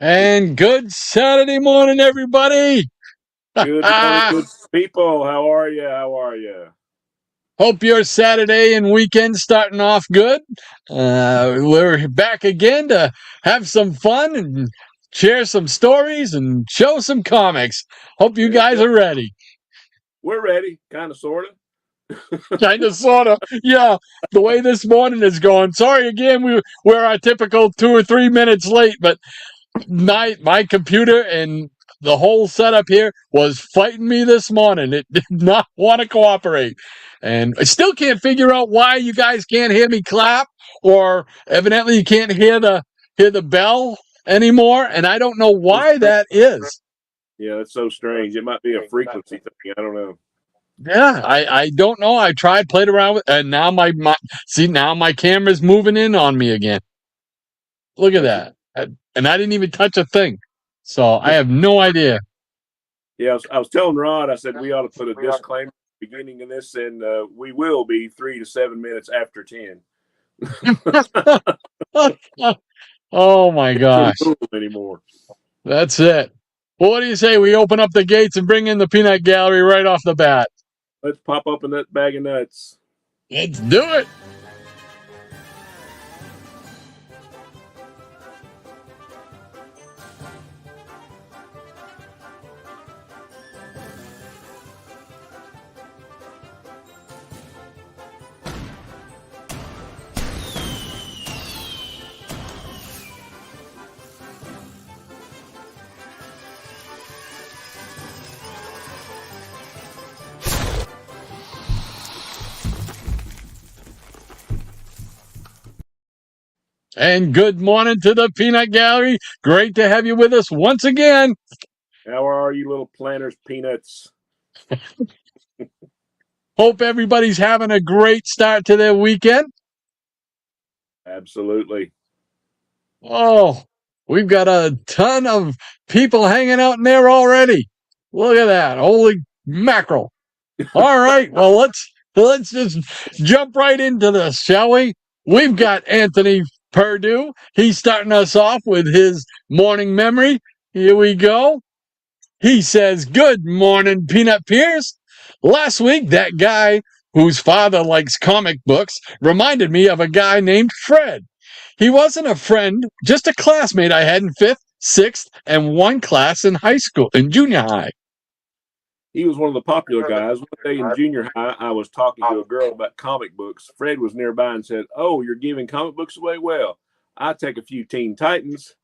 And good Saturday morning, everybody. Good morning, good people. How are you? How are you? Hope your Saturday and weekend starting off good. We're back again to have some fun and share some stories and show some comics. Hope you There you guys go. are ready. We're ready, kind of, sort of. Kind of, sort of. Yeah, the way this morning is going. Sorry again, we're our typical 2 or 3 minutes late, but my computer and the whole setup here was fighting me this morning. It did not want to cooperate. And I still can't figure out why you guys can't hear me clap, or evidently you can't hear the bell anymore, and I don't know why that is. Yeah, that's so strange. It might be a frequency thing. I don't know. Yeah, I don't know. I tried, played around with, and now my see, now my camera's moving in on me again. Look at That's that. And I didn't even touch a thing. So I have no idea. Yeah, I was telling Rod, I said we ought to put a disclaimer at the beginning of this, and we will be 3 to 7 minutes after 10. Oh my gosh. Anymore. That's it. Well, what do you say we open up the gates and bring in the peanut gallery right off the bat? Let's pop open that bag of nuts. Let's do it. And good morning to the peanut gallery. Great to have you with us once again. How are you, little planters, peanuts? Hope everybody's having a great start to their weekend. Absolutely. Oh, we've got a ton of people hanging out in there already. Look at that. Holy mackerel. All right. Well, let's just jump right into this, shall we? We've got Anthony Purdue. He's starting us off with his morning memory. Here we go. He says, "Good morning, Peanut Pierce. Last week, that guy whose father likes comic books reminded me of a guy named Fred. He wasn't a friend, just a classmate I had in fifth, sixth, and one class in junior high." He was one of the popular guys. One day in junior high, I was talking to a girl about comic books. Fred was nearby and said, "Oh, you're giving comic books away? Well, I take a few Teen Titans."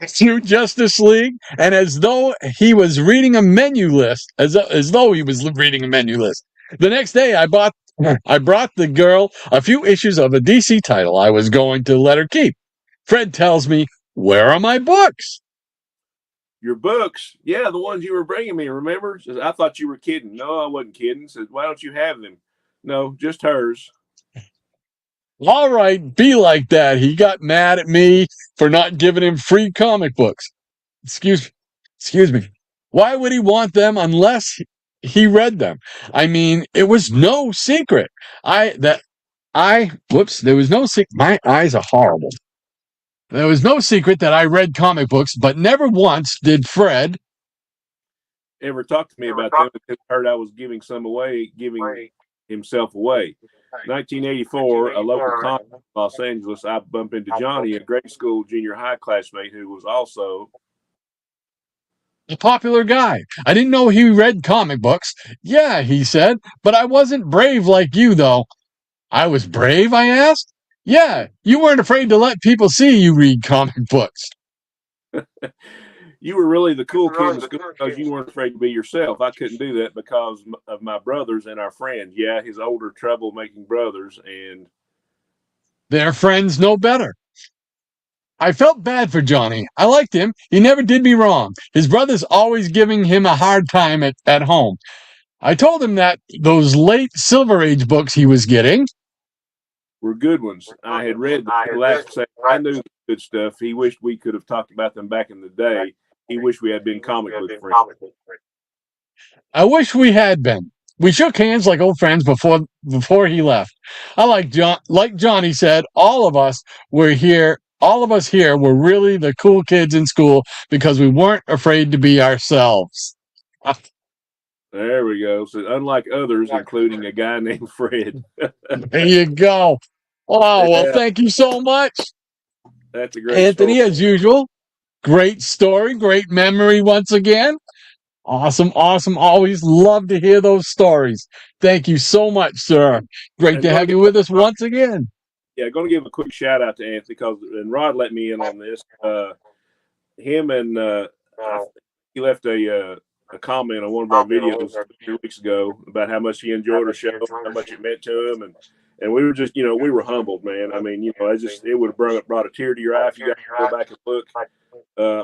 Through Justice League, and as though he was reading a menu list, as though he was reading a menu list. The next day, I brought the girl a few issues of a DC title I was going to let her keep. Fred tells me, "Where are my books?" Your books? Yeah, the ones you were bringing me, remember? Says, "I thought you were kidding." "No, I wasn't kidding." Says, "Why don't you have them?" "No, just hers." All right, be like that. He got mad at me for not giving him free comic books. Excuse me. Why would he want them unless he read them? I mean, it was no secret. There was no secret. My eyes are horrible. There was no secret that I read comic books, but never once did Fred ever talk to me about them because I heard I was giving some away, giving himself away. 1984, a local comic in Los Angeles, I bumped into Johnny, a grade school junior high classmate who was also a popular guy. I didn't know he read comic books. Yeah, he said, but I wasn't brave like you, though. I was brave, I asked. Yeah, you weren't afraid to let people see you read comic books. You were really the cool kid in school because you weren't afraid to be yourself. I couldn't do that because of my brothers and our friends. Yeah, his older troublemaking brothers, and their friends know better. I felt bad for Johnny. I liked him. He never did me wrong. His brother's always giving him a hard time at home. I told him that those late Silver Age books he was getting were good ones. I had read the last section. I knew the good stuff. He wished we could have talked about them back in the day. He wished we had been comic book friends. I wish we had been. We shook hands like old friends before he left. Like Johnny said, all of us were here all of us here were really the cool kids in school because we weren't afraid to be ourselves. There we go. So unlike others, including a guy named Fred. There you go. Oh, well, Yeah, thank you so much, that's a great story. Anthony, as usual. Great story, great memory once again. Awesome, awesome. Always love to hear those stories. Thank you so much, sir. Great And to have you with us once again. Yeah, going to give a quick shout out to Anthony because and Rod let me in on this. Him and he left a comment on one of our videos 2 weeks ago about how much he enjoyed our show, how much it meant to him, and we were just we were humbled, man. I mean, it would have brought a tear to your eye if you guys go back and look.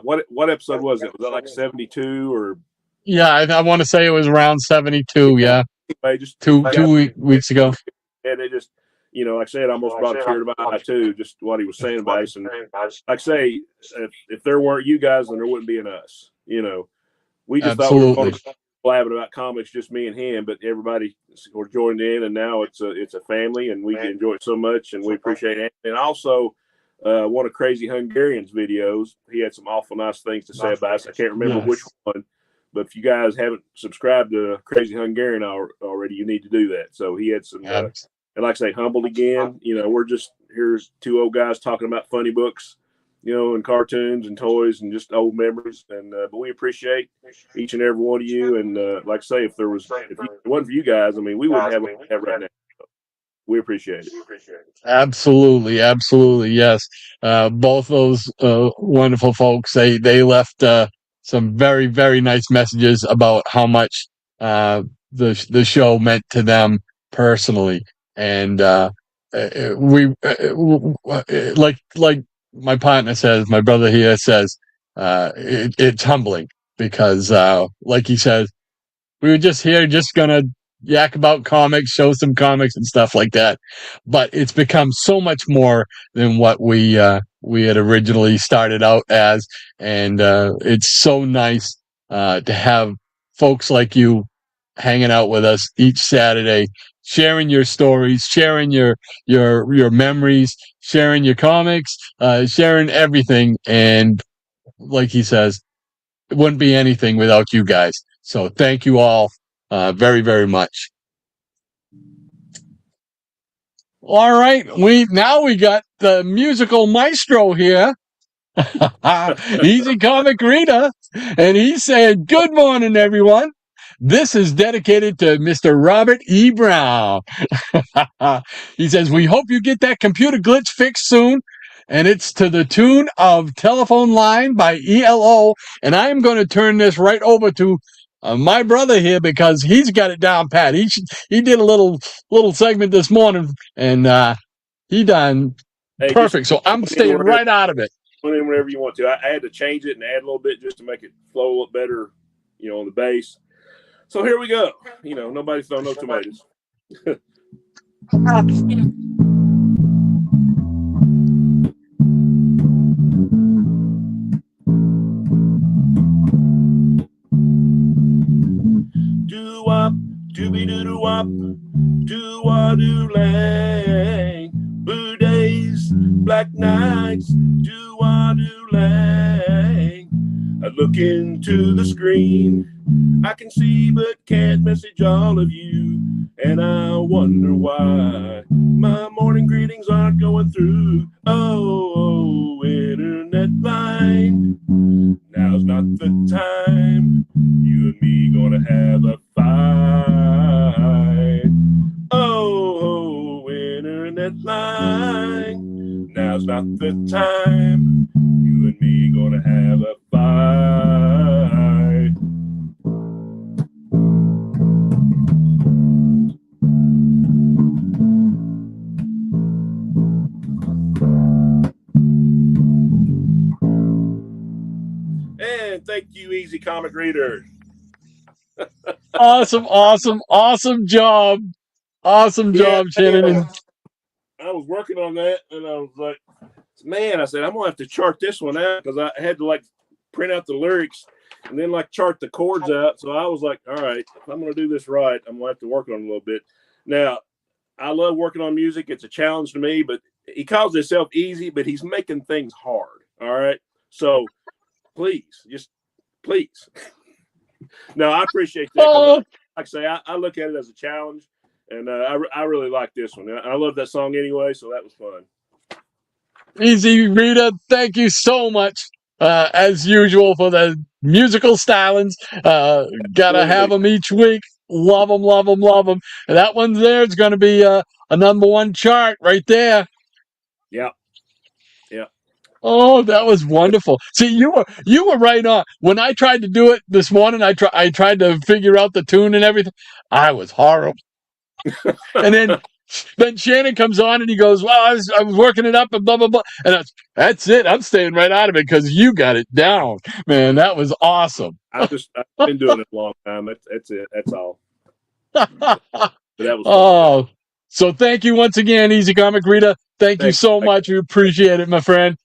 What episode was it? Was that like 72 or? Yeah, I want to say it was around 72. Yeah, anyway, just two weeks ago. And it just, like I said, almost brought a tear to my eye too. Just what he was saying about us. And like I say, if there weren't you guys, then there wouldn't be an us. We just thought we were going to blabbing about comics, just me and him, but everybody were joined in, and now it's a family, and we enjoy it so much, and we appreciate it. And also, one of Crazy Hungarian's videos, he had some awful nice things to say about us. I can't remember which one, but if you guys haven't subscribed to Crazy Hungarian already, you need to do that. So he had some, and like I say, humbled again. We're just here's two old guys talking about funny books, and cartoons and toys and just old memories. And but we appreciate each and every one of you. And like I say, if it wasn't for you guys, I mean, we wouldn't have what we have right now. We appreciate it. Absolutely, absolutely, yes. Both those wonderful folks, they left some very, very nice messages about how much the show meant to them personally, and we like my partner says, my brother here says, it's humbling because, like he says, we were just here, just gonna yak about comics, show some comics and stuff like that. But it's become so much more than what we had originally started out as, and it's so nice to have folks like you hanging out with us each Saturday, sharing your stories, sharing your memories, sharing your comics, sharing everything. And like he says, it wouldn't be anything without you guys. So thank you all very, very much. All right, we got the musical maestro here, Easy Comic Reader, and he said, "Good morning, everyone. This is dedicated to Mr. Robert E. Brown." He says, "We hope you get that computer glitch fixed soon." And it's to the tune of Telephone Line by ELO. And I am going to turn this right over to my brother here because he's got it down pat. He did a little segment this morning, and he done perfect. So I'm staying right out of it. Put in whenever you want to. I had to change it and add a little bit just to make it flow a little better, on the bass. So here we go. Nobody's throwing no tomatoes. Do-wop, dooby-doo-doo-wop, do-wah-doo-lang, blue days, black nights, do-wah-doo-lang. I look into the screen, I can see but can't message all of you, and I wonder why my morning greetings aren't going through. Oh, internet line, now's not the time, you and me gonna have a fight. Oh, internet line, now's not the time, you and me gonna have a fight. And thank you, Easy Comic Reader. Awesome job. Awesome job, Shannon. I was working on that, and I was like, man, I said, I'm going to have to chart this one out because I had to, print out the lyrics and then, chart the chords out. So I was like, all right, if I'm going to do this right, I'm going to have to work on it a little bit. Now, I love working on music. It's a challenge to me, but he calls himself easy, but he's making things hard. All right. So please, just please. No, I appreciate that. Oh, Like I say, I look at it as a challenge, and I really like this one. I love that song anyway, so that was fun. Easy Rita, thank you so much, as usual, for the musical stylings. Gotta have them each week. Love them, love them, love them. And that one there is going to be a #1 chart right there. Yeah. Yeah. Oh, that was wonderful. See, you were right on. When I tried to do it this morning, I tried to figure out the tune and everything. I was horrible. And then Shannon comes on and he goes, "Well, I was working it up and blah blah blah." And that's it. I'm staying right out of it because you got it down, man. That was awesome. I've been doing it a long time. That's it. That's all. But that was fun. Oh, so thank you once again, Easy Comic Rita. Thank you so much. We appreciate it, my friend.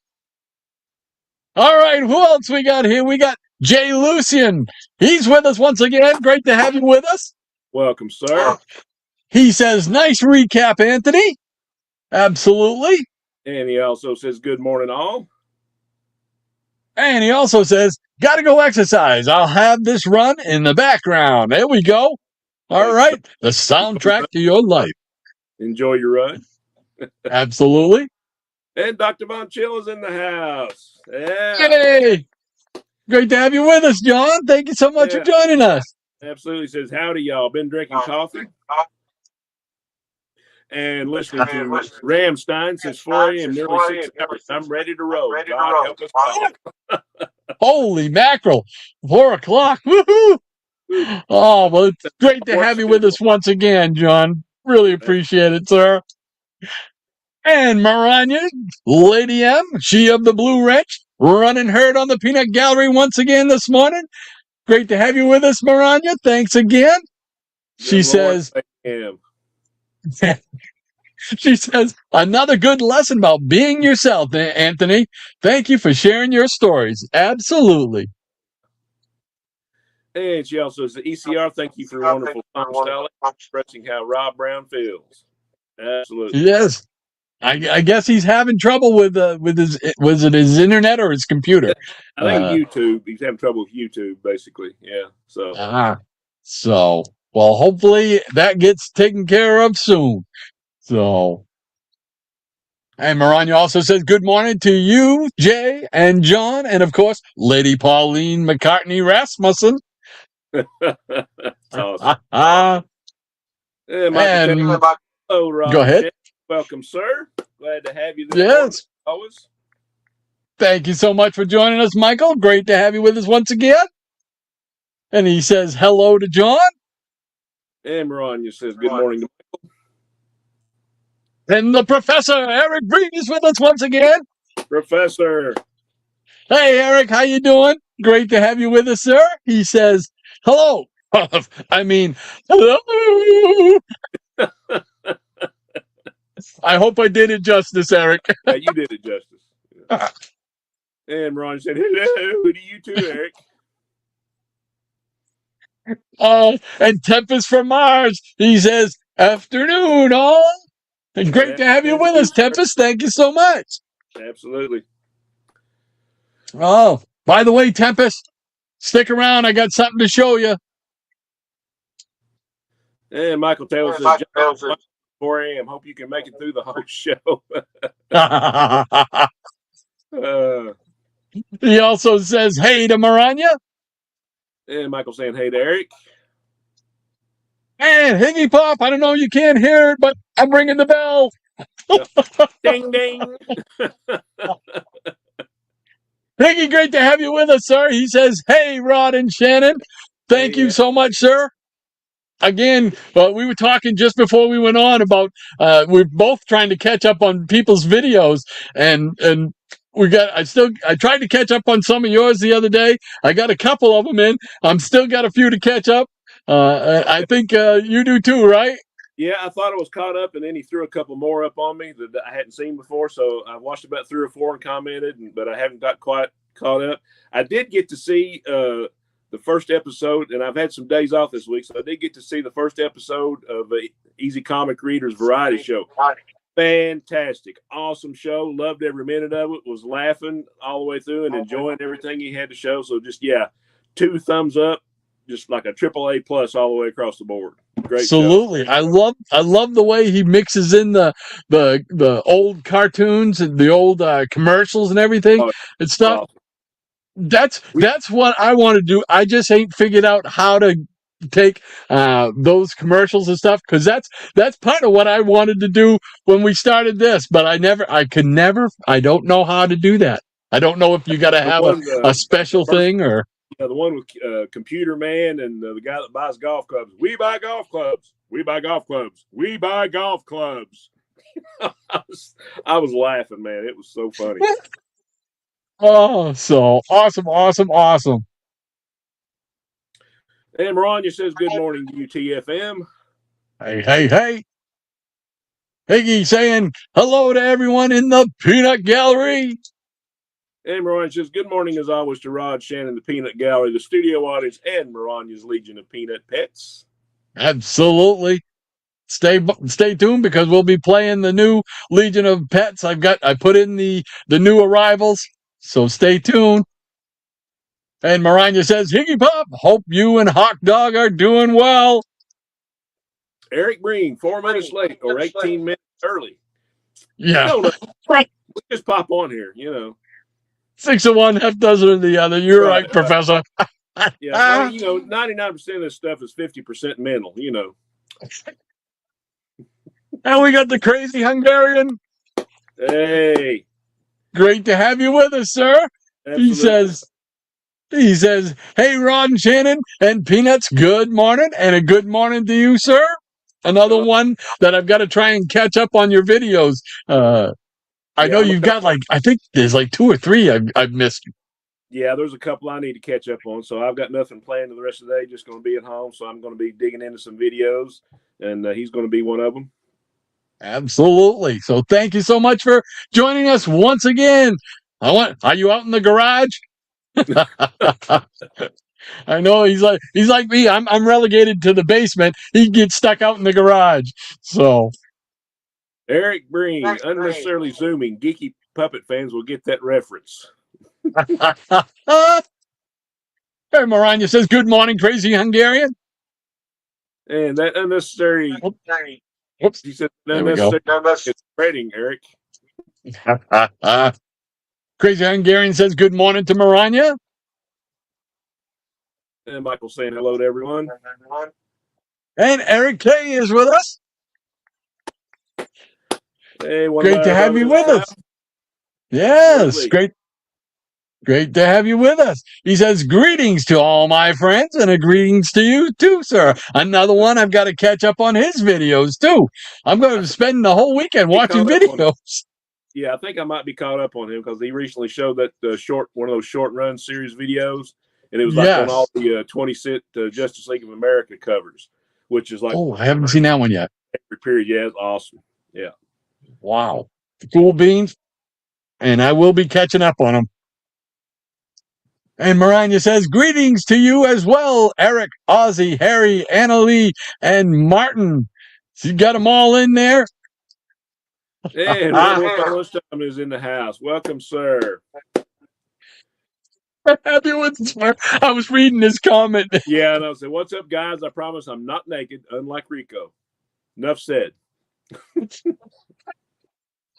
All right, who else we got here? We got Jay Lucian. He's with us once again. Great to have you with us. Welcome, sir. He says, "Nice recap, Anthony." Absolutely. And he also says, "Good morning, all." And he also says, "Gotta go exercise. I'll have this run in the background." There we go. All right. The soundtrack to your life. Enjoy your run. Absolutely. And Dr. Von Chill is in the house. Yeah. Yay! Great to have you with us, John. Thank you so much for joining us. Absolutely. Says, "Howdy, y'all. Been drinking coffee and listening to Ramstein since 4 a.m. nearly 6 hours. I'm ready to roll. God help us all." Holy mackerel. 4 o'clock. Woohoo! Oh, well, it's great to have you with us once again, John. Really appreciate it, sir. And Maranya, Lady M, she of the Blue Wrench, running herd on the peanut gallery once again this morning. Great to have you with us, Maranya. Thanks again. She says, she says, "Another good lesson about being yourself, Anthony. Thank you for sharing your stories." Absolutely. And she also says, "ECR, thank you for your wonderful style, expressing how Rob Brown feels." Absolutely. Yes. I guess he's having trouble with his internet or his computer. I think YouTube. He's having trouble with YouTube, basically. Yeah. So well, hopefully that gets taken care of soon. So, and Maranya also says, "Good morning to you, Jay and John, and of course, Lady Pauline McCartney Rasmussen." That's awesome. Hello, Rob. Go ahead. Welcome, sir. Glad to have you there. Yes. Always. Thank you so much for joining us, Michael. Great to have you with us once again. And he says hello to John. And Maranya says, "Good morning to Michael." And the Professor, Eric Breen, is with us once again. Professor. Hey, Eric, how you doing? Great to have you with us, sir. He says hello. I mean, hello. I hope I did it justice, Eric. Yeah, you did it justice. And Ron said, "Hello to you too, Eric." And Tempest from Mars, he says, "Afternoon, all." And great to have you with us, Tempest. Thank you so much. Absolutely. Oh, by the way, Tempest, stick around. I got something to show you. And Michael Taylor says, 4 a.m. Hope you can make it through the whole show. He also says, "Hey" to Maranya. And Michael saying, "Hey to Eric." And Higgy Pop, I don't know, you can't hear it, but I'm ringing the bell. Ding, ding. Higgy, great to have you with us, sir. He says, "Hey, Rod and Shannon. Thank you so much, sir." Again, we were talking just before we went on about we're both trying to catch up on people's videos, and I tried to catch up on some of yours the other day. I got a couple of them in. I'm still got a few to catch up. I think you do too, right? Yeah, I thought I was caught up, and then he threw a couple more up on me that I hadn't seen before. So I watched about 3 or 4 and commented, but I haven't got quite caught up. I did get to see the first episode, and I've had some days off this week, so I did get to see the first episode of Easy Comic Reader's variety show. Fantastic. Awesome show. Loved every minute of it. Was laughing all the way through and enjoying everything he had to show. So just, 2 thumbs up, just like a AAA plus all the way across the board. Great Absolutely. show. I love the way he mixes in the old cartoons and the old commercials and everything and stuff. Awesome. That's what I want to do. I just ain't figured out how to take those commercials and stuff, because that's part of what I wanted to do when we started this, but I don't know how to do that. I don't know if you got to have a special thing or the one with Computer Man and the guy that buys golf clubs. We buy golf clubs. We buy golf clubs. We buy golf clubs. I was laughing, man. It was so funny. Oh, so awesome. And Maranya says, good morning to you, TFM. Hey. Higgy saying hello to everyone in the Peanut Gallery. And Maranya says, good morning as always to Rod, Shannon, the Peanut Gallery, the studio audience, and Maranya's Legion of Peanut Pets. Absolutely. Stay tuned, because we'll be playing the new Legion of Pets. I put in the new arrivals, so stay tuned. And Maranya says, Higgy Pop, hope you and Hawk Dog are doing well. Eric Breen, 4 minutes late or 18 minutes early. Yeah. We just pop on here, 6 of one, half dozen of the other. You're right, Professor. 99% of this stuff is 50% mental, And we got the crazy Hungarian. Hey. Great to have you with us, sir. Absolutely. He says, hey, Rod and Shannon and Peanuts, good morning, and a good morning to you, sir. Another one that I've got to try and catch up on your videos. I know you've got I think there's 2 or 3 I've missed. Yeah, there's a couple I need to catch up on. So I've got nothing planned for the rest of the day. Just going to be at home. So I'm going to be digging into some videos, and he's going to be one of them. Absolutely. So thank you so much for joining us once again. Are you out in the garage? I know he's like me. I'm relegated to the basement. He gets stuck out in the garage. So Eric Breen, unnecessarily zooming. Geeky puppet fans will get that reference. Hey, Maranya says, good morning, crazy Hungarian. And that unnecessary. Whoops. He said unnecessary spreading, Eric. Crazy Hungarian says, good morning to Maranya. And Michael saying hello to everyone. And Eric K is with us. Hey, great to have you with us. Yes, great to have you with us. He says, greetings to all my friends, and a greetings to you too, sir. Another one, I've got to catch up on his videos too. I'm going to spend the whole weekend watching videos. Yeah, I think I might be caught up on him, because he recently showed that one of those short run series videos, and it was on all the 20-cent Justice League of America covers, which is I haven't seen that one yet. Every period, it's awesome. Yeah. Wow. Cool beans. And I will be catching up on them. And Maranya says, greetings to you as well, Eric, Ozzy, Harry, Annalie, and Martin. You got them all in there? And Lunchtime is in the house. Welcome, sir. Happy with sir. I was reading his comment. Yeah, and I said, what's up, guys? I promise I'm not naked, unlike Rico. Enough said.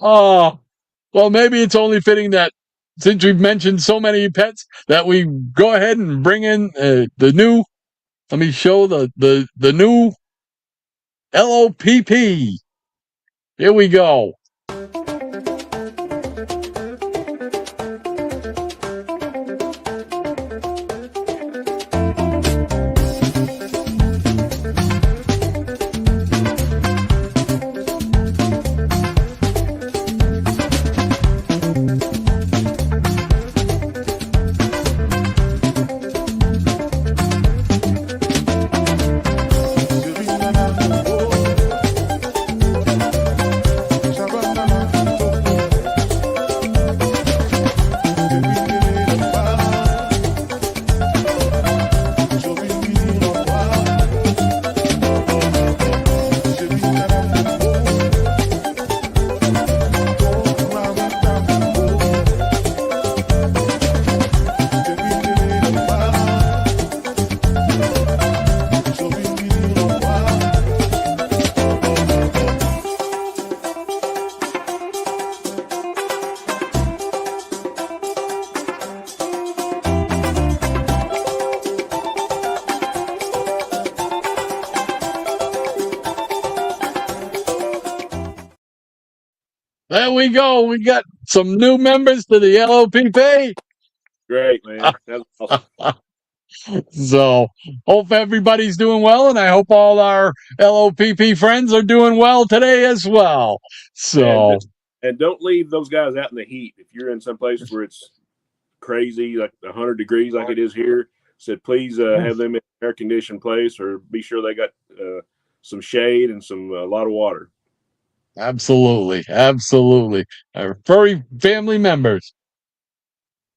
Oh, well, maybe it's only fitting that since we've mentioned so many pets that we go ahead and bring in the new. Let me show the new LOPP. Here we go. There we go. We got some new members to the LOPP. Great, man. That's awesome. So hope everybody's doing well, and I hope all our LOPP friends are doing well today as well. So and don't leave those guys out in the heat. If you're in some place where it's crazy, like 100 degrees, like it is here, said please have them in an air conditioned place, or be sure they got some shade and a lot of water. absolutely, our furry family members.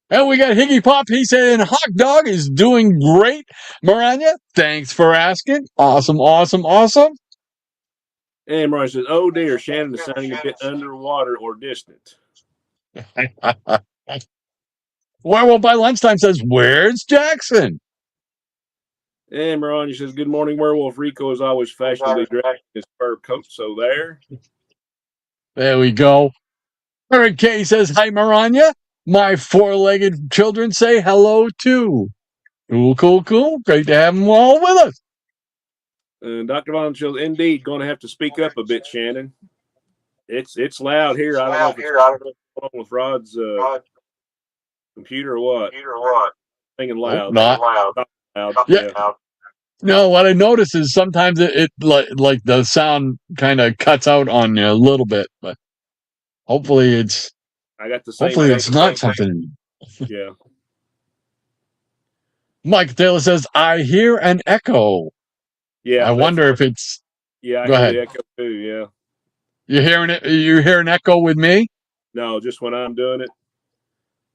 And we got Higgy Pop. He said, Hawk Dog is doing great. Maranya, thanks for asking. Awesome. And Mariah says, oh dear, Shannon is sounding a bit underwater or distant. Werewolf by Lunchtime says, where's Jackson? And Mariah says, good morning, Werewolf. Rico is always fashionably dressed in his fur coat, so there we go. Eric K says, hi, Maranya. My four-legged children say hello, too. Cool. Great to have them all with us. Dr. Von says, indeed, going to have to speak up a bit, Shannon. It's loud here. I don't know if it's wrong with Rod's computer or what. Singing loud. Not loud. Yeah. No, what I notice is sometimes it like the sound kind of cuts out on you a little bit, but hopefully it's not something. Yeah. Mike Taylor says, I hear an echo. Yeah. I wonder if it's. Yeah, I go hear ahead. the echo too. Yeah. You hear an echo with me? No, just when I'm doing it.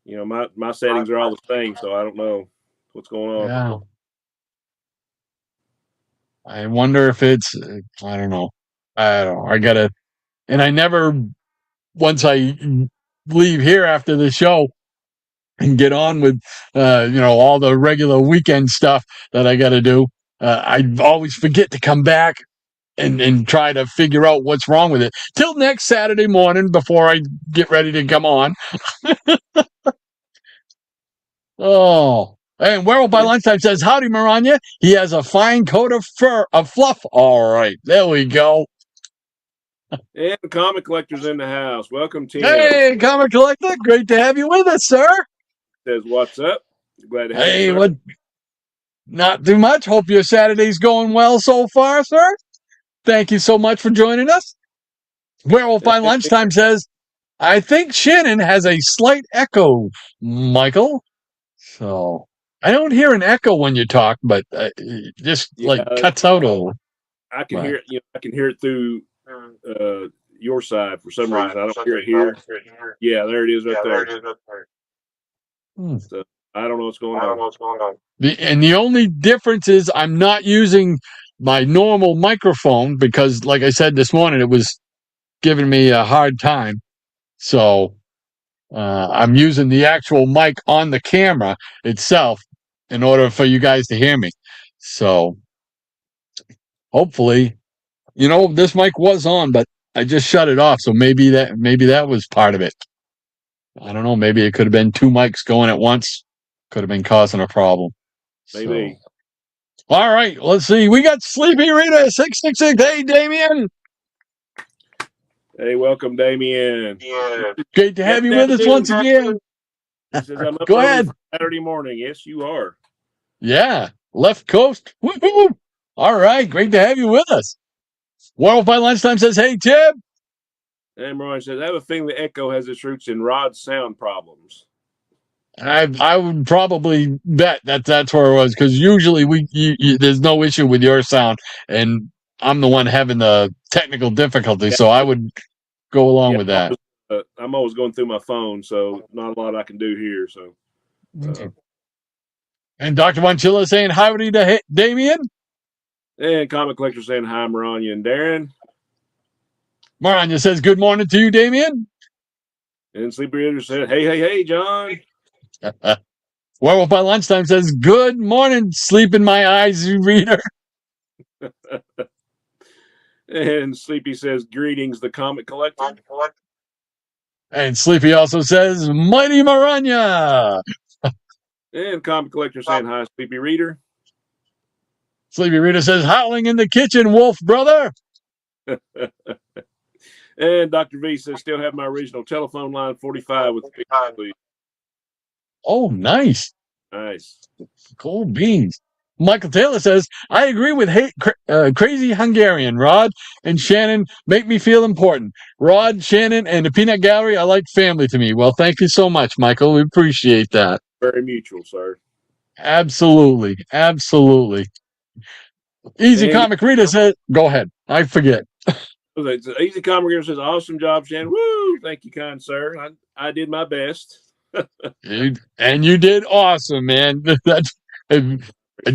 You know, my settings are all the same, so I don't know what's going on. Yeah. I wonder if it's. I don't know. I gotta. And I never. Once I leave here after the show and get on with all the regular weekend stuff that I got to do, I always forget to come back and try to figure out what's wrong with it till next Saturday morning before I get ready to come on. Oh, and Werewolf by Lunchtime says, howdy, Maranya. He has a fine coat of fluff. All right, there we go. And Comic Collector's in the house. Welcome, Tim. Hey, Comic Collector. Great to have you with us, sir. Says, what's up? Glad to have you. Hey, what? Not too much. Hope your Saturday's going well so far, sir. Thank you so much for joining us. Werewolf by Lunchtime says, I think Shannon has a slight echo, Michael. So I don't hear an echo when you talk, but it just cuts out a little. I can hear it. I can hear it through your side for some reason. I don't hear it here. Yeah, there it is right there. So I don't know what's going on. The only difference is I'm not using my normal microphone because, like I said this morning, it was giving me a hard time. So I'm using the actual mic on the camera itself in order for you guys to hear me. So hopefully, this mic was on, but I just shut it off. So maybe that was part of it. I don't know. Maybe it could have been two mics going at once. Could have been causing a problem. Maybe. So, all right. Let's see. We got Sleepy Rita 666. Hey, Damien. Hey, welcome, Damien. Yeah. Great to have you with us once again. He says, I'm up Go ahead. Saturday morning. Yes, you are. Yeah. Left Coast. Woo-hoo. All right. Great to have you with us. Werewolf by Lunchtime says, hey, Tib. And Mariah says, I have a feeling the echo has its roots in Rod's sound problems. I would probably bet that's where it was, because usually there's no issue with your sound, and I'm the one having the technical difficulty, so I would go along with that. I'm always going through my phone, so not a lot I can do here. So, and Dr. Bonchilla saying howdy to Damien. And Comic Collector saying hi, Maranya and Darren. Maranya says good morning to you, Damien. And Sleepy Reader said, hey, John. Werewolf by Lunchtime says, good morning, sleep in my eyes, you reader. And Sleepy says, greetings, the Comic Collector. And Sleepy also says, mighty Maranya. And Comic Collector saying hi, Sleepy Reader. Sleepy Reader says, howling in the kitchen, wolf brother. And Dr. V says, still have my original telephone line 45 with the please. Oh, nice. Nice. Cool beans. Michael Taylor says, I agree with Crazy Hungarian. Rod and Shannon make me feel important. Rod, Shannon, and the Peanut Gallery are like family to me. Well, thank you so much, Michael. We appreciate that. Very mutual, sir. Absolutely. Absolutely. Easy And Comic Reader says, go ahead. I forget. Easy Comic Reader says, awesome job, Shannon. Woo! Thank you, kind sir. I did my best. And you did awesome, man. That's and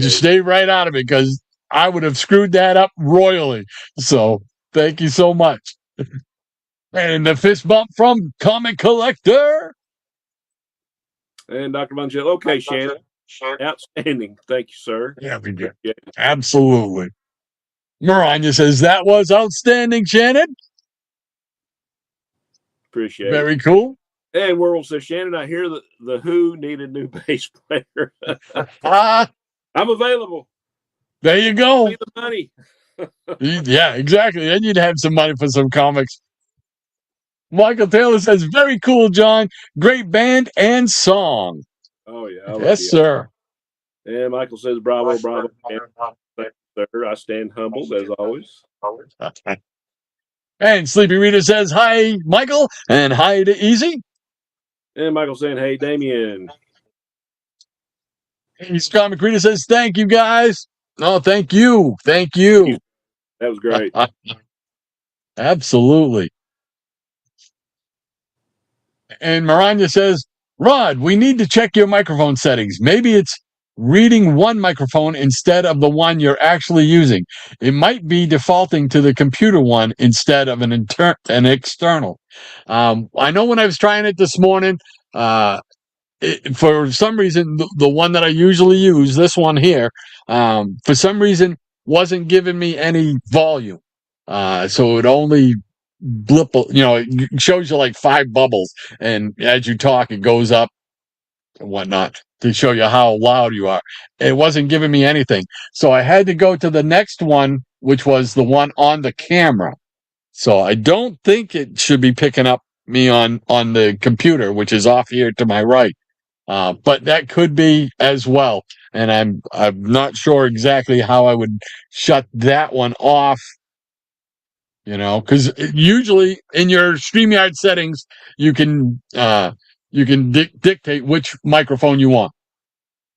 just stay right out of it because I would have screwed that up royally. So thank you so much. And the fist bump from Comic Collector. And Dr. Von Jill, okay, Shannon. Outstanding. Thank you, sir. Yeah, we did. Absolutely. Maranya says, that was outstanding, Shannon. Appreciate Very it. cool. And World says, Shannon, I hear that the Who need a new bass player. I'm available. There you go. Pay the money. Yeah, exactly. Then you'd have some money for some comics. Michael Taylor says, very cool, John. Great band and song. Oh, yeah. Yes, sir. And Michael says, bravo, bravo. Thank you, sir. I stand humbled, as always. And Sleepy Reader says, hi, Michael, and hi to Easy. And Michael saying, hey, Damien. East Comic Reader says, thank you, guys. Oh, thank you. Thank you. That was great. Absolutely. And Maranya says, Rod, we need to check your microphone settings. Maybe it's reading one microphone instead of the one you're actually using. It might be defaulting to the computer one instead of an external. I know when I was trying it this morning, for some reason, the one that I usually use, this one here, for some reason, wasn't giving me any volume. So it only blip, it shows you like 5 bubbles. And as you talk, it goes up and whatnot to show you how loud you are. It wasn't giving me anything. So I had to go to the next one, which was the one on the camera. So I don't think it should be picking up me on the computer, which is off here to my right. But that could be as well. And I'm not sure exactly how I would shut that one off. Because usually in your StreamYard settings, you can dictate which microphone you want.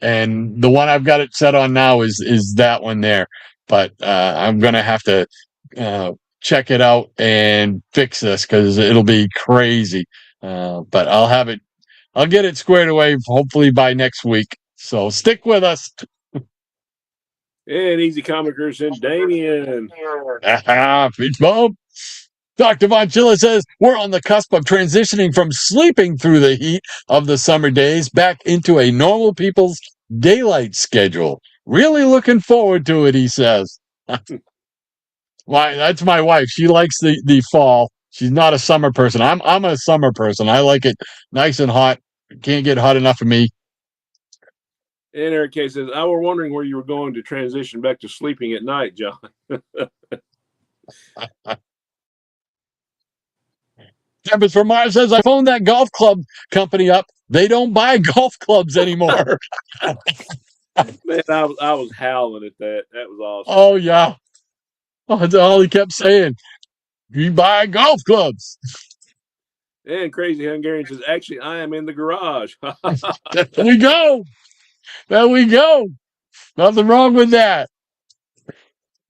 And the one I've got it set on now is that one there. But I'm going to have to check it out and fix this because it'll be crazy. But I'll get it squared away hopefully by next week. So stick with us. And Easy Comicers and Damien. Beach bump. Dr. Von Chilla says, we're on the cusp of transitioning from sleeping through the heat of the summer days back into a normal people's daylight schedule. Really looking forward to it, he says. Why? That's my wife. She likes the fall. She's not a summer person. I'm a summer person. I like it nice and hot. Can't get hot enough for me. And Eric K says, I was wondering where you were going to transition back to sleeping at night, John. Tempest from Mars says, I phoned that golf club company up. They don't buy golf clubs anymore. Man, I was howling at that. That was awesome. Oh, yeah. Oh, that's all he kept saying. You buy golf clubs. And Crazy Hungarian says, actually, I am in the garage. There we go. There we go. Nothing wrong with that.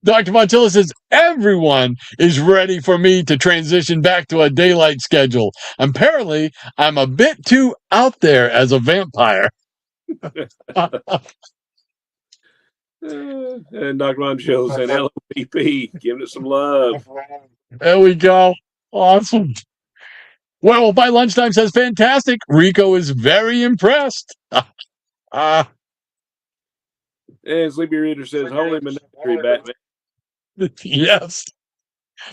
Dr. Montilla says, everyone is ready for me to transition back to a daylight schedule. Apparently, I'm a bit too out there as a vampire. And Dr. Montilla saying, LPP, giving it some love. There we go. Awesome. Well, by lunchtime says, fantastic. Rico is very impressed. And Sleepy Reader says, holy menagerie, Batman. Yes.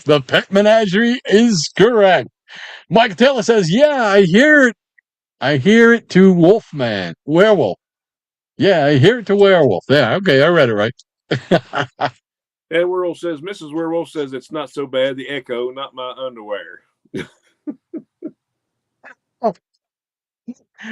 The pet menagerie is correct. Mike Taylor says, yeah, I hear it. I hear it to Wolfman. Werewolf. Yeah, I hear it to werewolf. Yeah, okay, I read it right. Ed Werewolf says, Mrs. Werewolf says it's not so bad. The echo, not my underwear.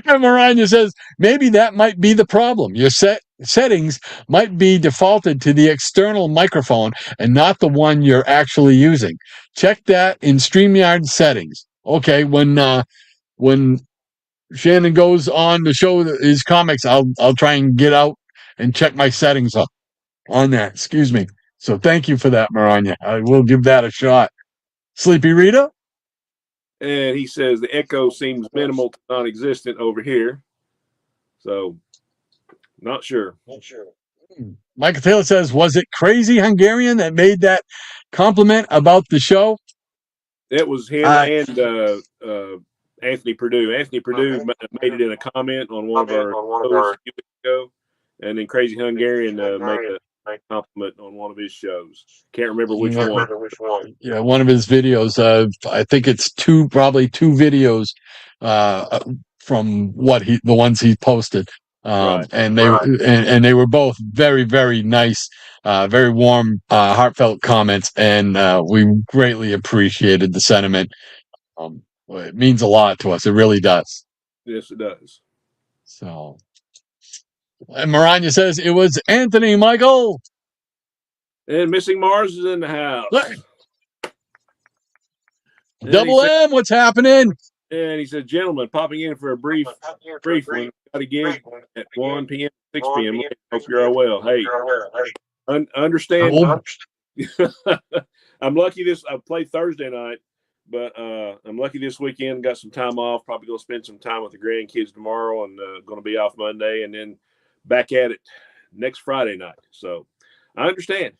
And Mariah says, maybe that might be the problem. Your settings might be defaulted to the external microphone and not the one you're actually using. Check that in StreamYard settings. Okay, when Shannon goes on to show his comics, I'll try and get out and check my settings up on that. Excuse me. So thank you for that, Maranya. I will give that a shot. Sleepy Rita? And he says the echo seems minimal to non-existent over here. So, not sure. Michael Taylor says, was it Crazy Hungarian that made that compliment about the show? It was him and Anthony Purdue. Anthony Purdue made it in a comment on one of our shows a few weeks ago. And then Crazy Hungarian made a compliment on one of his shows. Can't remember which one. Yeah, one of his videos. I think it's probably two videos from the ones he posted. Right. And they were both very, very nice, very warm, heartfelt comments, and we greatly appreciated the sentiment. It means a lot to us. It really does. Yes, it does. So, and Maranya says it was Anthony Michael. And Missing Mars is in the house. Double M, what's happening? And he said, gentlemen, popping in for a brief one. Got a gig at 1 p.m., 6 p.m. Hope you're all well. Hey, understand. I'm lucky I played Thursday night, but I'm lucky this weekend. Got some time off. Probably going to spend some time with the grandkids tomorrow and going to be off Monday and then back at it next Friday night. So I understand.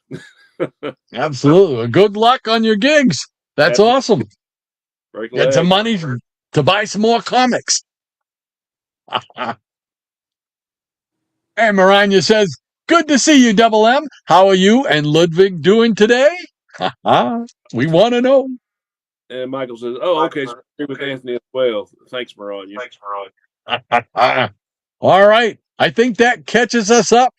Absolutely. Good luck on your gigs. That's awesome. Get some money to buy some more comics. And Maranya says, good to see you, Double M. How are you and Ludwig doing today? We want to know. And Michael says, oh, okay. So with Anthony as well. Thanks, Maranya. All right. I think that catches us up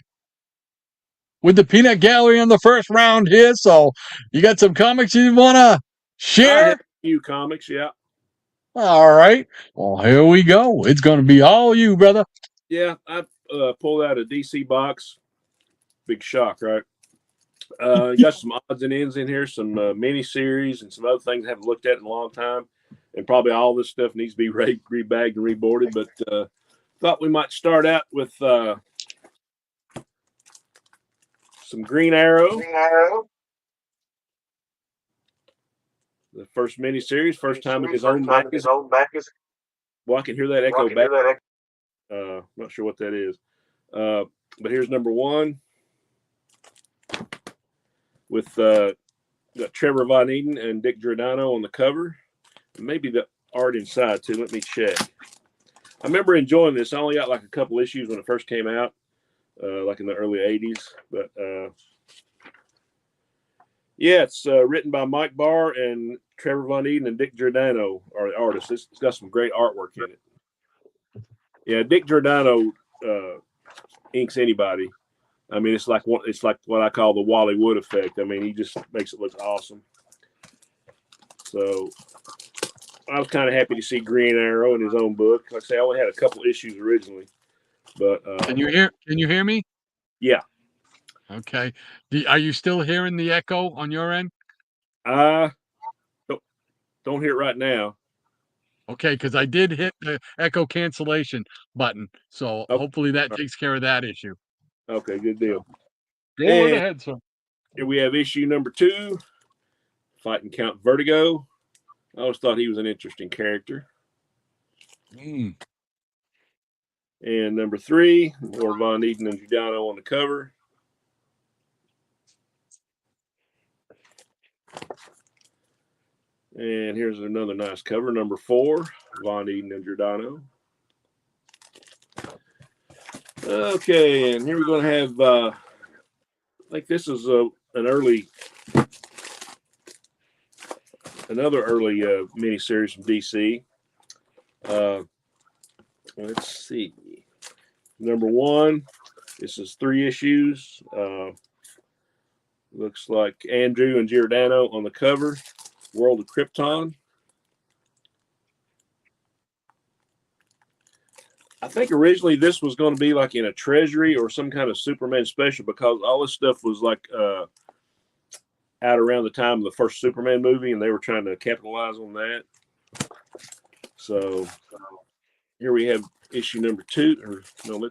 with the Peanut Gallery in the first round here. So you got some comics you want to share? I have a few comics, yeah. All right. Well, here we go. It's going to be all you, brother. Yeah, I pulled out a DC box. Big shock, right? Got some odds and ends in here, some mini series and some other things I haven't looked at in a long time. And probably all this stuff needs to be rebagged and reboarded. But thought we might start out with some Green Arrow. The first mini series, first time in his own back. Well, I can hear that echo back. Not sure what that is. But here's number one with got Trevor Von Eden and Dick Giordano on the cover. Maybe the art inside too. Let me check. I remember enjoying this. I only got like a couple issues when it first came out, like in the early 80s. But yeah, it's written by Mike Barr and Trevor Von Eden and Dick Giordano are the artists. It's got some great artwork in it. Yeah, Dick Giordano inks anybody. I mean, it's like what I call the Wally Wood effect. I mean, he just makes it look awesome. So I was kind of happy to see Green Arrow in his own book. Like I say, I only had a couple issues originally, but Can you hear me? Yeah. Okay. Are you still hearing the echo on your end? Don't hear it right now. Okay, because I did hit the echo cancellation button, so hopefully that takes care of that issue. Okay, good deal. Go right ahead, sir. Here we have issue number 2, fighting Count Vertigo. I always thought he was an interesting character. And number 3, more Von Eden and Giordano on the cover. And here's another nice cover, number 4, Von Eden and Giordano. Okay, and here we're going to have, I think this is another early miniseries from DC. Let's see. Number 1, this is 3 issues. Looks like Andrew and Giordano on the cover. World of Krypton. I think originally this was going to be like in a treasury or some kind of Superman special, because all this stuff was like out around the time of the first Superman movie, and they were trying to capitalize on that. So here we have issue number 2. Or no,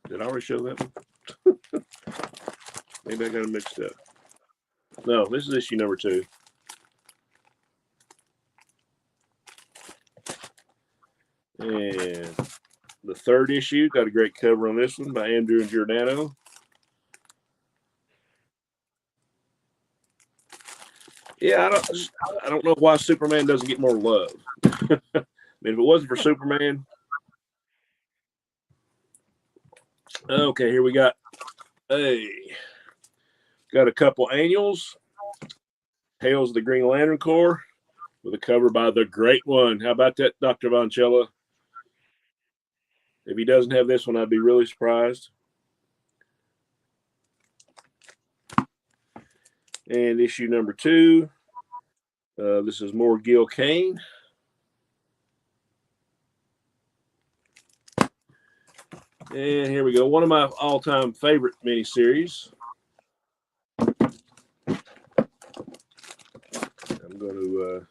did I already show that one? Maybe I got it mixed up. No, this is issue number 2. And the 3rd issue, got a great cover on this one by Andrew and Giordano. Yeah, I don't know why Superman doesn't get more love. I mean, if it wasn't for Superman. Okay, here we got a couple annuals. Tales of the Green Lantern Corps with a cover by the great one. How about that, Dr. Vonchella? If he doesn't have this one, I'd be really surprised. And issue number 2. This is more Gil Kane. And here we go. One of my all-time favorite miniseries. I'm going to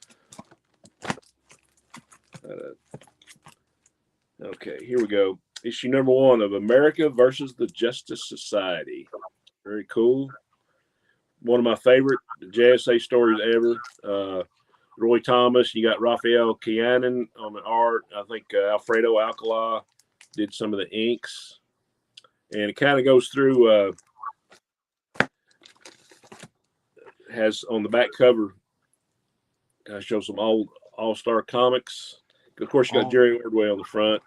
okay, here we go. Issue number 1 of America versus the Justice Society. Very cool. One of my favorite JSA stories ever. Roy Thomas, you got Raphael Kianan on the art. I think Alfredo Alcala did some of the inks. And it kind of goes through, has on the back cover, I show some old All-Star comics. Of course, you got Jerry Ordway on the front.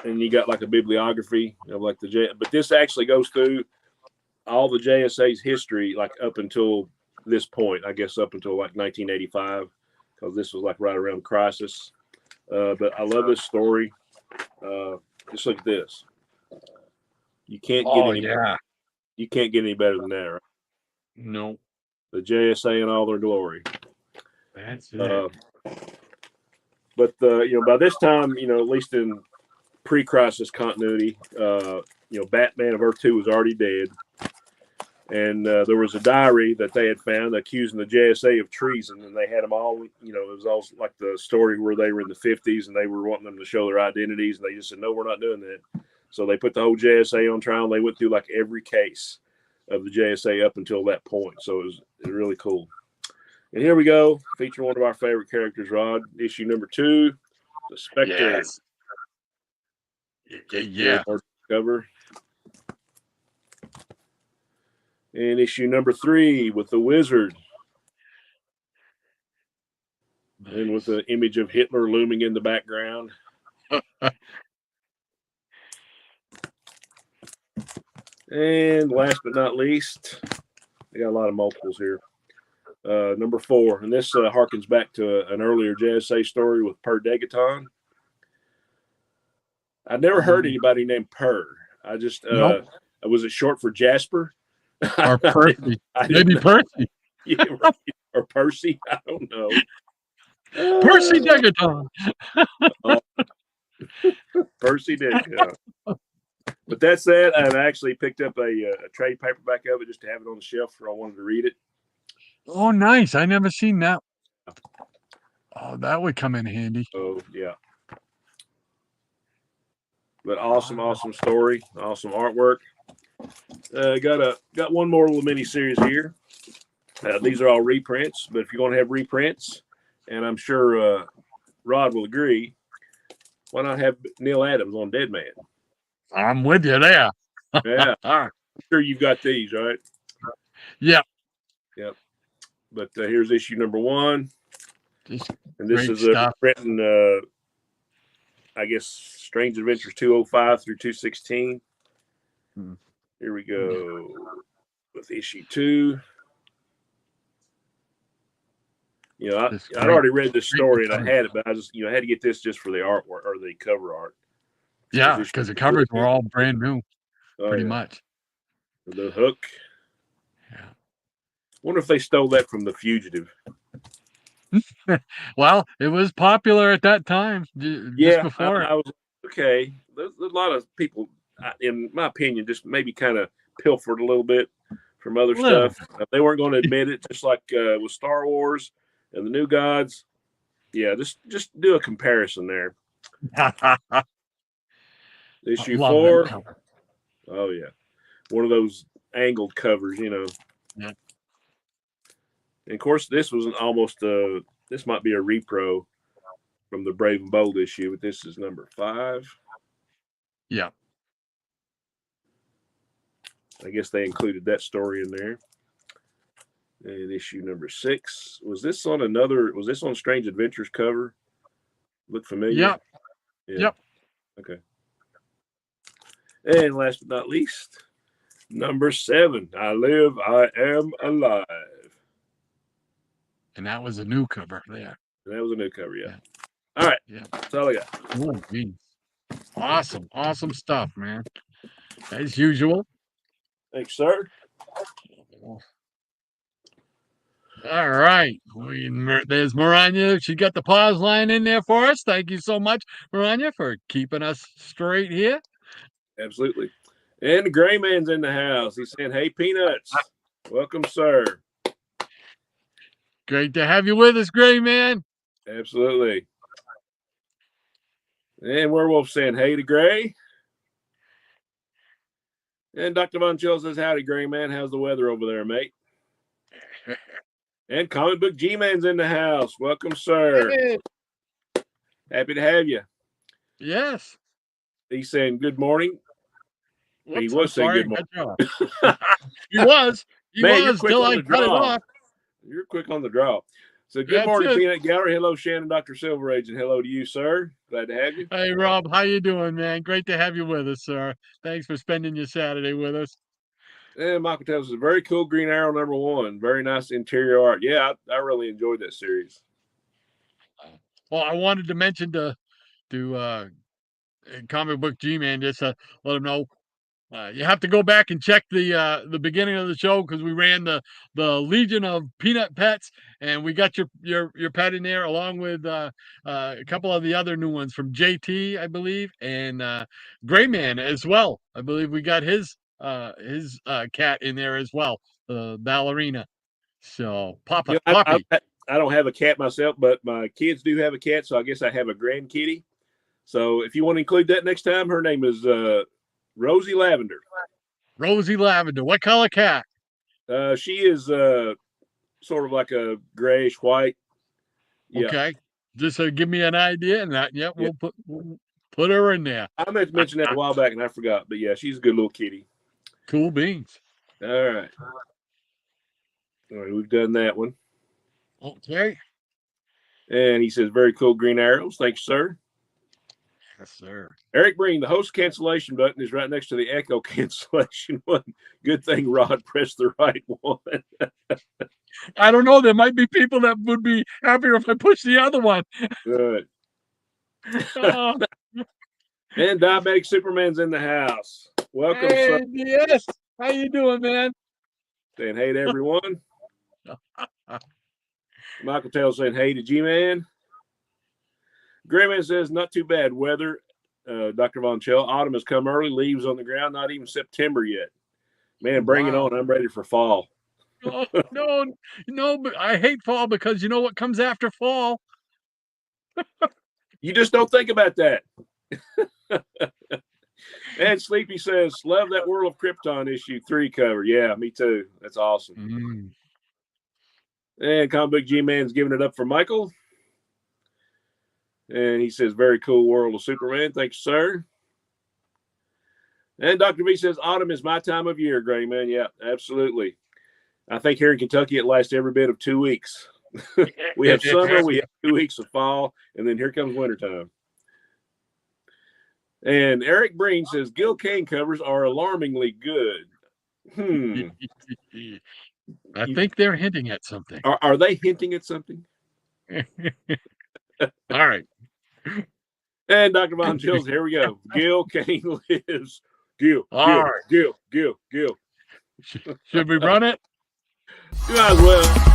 And you got like a bibliography of like but this actually goes through all the JSA's history, like up until this point, I guess up until like 1985, because this was like right around Crisis. But I love this story. Just look at this. You can't get you can't get any better than that, right? No. The JSA in all their glory. That's it. But by this time, at least in pre-Crisis continuity, Batman of Earth 2 was already dead. And there was a diary that they had found accusing the JSA of treason, and they had them all, it was all like the story where they were in the 50s and they were wanting them to show their identities, and they just said, no, we're not doing that. So they put the whole JSA on trial, and they went through like every case of the JSA up until that point. So it was really cool. And here we go, featuring one of our favorite characters, Rod, issue number 2, the Spectre. Yes. Yeah. Cover. And issue number 3 with the Wizard. Nice. And with the image of Hitler looming in the background. And last but not least, I got a lot of multiples here. Number 4, and this harkens back to an earlier JSA story with Per Degaton. I'd never heard anybody named Per. I just was it short for Jasper? Or Percy. Maybe Percy. Yeah, right. Or Percy. I don't know. Percy Degaton. Percy Degaton. But that said, I actually picked up a trade paperback of it just to have it on the shelf for I wanted to read it. Oh, nice. I never seen that. Oh, that would come in handy. Oh, yeah. But awesome story. Awesome artwork. Got one more little mini series here. These are all reprints, but if you're going to have reprints, and I'm sure Rod will agree, why not have Neil Adams on Dead Man? I'm with you there. Yeah. I'm sure you've got these, right? Yep. Yep. But here's issue number 1. And this is written, I guess, Strange Adventures 205 through 216. Here we go with issue 2. I'd already read this story and I had it, but I just, I had to get this just for the artwork or the cover art. Yeah, because the covers were all brand new, pretty much. The Hook. Yeah. Wonder if they stole that from The Fugitive. Well, it was popular at that time, just before it. I was okay. There's a lot of people, in my opinion, just maybe kind of pilfered a little bit from other Little. stuff. They weren't going to admit it, just like with Star Wars and the New Gods. Yeah, just do a comparison there. Issue Love 4. that cover. Oh yeah, one of those angled covers, you know. Yeah. And of course, this was almost this might be a repro from the Brave and Bold issue, but this is number 5. Yeah. I guess they included that story in there. And issue number 6. Was this on Strange Adventures cover? Look familiar? Yep. Yeah. Yep. Okay. And last but not least, number 7. I live, I am alive. And that was a new cover there. And that was a new cover, yeah. All right. Yeah. That's all I got. Oh, geez. Awesome stuff, man. As usual. Thanks, sir. All right. There's Maranya. She got the pause line in there for us. Thank you so much, Maranya, for keeping us straight here. Absolutely. And the Gray Man's in the house. He's saying, "Hey, Peanuts. Welcome, sir." Great to have you with us, Gray Man. Absolutely. And Werewolf saying, "Hey to Gray." And Dr. Von Chill says, "Howdy, Gray Man. How's the weather over there, mate?" And Comic Book G-Man's in the house. Welcome, sir. Hey. Happy to have you. Yes. He's saying good morning. Whoops, he was saying good morning. He was. He Man, was till I cut it off. You're quick on the draw. So good morning, Peanut Gallery. Hello, Shannon, Dr. Silver Age, and hello to you, sir. Glad to have you. Hey, Rob. How you doing, man? Great to have you with us, sir. Thanks for spending your Saturday with us. And Michael tells us a very cool Green Arrow #1. Very nice interior art. Yeah, I really enjoyed that series. Well, I wanted to mention to Comic Book G-Man, just let him know you have to go back and check the beginning of the show, because we ran the Legion of Peanut Pets, and we got your pet in there along with a couple of the other new ones from JT, I believe, and Gray Man as well. I believe we got his cat in there as well, the ballerina. So Poppy. I don't have a cat myself, but my kids do have a cat, so I guess I have a grand kitty. So if you want to include that next time, her name is Rosie Lavender. Rosie Lavender. What color cat? She is sort of like a grayish white. Yeah. Okay. Just give me an idea, and that we'll put her in there. I meant to mention that a while back, and I forgot. But yeah, she's a good little kitty. Cool beans. All right. All right, we've done that one. Okay. And he says, "Very cool Green Arrows. Thanks, sir." Yes, sir. Eric Breen, the host cancellation button is right next to the echo cancellation one. Good thing Rod pressed the right one. I don't know. There might be people that would be happier if I push the other one. Good. And Diabetic Superman's in the house. Welcome, sir. Yes. How you doing, man? Saying hey to everyone. Michael Taylor saying hey to G-Man. Grayman says, not too bad weather, Dr. Von Chell. Autumn has come early, leaves on the ground, not even September yet. Man, bring it on. I'm ready for fall. No, but I hate fall, because you know what comes after fall? You just don't think about that. And Sleepy says, love that World of Krypton issue 3 cover. Yeah, me too. That's awesome. And Comic Book G-Man's giving it up for Michael. And he says, very cool World of Superman. Thanks, sir. And Dr. B says, autumn is my time of year, Gray Man. Yeah, absolutely. I think here in Kentucky, it lasts every bit of 2 weeks. We have summer, we have 2 weeks of fall, and then here comes wintertime. And Eric Breen says, Gil Kane covers are alarmingly good. I think they're hinting at something. Are they hinting at something? All right. And Dr. Von Chills, here we go. Gil Kane lives. Gil. Should we run it? You might as well.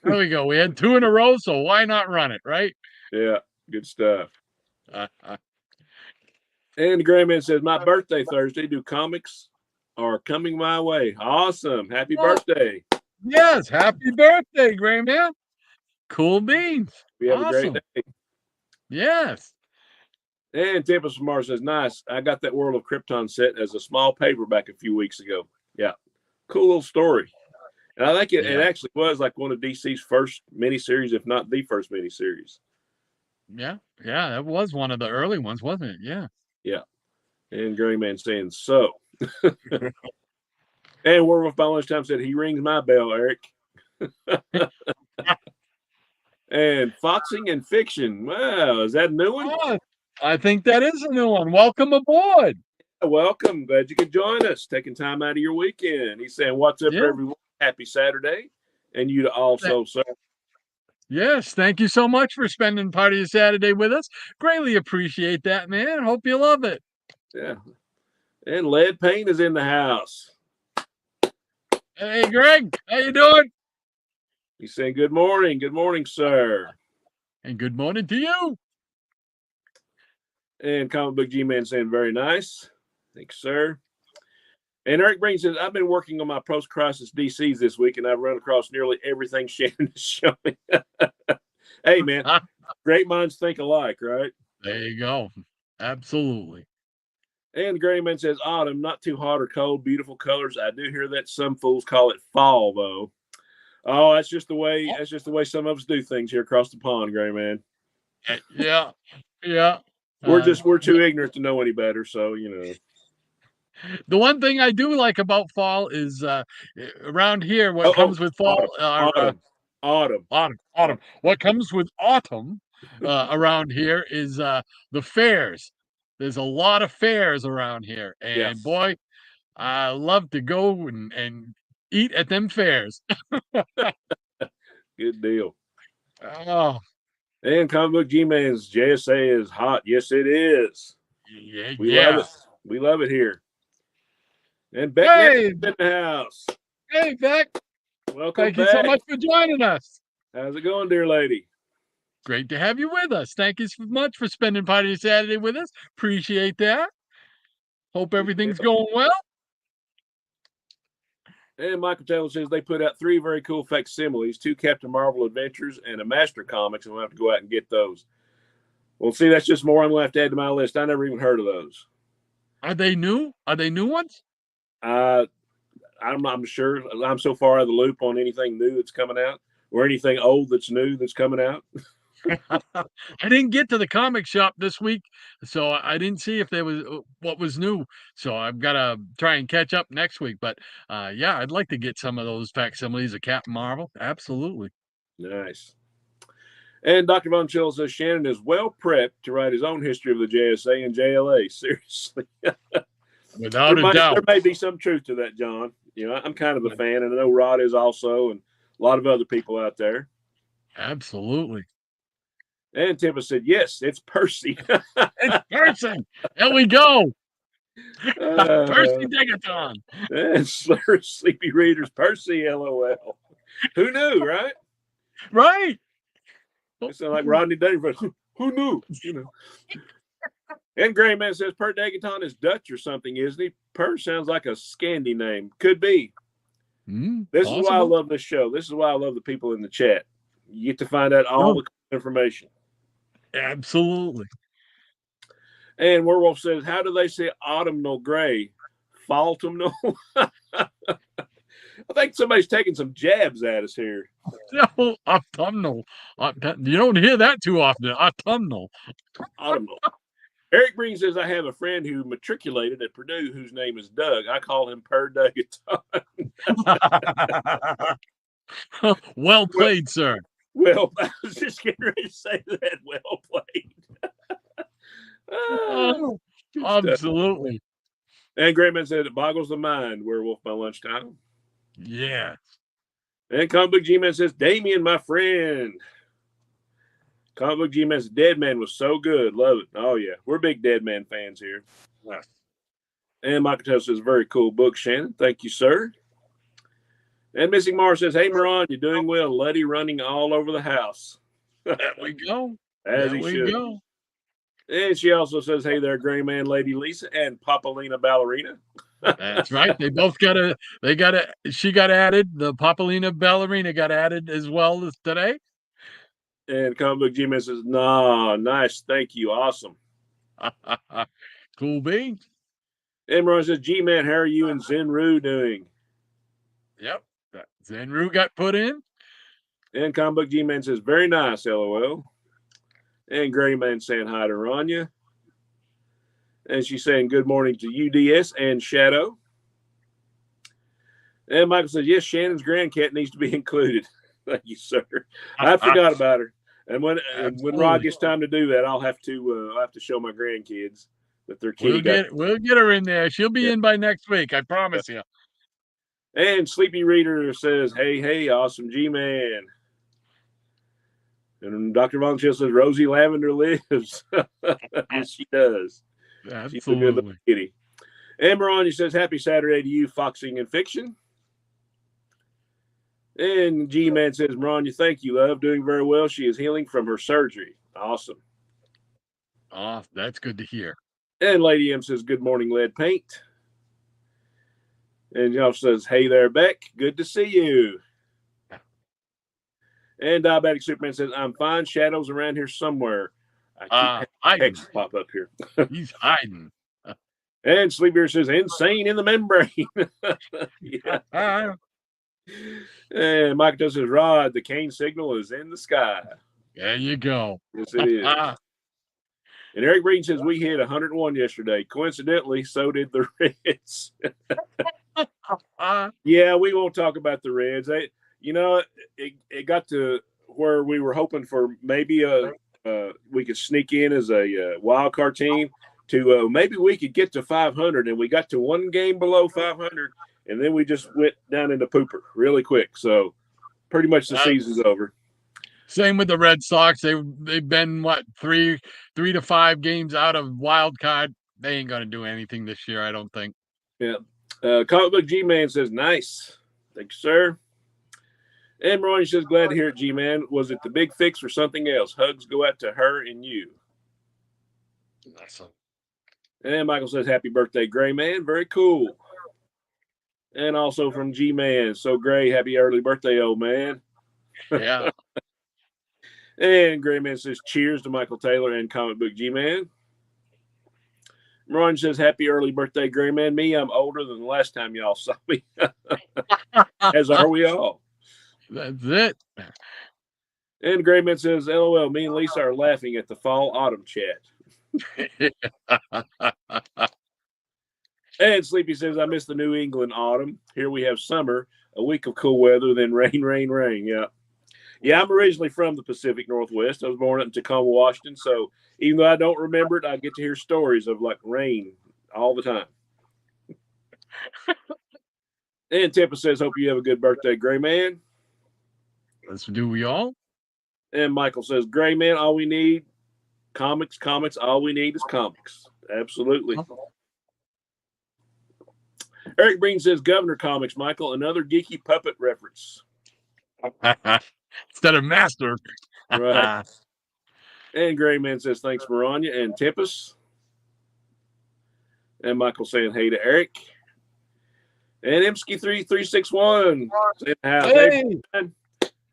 There we go. We had 2 in a row, so why not run it, right? Yeah, good stuff. And the Gray Man says, my birthday Thursday. Do comics are coming my way. Awesome. Happy birthday. Yes. Happy birthday, Gray Man. Cool beans. We have Awesome. a great day. Yes. And Tempest from Mars says, nice. I got that World of Krypton set as a small paperback a few weeks ago. Yeah. Cool little story. And I think it actually was like one of DC's first miniseries, if not the first miniseries. Yeah. Yeah. That was one of the early ones, wasn't it? Yeah. Yeah. And Gray Man saying so. And Werewolf by Lunchtime said, he rings my bell, Eric. And Foxing and Fiction. Wow, is that a new one? Oh, I think that is a new one. Welcome aboard. Welcome. Glad you could join us. Taking time out of your weekend. He's saying, what's up, everyone? Happy Saturday. And you also, sir. Yes. Thank you so much for spending part of your Saturday with us. Greatly appreciate that, man. Hope you love it. Yeah. And Lead Paint is in the house. Hey, Greg. How you doing? He's saying, good morning. Good morning, sir. And good morning to you. And Comic Book G-Man saying, very nice. Thanks, sir. And Eric Breen says, I've been working on my post-crisis DCs this week, and I've run across nearly everything Shannon is showing. Hey, man, great minds think alike, right? There you go. Absolutely. And Gray Man says, autumn, not too hot or cold, beautiful colors. I do hear that some fools call it fall, though. Oh, that's just the way some of us do things here across the pond, Gray Man. Yeah. Yeah. We're too ignorant to know any better, so you know. The one thing I do like about fall is around here, what comes with fall autumn. What comes with autumn around here is the fairs. There's a lot of fairs around here, and boy, I love to go and eat at them fairs. Good deal. Oh. And Comic Book G-Man's JSA is hot. Yes, it is. Yeah, we love it. We love it here. And Beck is in the house. Hey, Beck. Welcome Thank you so much for joining us. How's it going, dear lady? Great to have you with us. Thank you so much for spending part of your Saturday with us. Appreciate that. Hope everything's going well. And Michael Taylor says they put out 3 very cool facsimiles, 2 Captain Marvel adventures and a Master Comics, and we'll have to go out and get those. Well, see, that's just more I'm going to have to add to my list. I never even heard of those. Are they new? Are they new ones? I'm sure. I'm so far out of the loop on anything new that's coming out or anything old that's new that's coming out. I didn't get to the comic shop this week, so I didn't see if there was what was new. So I've got to try and catch up next week. But yeah, I'd like to get some of those facsimiles of Captain Marvel. Absolutely. Nice. And Dr. Von Chill says Shannon is well prepped to write his own history of the JSA and JLA. Seriously. Without a doubt. There may be some truth to that, John. You know, I'm kind of a fan, and I know Rod is also, and a lot of other people out there. Absolutely. And Timba said, yes, it's Percy. It's Percy. There we go. Percy Degaton. And Sleepy Readers, Percy, LOL. Who knew, right? Right. It sounds like Rodney Dangerfield. Who knew? You know. And Gray Man says, Per Degaton is Dutch or something, isn't he? Per sounds like a Scandi name. Could be. This is why I love this show. This is why I love the people in the chat. You get to find out all the information. Absolutely. And Werewolf says, how do they say autumnal gray? Autumnal? I think somebody's taking some jabs at us here. No, autumnal. You don't hear that too often. Autumnal. Autumnal. Eric Breen says, I have a friend who matriculated at Purdue whose name is Doug. I call him Per Duggaton. Well played, sir. Well, I was just getting ready to say that. Well played. Oh, absolutely. And Grayman said, it boggles the mind, Werewolf by lunchtime. Yeah. And Comic Book G-Man says, Damien, my friend. Comic Book G-Man says, Dead Man was so good. Love it. Oh, yeah. We're big Dead Man fans here. Yes. And Michael Tell says, very cool book, Shannon. Thank you, sir. And Missing Mars says, hey, Moran, you're doing well. Luddy running all over the house. There we go. As he should. Go. And she also says, hey there, Gray Man, Lady Lisa, and Papalina Ballerina. That's right. They both she got added. The Papalina Ballerina got added as well as today. And Comic Book G-Man says, nah, nice. Thank you. Awesome. Cool beans. And Moran says, G-Man, how are you and Zenru doing? Yep. Zenru got put in. And Comic Book G-Man says, very nice, LOL. And Gray Man saying hi to Rania. And she's saying good morning to UDS and Shadow. And Michael says, yes, Shannon's grandcat needs to be included. Thank you, sir. I forgot about her. And when Rod gets time to do that, I'll have to show my grandkids that their kitty we'll get her in there. She'll be in by next week. I promise you. And Sleepy Reader says, hey, awesome G-Man. And Dr. Von Chill says, Rosie Lavender lives. Yes, she does. Absolutely. She's a good little kitty. And Maranya says, happy Saturday to you, Foxing and Fiction. And G-Man says, Maranya, thank you, love. Doing very well. She is healing from her surgery. Awesome. Oh, that's good to hear. And Lady M says, good morning, Lead Paint. And y'all says, hey there, Beck. Good to see you. And Diabetic Superman says, I'm fine. Shadows around here somewhere. I keep having pop up here. He's hiding. And Sleepier says, insane in the membrane. Yeah. And Mike does his Rod. The cane signal is in the sky. There you go. Yes, it is. And Eric Breen says, we hit 101 yesterday. Coincidentally, so did the Reds. Yeah, we won't talk about the Reds. It got to where we were hoping for maybe we could sneak in as a wild card team to maybe we could get to 500, and we got to one game below 500, and then we just went down into pooper really quick. So pretty much the season's over. Same with the Red Sox. They've been what 3 to 5 games out of wild card. They ain't gonna do anything this year, I don't think. Yeah. Comic Book G-Man says, nice. Thank you, sir. And Ronnie says, glad to hear it, G-Man. Was it the big fix or something else? Hugs go out to her and you. Awesome. And Michael says, happy birthday, Gray Man. Very cool. And also from G-Man. So, Gray, happy early birthday, old man. Yeah. And Gray Man says, cheers to Michael Taylor and Comic Book G-Man. Ron says, happy early birthday, Gray Man. Me, I'm older than the last time y'all saw me. As are we all. That's it. And Gray Man says, LOL, me and Lisa are laughing at the fall-autumn chat. And Sleepy says, I miss the New England autumn. Here we have summer, a week of cool weather, then rain, rain, rain. Yeah. Yeah, I'm originally from the Pacific Northwest. I was born up in Tacoma, Washington. So even though I don't remember it, I get to hear stories of like rain all the time. And Tippa says, hope you have a good birthday, Gray Man. Let's do we all. And Michael says, Gray Man, all we need, comics, all we need is comics. Absolutely. Eric Breen says, Governor Comics, Michael, another geeky puppet reference. Instead of master. Right. And Gray Man says, thanks, Maranya and Tempest. And Michael saying, hey to Eric. And Emsky3361 in the house. Hey, man.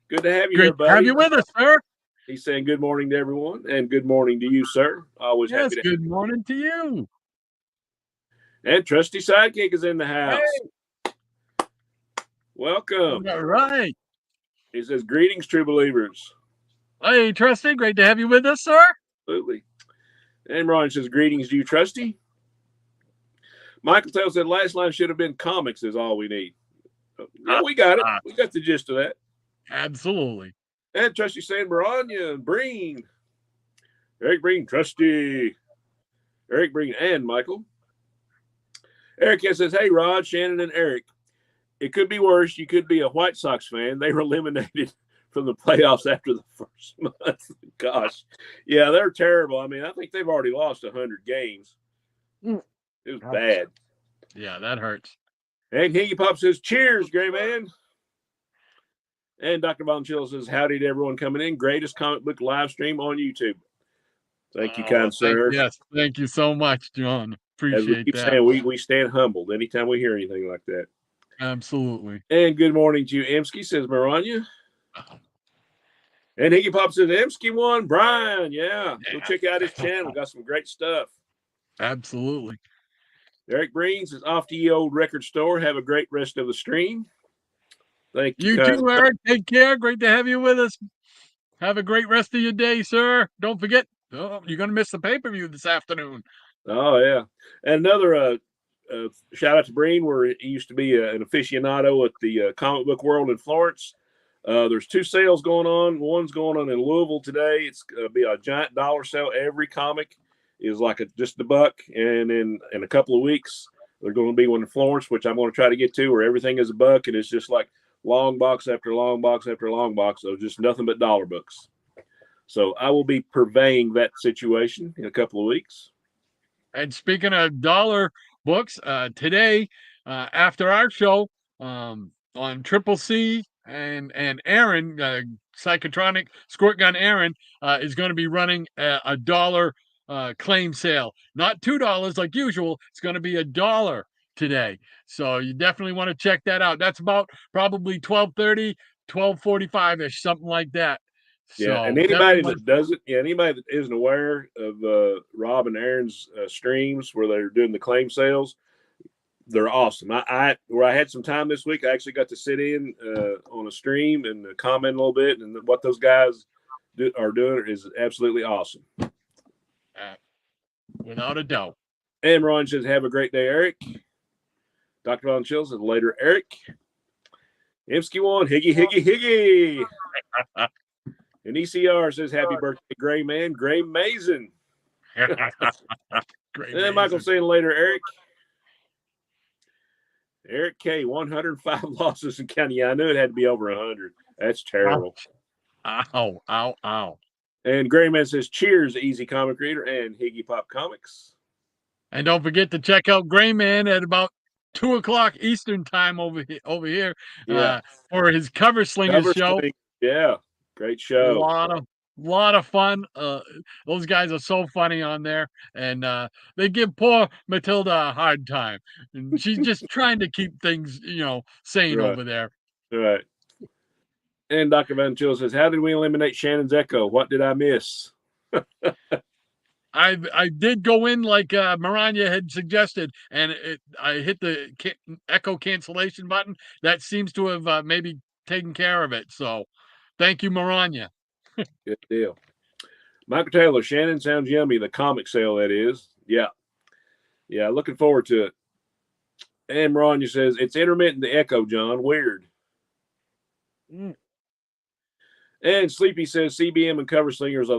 Good to have you here, buddy. Have you with us, sir? He's saying good morning to everyone, and good morning to you, sir. Always happy to good morning to you. And Trusty Sidekick is in the house. Hey. Welcome. All right. He says, greetings, true believers. Hey, Trusty, great to have you with us, sir. Absolutely. And Ron says, greetings to you, Trusty. Michael tells that last line should have been comics is all we need. Yeah, we got it. We got the gist of that. Absolutely. And Trusty saying, Maranya, Breen. Eric Breen, Trusty. Eric Breen and Michael. Eric says, hey, Rod, Shannon, and Eric. It could be worse. You could be a White Sox fan. They were eliminated from the playoffs after the first month. Gosh. Yeah, they're terrible. I mean, I think they've already lost 100 games. It was bad. Yeah, that hurts. And Higgy Pop says, cheers, Gray Man. And Dr. Bonchillo says, howdy to everyone coming in. Greatest comic book live stream on YouTube. Thank you, kind sir. Yes, thank you so much, John. Appreciate As we keep that. saying, we stand humbled anytime we hear anything like that. Absolutely. And good morning to you, Emsky, says Maranya. And Higgy Pop says, Emsky won. Brian, yeah. Go check out his channel. Got some great stuff. Absolutely. Eric Breen says, off to you, old record store. Have a great rest of the stream. Thank you. You too, Eric. Take care. Great to have you with us. Have a great rest of your day, sir. Don't forget, you're going to miss the pay-per-view this afternoon. Oh, yeah. And another shout out to Breen, where he used to be an aficionado at the comic book world in Florence. There's 2 sales going on. One's going on in Louisville today. It's going to be a giant dollar sale. Every comic is like just $1. And in a couple of weeks, there's going to be one in Florence, which I'm going to try to get to, where everything is $1. And it's just like long box after long box after long box of just nothing but dollar books. So I will be purveying that situation in a couple of weeks. And speaking of dollar books, today, after our show on Triple C and Aaron, Psychotronic Squirt Gun Aaron, is going to be running a $1 claim sale. Not $2 like usual. It's going to be $1 today. So you definitely want to check that out. That's about probably 12:30, 12:45-ish, something like that. Yeah, So and anybody that doesn't, anybody that isn't aware of Rob and Aaron's streams where they're doing the claim sales, they're awesome. Where I had some time this week, I actually got to sit in on a stream and comment a little bit, and what those guys are doing is absolutely awesome. Without a doubt. And Ron says, have a great day, Eric. Dr. Von Chill says, later, Eric. Emsky won, Higgy. And ECR says, happy birthday, Gray Man, Gray Mason. And Michael saying later, Eric. Eric K, 105 losses in county. Yeah, I knew it had to be over 100. That's terrible. Ow. And Gray Man says, cheers, Easy Comic Reader and Higgy Pop Comics. And don't forget to check out Gray Man at about 2:00 Eastern time over here for his Cover Slingers show. Yeah, great show. A lot of fun. Those guys are so funny on there, and they give poor Matilda a hard time. And she's just trying to keep things, sane over there. Right. And Dr. Van Chill says, how did we eliminate Shannon's echo? What did I miss? I did go in like Maranya had suggested, and I hit the echo cancellation button. That seems to have maybe taken care of it. So thank you, Maranya. Good deal. Michael Taylor, Shannon sounds yummy. The comic sale, that is. Yeah. Yeah, looking forward to it. And Maranya says, it's intermittent, the echo, John. Weird. And Sleepy says CBM and Cover Slingers are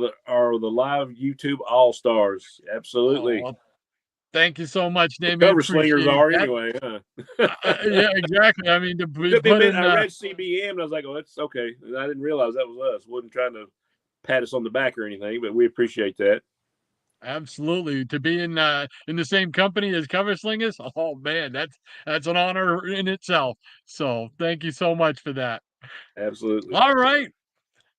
the live YouTube all-stars. Absolutely. Well, thank you so much, Damien. Cover Slingers are that. Anyway, huh? Yeah, exactly. I mean, I read CBM and I was like, oh, that's okay. I didn't realize that was us. Wasn't trying to pat us on the back or anything, but we appreciate that. Absolutely. To be in the same company as Cover Slingers, oh man, that's an honor in itself. So thank you so much for that. Absolutely. All right.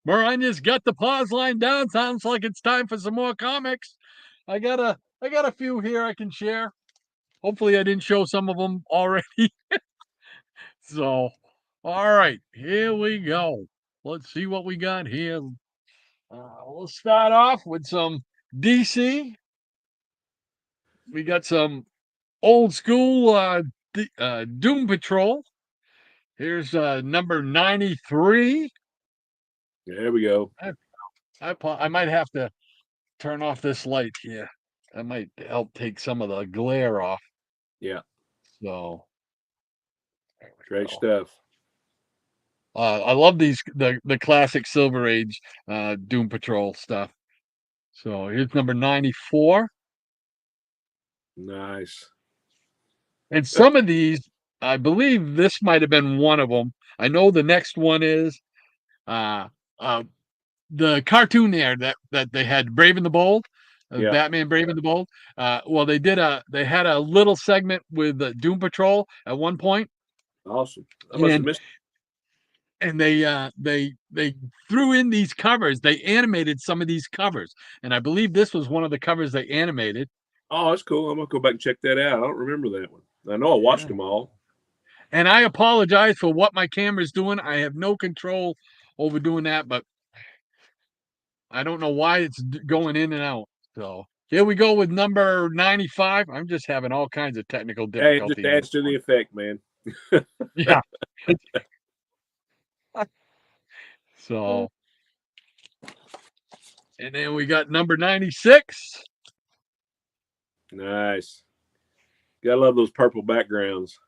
Maranya's got the pause line down. Sounds like it's time for some more comics. I got a few here I can share. Hopefully I didn't show some of them already. So, all right, here we go. Let's see what we got here. We'll start off with some DC. We got some old school Doom Patrol. Here's number 93. There we go. I might have to turn off this light here. That might help take some of the glare off. Yeah, So there we great go. stuff. I love the classic Silver Age Doom Patrol stuff. So here's number 94. Nice. And some of these, I believe this might have been one of them. I know the next one is uh, uh, the cartoon there that they had Brave and the Bold, Yeah, Batman Brave and the Bold. Well, they had a little segment with Doom Patrol at one point, awesome. I must have and missed. they threw in these covers. They animated some of these covers, and I believe this was one of the covers they animated. Oh, that's cool. I'm gonna go back and check that out. I don't remember that one. I know I watched Yeah. them all. And I apologize for what my camera's doing. I have no control over doing that, but I don't know why it's going in and out. So here we go with number 95. I'm just having all kinds of technical Hey, it just difficulties. adds to the effect, man. Yeah. So, and then we got number 96. Nice. Gotta love those purple backgrounds.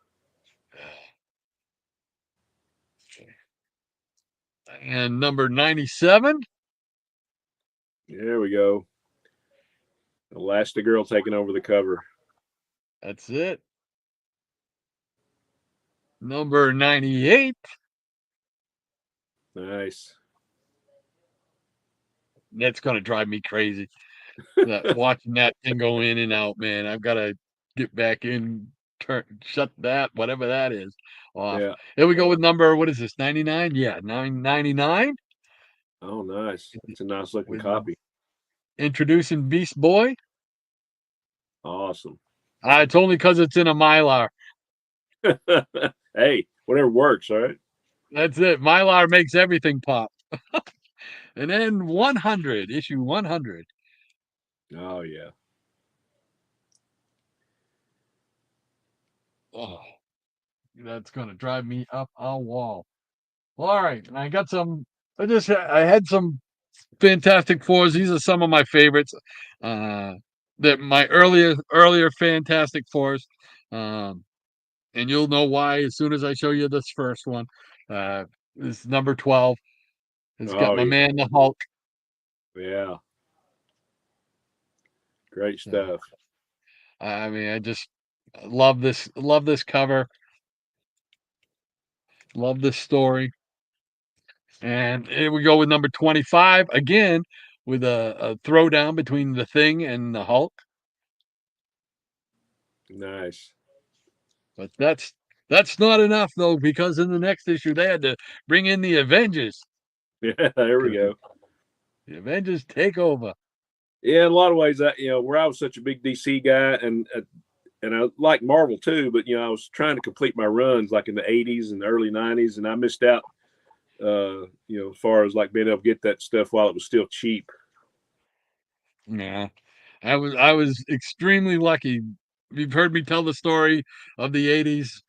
And number 97. There we go. Elastigirl taking over the cover. That's it. Number 98. Nice. That's going to drive me crazy. Watching that thing go in and out, man. I've got to get back in, shut that, whatever that is, off. Yeah. Here we go with number, what is this, 99? Yeah, 999. Oh, nice. It's a nice looking With copy. introducing Beast Boy. Awesome. It's only because it's in a Mylar. Hey, whatever works, all right? That's it. Mylar makes everything pop. And then 100, issue 100. Oh, yeah. Oh, that's going to drive me up a wall. All right. And I had some Fantastic Fours. These are some of my favorites. That my earlier Fantastic Fours. And you'll know why as soon as I show you this first one. This number 12. It's got Oh, my yeah. man the Hulk. Yeah. Great Yeah. stuff. I mean, I just love this cover. Love this story. And here we go with number 25 again with a throwdown between the Thing and the Hulk. Nice. But that's not enough though, because in the next issue they had to bring in the Avengers. Yeah, there we go. The Avengers take over. Yeah, in a lot of ways, where I was such a big DC guy, and I like Marvel too, but I was trying to complete my runs like in the '80s and the early '90s, and I missed out. As far as like being able to get that stuff while it was still cheap. Yeah. I was extremely lucky. You've heard me tell the story of the 80s,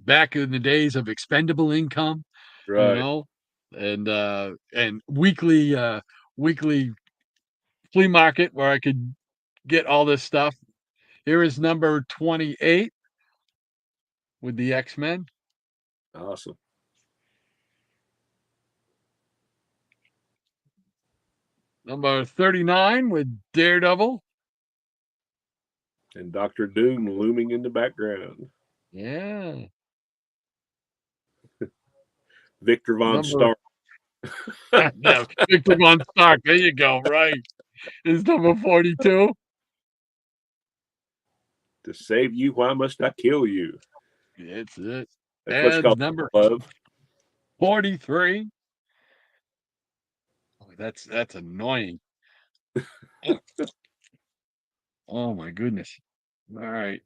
back in the days of expendable income, you Right. know, and weekly flea market where I could get all this stuff. Here is number 28 with the X-Men. Awesome. Number 39 with Daredevil. And Doctor Doom looming in the background. Yeah. Victor Von Number Stark. no, Victor Von Stark. There you go. Right. Is number 42. To save you, why must I kill you? It's it. That's what's And called number love. 43. Oh, that's annoying. Oh my goodness. All right.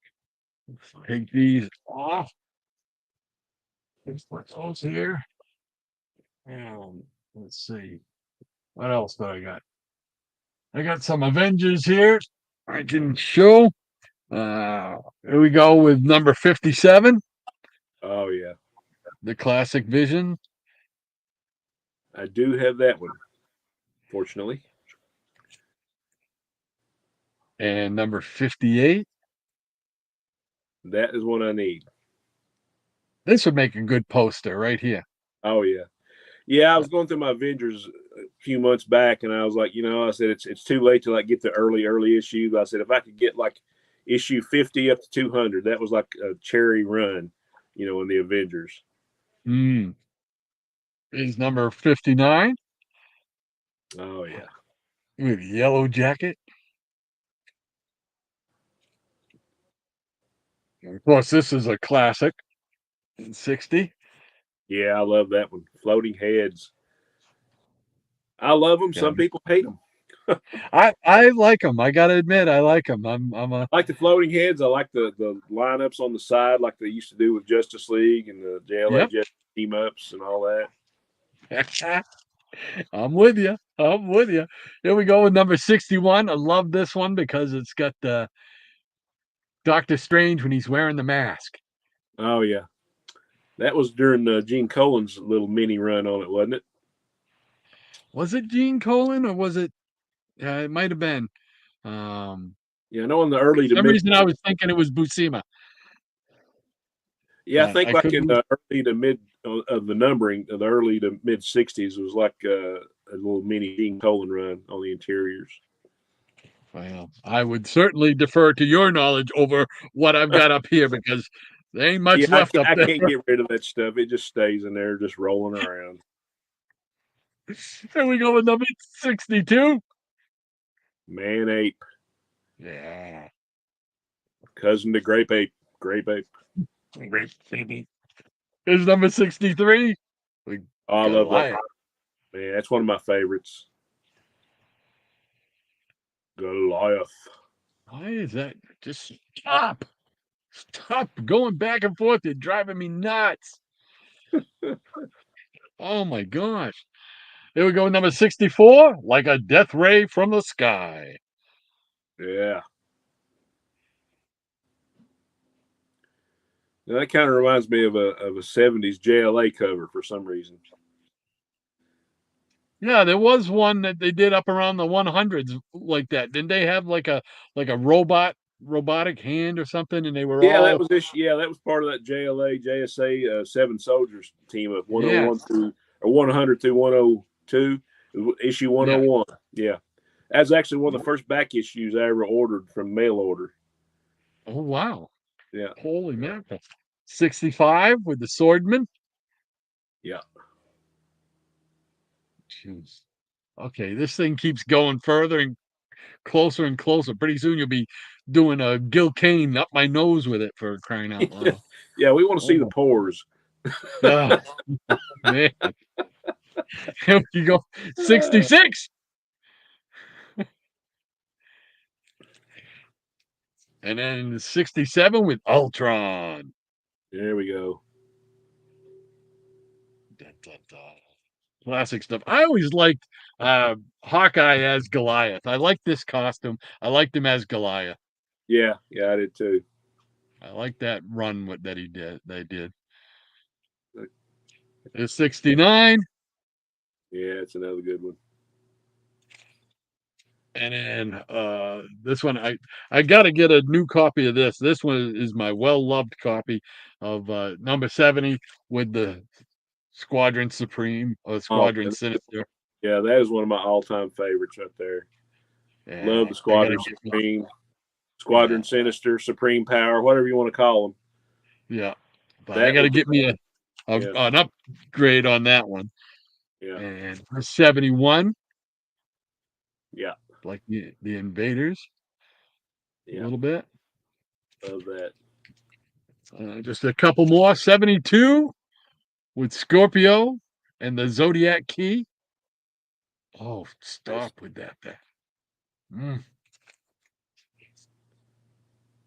Let's take these off. Let's put those here. And let's see. What else do I got? I got some Avengers here. I can show. Here we go with number 57, Oh yeah, the classic Vision. I do have that one. Fortunately, And number 58. That is what I need. This would make a good poster right here. Oh yeah. Yeah, I was going through my Avengers a few months back, and I was like, I said it's too late to like get the early issues. I said if I could get like issue 50 up to 200, that was like a cherry run, in the Avengers. Is number 59 Oh yeah, with Yellow Jacket. And of course, this is a classic in 60. yeah, I love that one. Floating Heads. I love them. Yeah. Some people hate them. I like them. I gotta admit, I like them. I'm a I like the Floating Heads. I like the lineups on the side, like they used to do with Justice League and the JLA yep. Justice team ups and all that. I'm with you. I'm with you. Here we go with number 61. I love this one because it's got Doctor Strange when he's wearing the mask. Oh yeah, that was during Gene Colan's little mini run on it, wasn't it? Was it Gene Colan or was it? It might have been. Yeah, I know in the early For to some mid. reason, I was thinking it was Buscema. Yeah, I But think I like could in be. the early to mid of the numbering of the early to mid '60s was like a little mini Gene Colan run on the interiors. Well, I would certainly defer to your knowledge over what I've got up here because there ain't Yeah, much left up I there. can't get rid of that stuff. It just stays in there, just rolling around. Here we go with number 62. Man ape, Yeah. cousin to grape ape, grape ape. Great baby. Here's number 63. We Oh, I love that. Goliath. Man, that's one of my favorites. Goliath. Why is that? Just stop. Stop going back and forth. You're driving me nuts. Oh my gosh. Here we go, number 64. Like a death ray from the sky. Yeah. Now, that kind of reminds me of a '70s JLA cover for some reason. Yeah, there was one that they did up around the 100s like that. Didn't they have like a robotic hand or something? And they were Yeah, that all was this. Yeah, that was part of that JLA JSA Seven Soldiers team of 101 yes, through or 100 through 102, issue yeah. 101. Yeah, that's actually one of the first back issues I ever ordered from mail order. Oh wow. Yeah, Holy mackerel. 65 with the swordman. yeah, Jeez. Okay, this thing keeps going further and closer. Pretty soon you'll be doing a Gil Kane up my nose with it for crying out loud. yeah. We want to Oh see the my pores. God, man. Here we go. 66. And then 67 with Ultron. There we go. Dun, dun, dun. Classic stuff. I always liked Hawkeye as Goliath. I liked this costume. I liked him as Goliath. Yeah, yeah, I did too. I like that run that he did. They did. It's 69. Yeah, it's another good one. And then this one, I got to get a new copy of this. This one is my well-loved copy of number 70 with the Squadron Supreme or Oh, Squadron Sinister. yeah, that is one of my all-time favorites right there. Love Yeah, the I got to Squadron get Supreme, yeah, Squadron Sinister, Supreme Power, whatever you want to call them. yeah. But I That got to was, get me yeah, an upgrade on that one. yeah, And 71, yeah, like the Invaders, a yeah. little bit. Love that. Just a couple more. 72 with Scorpio and the Zodiac Key. Oh, Nice. stop with that thing. Mm.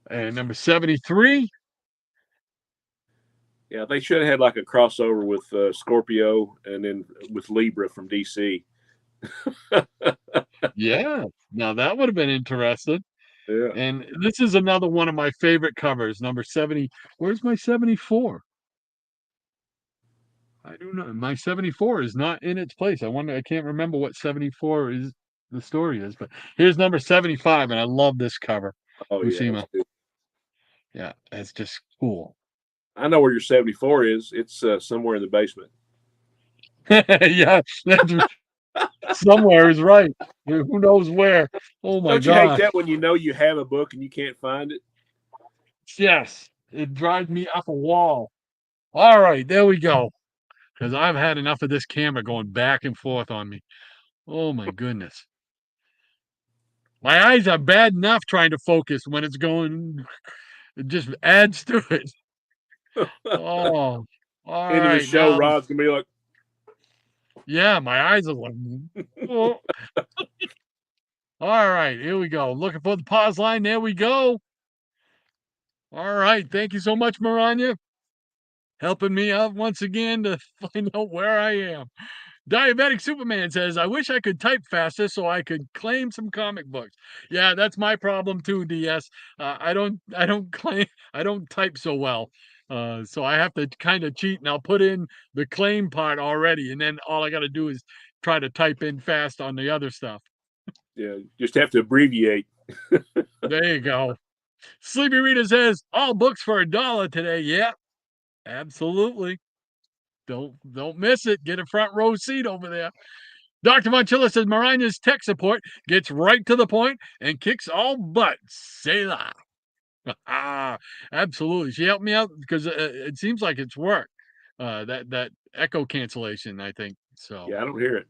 And number 73. Yeah, they should have had like a crossover with Scorpio and then with Libra from DC. Yeah. Now that would have been interesting. Yeah. And this is another one of my favorite covers, number 70. Where's my 74? I do not. My 74 is not in its place. I can't remember what 74 is the story is. But here's number 75, and I love this cover. Oh yeah, that's Buscema. good. Yeah, it's just cool. I know where your 74 is. It's somewhere in the basement. Yeah, that's somewhere is right. Who knows where? Oh my Don't you hate gosh. that when you know you have a book and you can't find it? Yes, it drives me up a wall. All right, there we go. Because I've had enough of this camera going back and forth on me. Oh my goodness. My eyes are bad enough trying to focus when it's going, it just adds to it. Oh, all End of the right. show, Now, Rod's gonna be like, yeah, my eyes are like, oh. All right, here we go. Looking for the pause line. There we go. All right. Thank you so much, Maranya, helping me out once again to find out where I am. Diabetic Superman says, I wish I could type faster so I could claim some comic books. Yeah, that's my problem too, DS. I don't claim, I don't type so well. So I have to kind of cheat and I'll put in the claim part already. And then all I got to do is try to type in fast on the other stuff. yeah, just have to abbreviate. There you go. Sleepy Rita says, all books for $1 today. Yeah, absolutely. Don't miss it. Get a front row seat over there. Dr. Monchilla says Marina's tech support gets right to the point and kicks all butt. Say that. Ah, absolutely. She helped me out because it seems like it's worked. That echo cancellation, I think. So, Yeah, I don't hear it.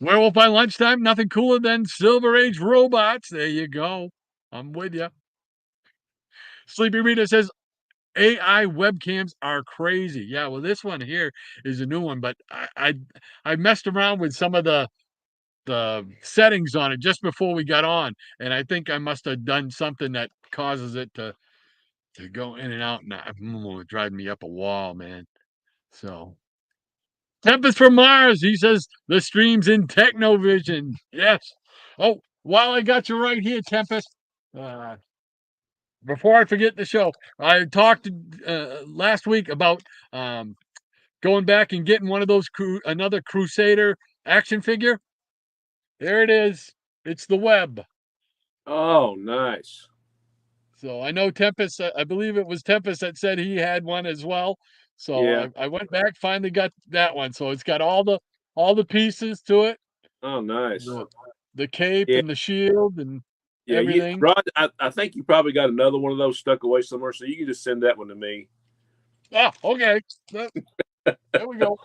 Werewolf by Lunchtime, nothing cooler than Silver Age robots. There you go. I'm with you. Sleepy Rita says AI webcams are crazy. Yeah, well, this one here is a new one, but I messed around with some of the settings on it just before we got on, and I think I must have done something that causes it to go in and out, and it drive me up a wall, man. So Tempest from Mars, he says the stream's in Technovision. Yes. Oh, while I got you right here, Tempest. Uh, Before I forget the show, I talked last week about um, going back and getting one of those another Crusader action figure. There it is. It's the web. Oh, nice. So I know Tempest, I believe it was Tempest that said he had one as well. So Yeah. I went back, finally got that one. So it's got all the pieces to it, Oh, nice. the, the cape Yeah. and the shield and Yeah. everything. Rod, I think you probably got another one of those stuck away somewhere, so you can just send that one to me. Ah, okay. There we go.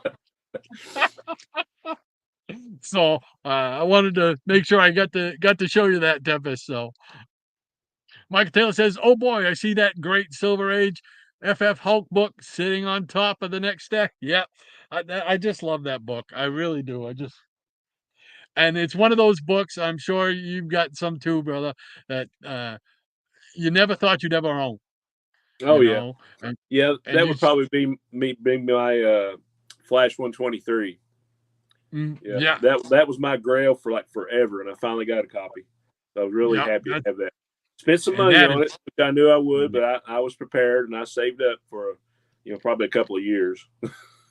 So I wanted to make sure I got to show you that, Tempest. So Michael Taylor says, "Oh boy, I see that great Silver Age FF Hulk book sitting on top of the next stack." Yep, I just love that book. I really do. And it's one of those books. I'm sure you've got some too, brother. That you never thought you'd ever own. Oh, You yeah. know, Yeah, and that you, would probably be my Flash 123. Yeah, yeah, that was my grail for like forever, and I finally got a copy. So I was really yeah, happy to have that. Spent some and money that on is, it, which I knew I would, but I was prepared and I saved up for probably a couple of years.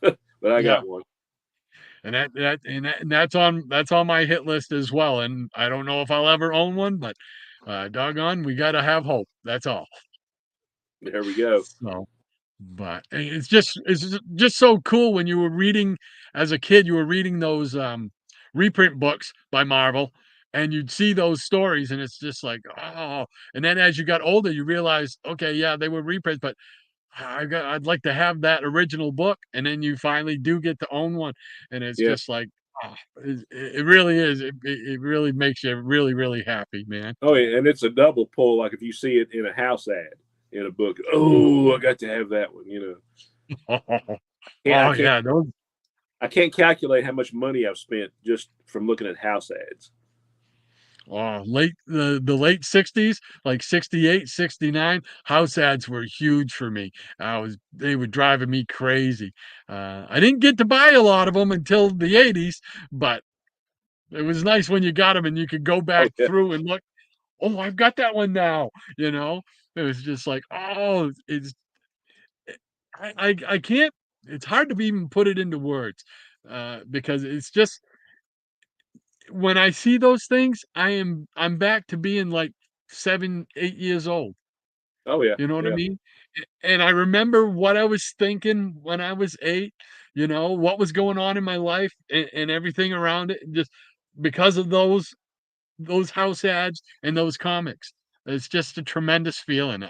But I yeah. got one. And that's on my hit list as well. And I don't know if I'll ever own one, but doggone, we got to have hope. That's all. There we go. So, but it's just so cool when you were reading as a kid. You were reading those reprint books by Marvel, and you'd see those stories, and it's just like, oh. And then as you got older, you realize, okay, yeah, they were reprints, but I'd like to have that original book, and then you finally do get to own one, and it's Yeah. just like, it really is. It really makes you really really happy, man. Oh, yeah, and it's a double pull. Like if you see it in a house ad in a book, oh, I got to have that one. Yeah, Oh yeah, those I can't calculate how much money I've spent just from looking at house ads. the late 60s, like 68, 69, house ads were huge for me. They were driving me crazy. I didn't get to buy a lot of them until the 80s, but it was nice when you got them and you could go Oh back yeah. through and look, oh, I've got that one now, you know. It was just like, oh, I can't, it's hard to even put it into words because it's just when I see those things, I'm back to being like 7, 8 years old. Oh yeah, You know what I yeah, mean? And I remember what I was thinking when I was 8, what was going on in my life and everything around it, just because of those house ads and those comics. It's just a tremendous feeling.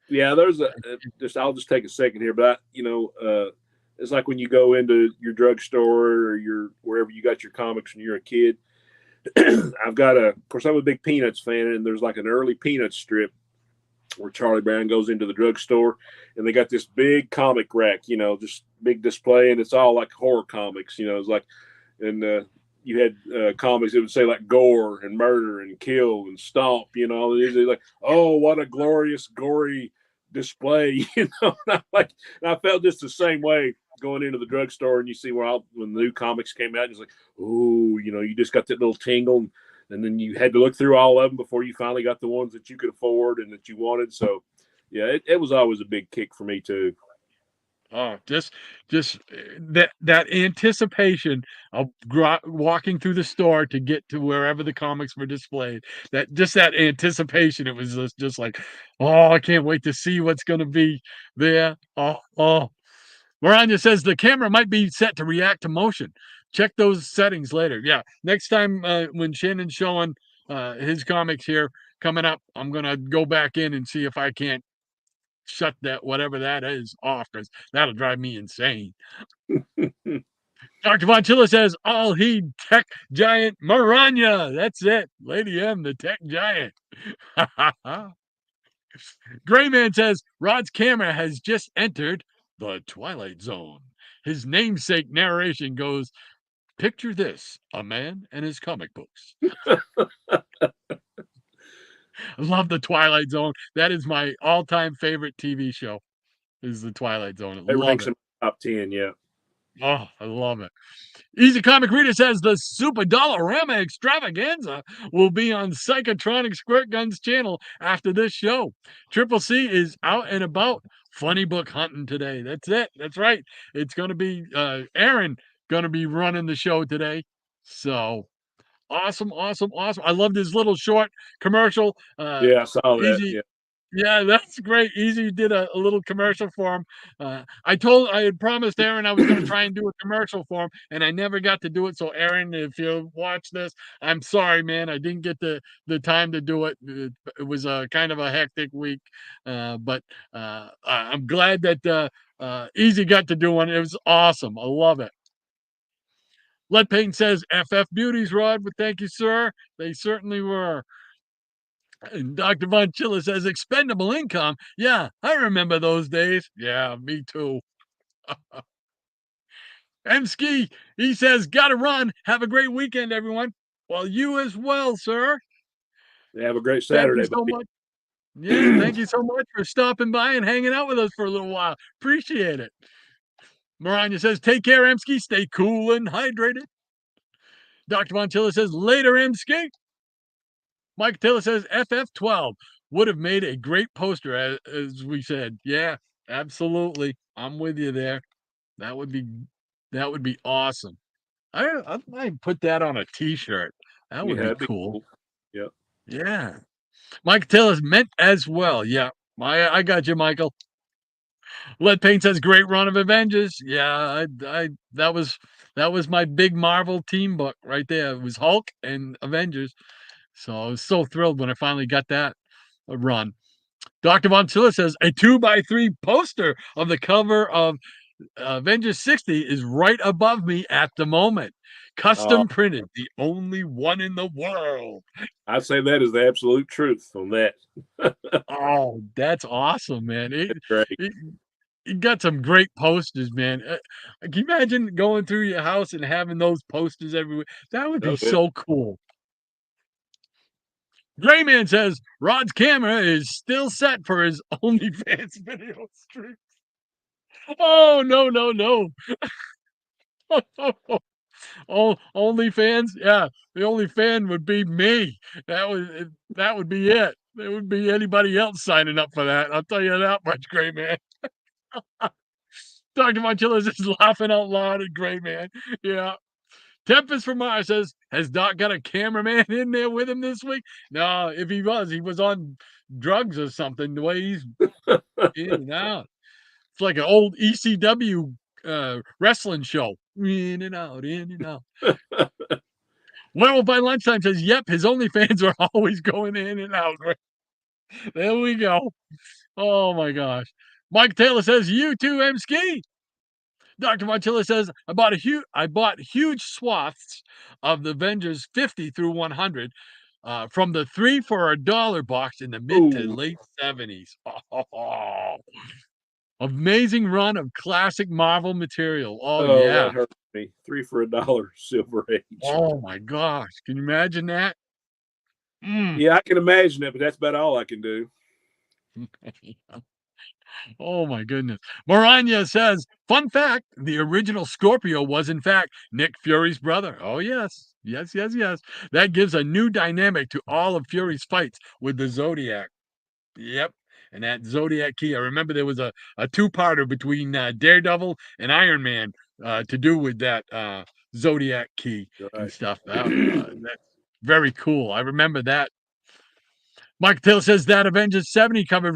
yeah. There's a just. I'll just take a second here, but it's like when you go into your drugstore or your wherever you got your comics when you're a kid. Of course, I'm a big Peanuts fan, and there's like an early Peanuts strip where Charlie Brown goes into the drugstore, and they got this big comic rack, just big display, and it's all like horror comics. It's like, and you had comics that would say like gore and murder and kill and stomp. These are like, oh, what a glorious gory display. And I felt just the same way going into the drugstore, and you see when the new comics came out, and it's like, oh, you just got that little tingle. And then you had to look through all of them before you finally got the ones that you could afford and that you wanted. So, yeah, it was always a big kick for me too. Oh, that anticipation of walking through the store to get to wherever the comics were displayed. That anticipation. It was just like, oh, I can't wait to see what's going to be there. Oh. Maranya says the camera might be set to react to motion. Check those settings later. Yeah, next time when Shannon's showing his comics here coming up, I'm gonna go back in and see if I can't shut that whatever that is off because that'll drive me insane. Dr. Von Chilla says, all heed tech giant Maranya. That's it. Lady M, the tech giant. Gray Man says, Rod's camera has just entered the Twilight Zone. His namesake narration goes, picture this, a man and his comic books. I love the Twilight Zone. That is my all-time favorite TV show, is the Twilight Zone. I It love ranks it. in my top 10. Yeah. Oh, I love it. Easy Comic Reader says the Super Dollarama extravaganza will be on Psychotronic Squirt Gun's channel after this show. Triple C is out and about funny book hunting today. That's it. That's right. It's going to be Aaron going to be running the show today. So awesome, awesome, awesome. I loved his little short commercial. Yeah, I saw that. Easy Yeah. yeah, that's great. Easy did a little commercial for him. I had promised Aaron I was going to try and do a commercial for him, and I never got to do it. So, Aaron, if you watch this, I'm sorry, man. I didn't get the time to do it. It was a kind of a hectic week, but I'm glad that Easy got to do one. It was awesome. I love it. Lead Paint says, "FF Beauties, Rod." But thank you, sir. They certainly were. And Dr. Von Chilla says expendable income. Yeah, I remember those days. Yeah, me too. Emski, he says, gotta run. Have a great weekend, everyone. Well, you as well, sir. Have a great Thank you Saturday, so buddy. much. Yeah, thank you so much for stopping by and hanging out with us for a little while. Appreciate it. Maranya says, take care, Emski. Stay cool and hydrated. Dr. Von Chilla says, later, Emski. Mike Taylor says, FF12 would have made a great poster, as we said. Yeah, absolutely. I'm with you there. That would be that would be awesome. I might put that on a T-shirt. That Yeah, would be that'd be cool. cool. Yeah. Yeah. Mike Taylor's meant as well. Yeah. I got you, Michael. Lead Paint says great run of Avengers. Yeah, I that was my big Marvel team book right there. It was Hulk and Avengers. So I was so thrilled when I finally got that run. Dr. Von Silla says a 2x3 poster of the cover of Avengers 60 is right above me at the moment. Uh, Custom printed, the only one in the world. I'd say that is the absolute truth on that. Oh, that's awesome, man. That's great. It got some great posters, man. Can you imagine going through your house and having those posters everywhere? That would be Oh, yeah. so cool. Grayman says Rod's camera is still set for his OnlyFans video stream. Oh, no, no, no. Oh, OnlyFans? Yeah, the only fan would be me. That would be it. There wouldn't be anybody else signing up for that. I'll tell you that much, Gray Man. Dr. Montillas is laughing out loud at Gray Man. Yeah. Tempest from Mars says, has Doc got a cameraman in there with him this week? No, if he was on drugs or something, the way he's in and out. It's like an old ECW wrestling show. In and out, in and out. Well, by lunchtime says, yep, his OnlyFans are always going in and out. There we go. Oh my gosh. Mike Taylor says, you too, M Ski. Dr. Montilla says, I bought huge swaths of the Avengers 50 through 100 from the 3 for $1 box in the mid to late 70s. Oh, amazing run of classic Marvel material. Oh yeah. That hurt me. 3 for $1, Silver Age. Oh my gosh. Can you imagine that? Yeah, I can imagine it, but that's about all I can do. Oh my goodness. Moranya says, fun fact, the original Scorpio was in fact Nick Fury's brother. Oh yes. Yes. That gives a new dynamic to all of Fury's fights with the Zodiac. Yep. And that Zodiac key. I remember there was a two-parter between Daredevil and Iron Man to do with that Zodiac key and stuff. That's very cool. I remember that. Mike Taylor says that Avengers 70 cover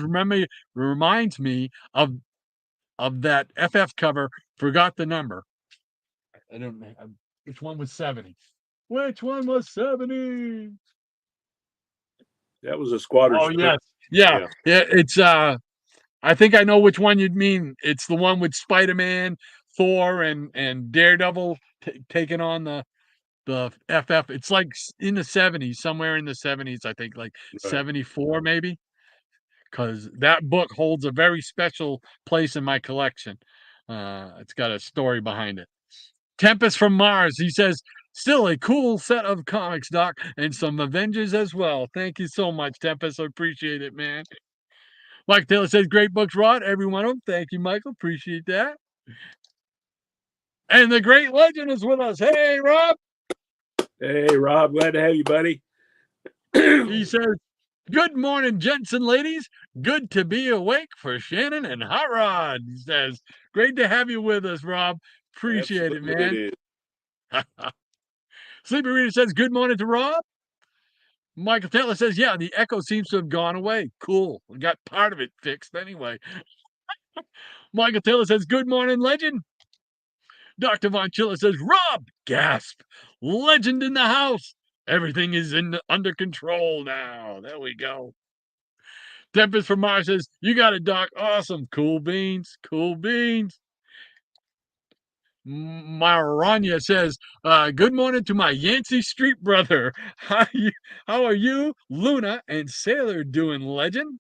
reminds me of that FF cover. Forgot the number. I don't know which one was 70. Which one was 70? That was a Squadron. Oh yes, yeah. It's I think I know which one you'd mean. It's the one with Spider-Man, Thor, and Daredevil taking on the FF. It's like in the 70s, somewhere in the 70s, I think, like 74 maybe. Because that book holds a very special place in my collection. It's got a story behind it. Tempest from Mars, he says, still a cool set of comics, Doc, and some Avengers as well. Thank you so much, Tempest. I appreciate it, man. Mike Taylor says, great books, Rod. Every one of them. Thank you, Michael. Appreciate that. And the great legend is with us. Hey, Rob. Hey, Rob. Glad to have you, buddy. He says, good morning, gents and ladies. Good to be awake for Shannon and Hot Rod. He says, great to have you with us, Rob. Appreciate it, man. Sleepy Reader says, good morning to Rob. Michael Taylor says, yeah, the echo seems to have gone away. Cool. We got part of it fixed anyway. Michael Taylor says, good morning, legend. Dr. Von Chilla says, Rob, gasp. Legend in the house. Everything is under control now. There we go. Tempest from Mars says, you got it, Doc. Awesome. Cool beans. Cool beans. Maranya says, good morning to my Yancey Street brother. How are you, Luna, and Sailor doing, legend?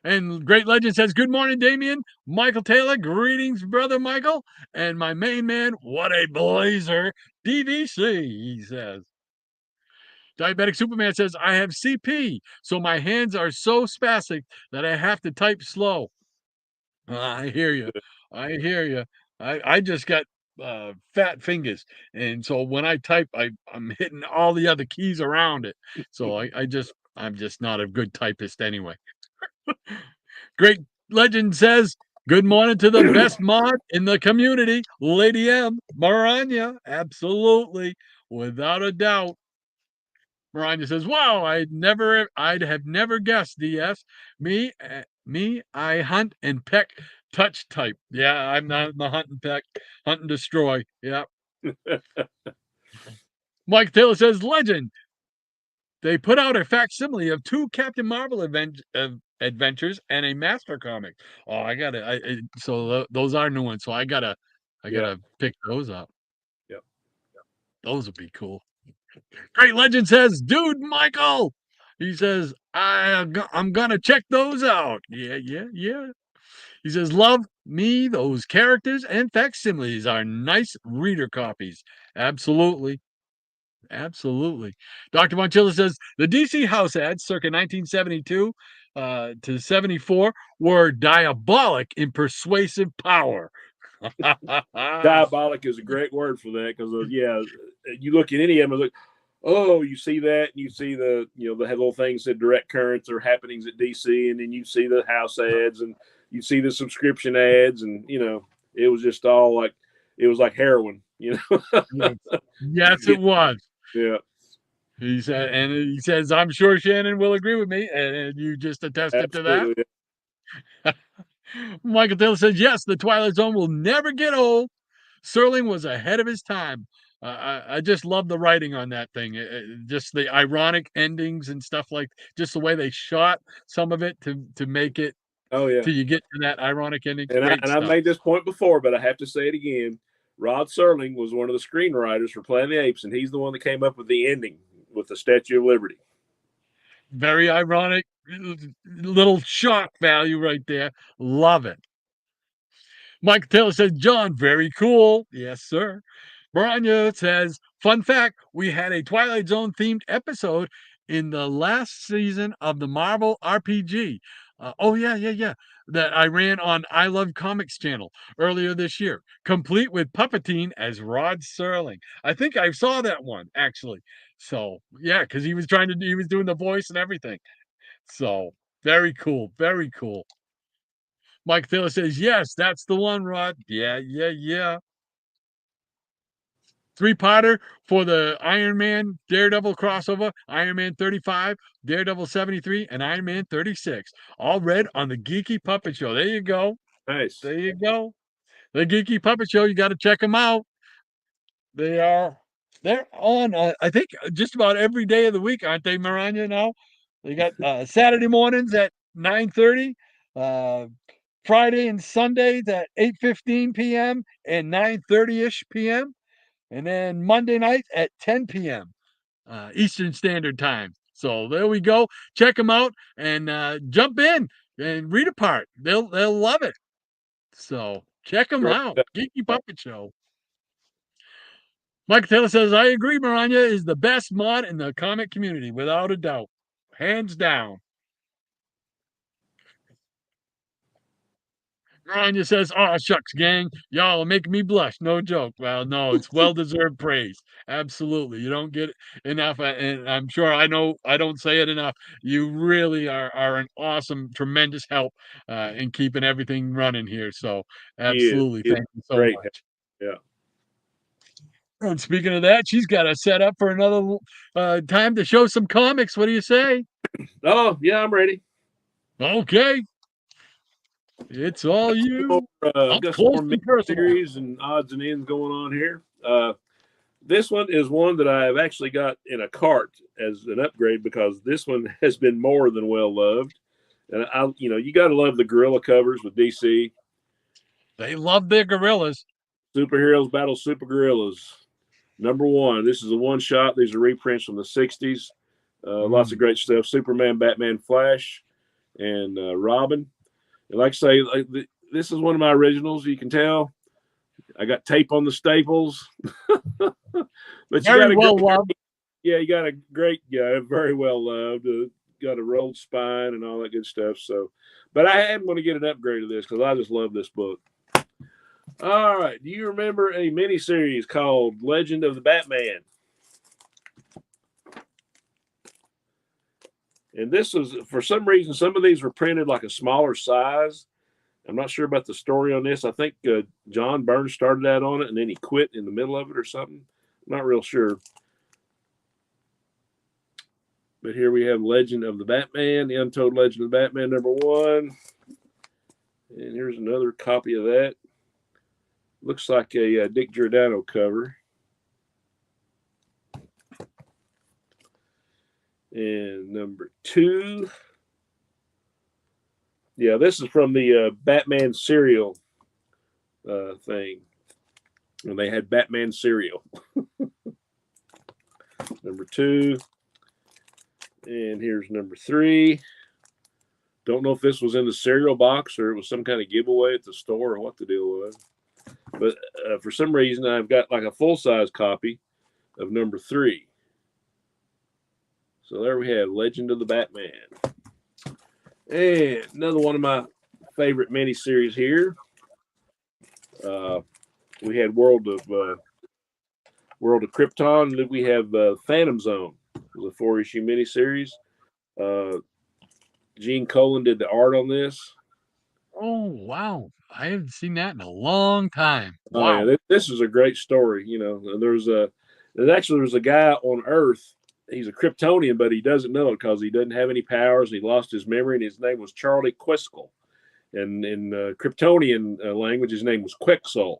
And Great Legend says, good morning, Damien. Michael Taylor, greetings, brother Michael. And my main man, what a blazer, DVC, he says. Diabetic Superman says, I have CP, so my hands are so spastic that I have to type slow. I hear you. I hear you. I just got fat fingers, and so when I type, I'm hitting all the other keys around it. So I'm just not a good typist anyway. Great Legend says, good morning to the best mod in the community, Lady M. Maranya. Absolutely. Without a doubt. Maranya says, wow, I'd have never guessed, DS. Me, I hunt and peck touch type. Yeah, I'm not the hunt and peck, hunt and destroy. Yeah. Mike Taylor says, legend. They put out a facsimile of 2 Captain Marvel adventures and a master comic. Oh, I gotta. So those are new ones. So I gotta pick those up. Yep. Those would be cool. Great Legend says, dude, Michael. He says, I'm gonna check those out. Yeah. He says, love me, those characters and facsimiles are nice reader copies. Absolutely. Dr. Monchilla says, the DC house ads circa 1972 to 74 were diabolic in persuasive power. Diabolic is a great word for that because, you look at any of them, look, oh, you see that, and you see the little things that direct currents or happenings at DC, and then you see the house ads, and you see the subscription ads, and it was just all like it was like heroin, Yes, yes, it was. Yeah, He said, and he says, "I'm sure Shannon will agree with me," and you just attested to that. absolutely. Michael Taylor says, "Yes, the Twilight Zone will never get old. Serling was ahead of his time." I just love the writing on that thing. Just the ironic endings and stuff like just the way they shot some of it to make it Oh yeah. till you get to that ironic ending. And Great I've stuff. made this point before, but I have to say it again. Rod Serling was one of the screenwriters for Planet of the Apes, and he's the one that came up with the ending with the Statue of Liberty. Very ironic, little shock value right there. Love it. Mike Taylor says, "John, very cool." Yes, sir. Branya says, "Fun fact, we had a Twilight Zone themed episode in the last season of the Marvel RPG. Oh, yeah, yeah, yeah. That I ran on I Love Comics channel earlier this year, complete with Puppeteen as Rod Serling. I think I saw that one, actually. So, yeah, because he was doing the voice and everything. So, very cool. Very cool. Mike Taylor says, "Yes, that's the one, Rod. Yeah, yeah, yeah." Three-parter for the Iron Man Daredevil crossover, Iron Man 35, Daredevil 73, and Iron Man 36. All read on the Geeky Puppet Show. There you go. Nice. There you go. The Geeky Puppet Show, you got to check them out. They're on, I think, just about every day of the week, aren't they, Maranya, now? They got Saturday mornings at 9:30, uh, Friday and Sundays at 8:15 p.m. and 9:30-ish p.m. And then Monday nights at 10 p.m. Eastern Standard Time. So there we go. Check them out and jump in and read a part. They'll love it. So check them Great out. stuff. Geeky Puppet Show. Mike Taylor says, "I agree. Maranya is the best mod in the comic community, without a doubt, hands down." Rania says, "Oh, shucks, gang. Y'all are making me blush. No joke." Well, no, it's well-deserved praise. Absolutely. You don't get enough. And I'm sure I don't say it enough. You really are an awesome, tremendous help in keeping everything running here. So absolutely. He is Thank you so great. much. Yeah. And speaking of that, she's got us set up for another time to show some comics. What do you say? Oh, yeah, I'm ready. Okay. It's all you. Up Got some close more and personal. series and odds and ends going on here. This one is one that I have actually got in a cart as an upgrade because this one has been more than well loved. And you got to love the gorilla covers with DC. They love their gorillas. Superheroes Battle Super Gorillas. Number one. This is a one shot. These are reprints from the 60s. Lots of great stuff. Superman, Batman, Flash, and Robin. And like I say, this is one of my originals. You can tell. I got tape on the staples. But Very well loved. you got a great guy, very well loved. Got a rolled spine and all that good stuff. So, but I am going to get an upgrade of this because I just love this book. All right. Do you remember a miniseries called Legend of the Batman? And this was, for some reason, some of these were printed like a smaller size. I'm not sure about the story on this. I think John Burns started out on it and then he quit in the middle of it or something. I'm not real sure. But here we have Legend of the Batman, The Untold Legend of the Batman, #1. And here's another copy of that. Looks like a Dick Giordano cover. And #2. Yeah, this is from the Batman cereal thing. And they had Batman cereal. #2. And here's #3. Don't know if this was in the cereal box or it was some kind of giveaway at the store or what the deal was. But for some reason, I've got like a full-size copy of #3. So there we have Legend of the Batman. And another one of my favorite miniseries here. We had World of Krypton. And we have Phantom Zone. It was a 4-issue miniseries. Gene Colan did the art on this. Oh, wow. I haven't seen that in a long time. Oh yeah, Wow. this is a great story. You know, there's a guy on Earth. He's a Kryptonian, but he doesn't know it because he doesn't have any powers. And he lost his memory, and his name was Charlie Quiskel. And in Kryptonian language, his name was Quexol.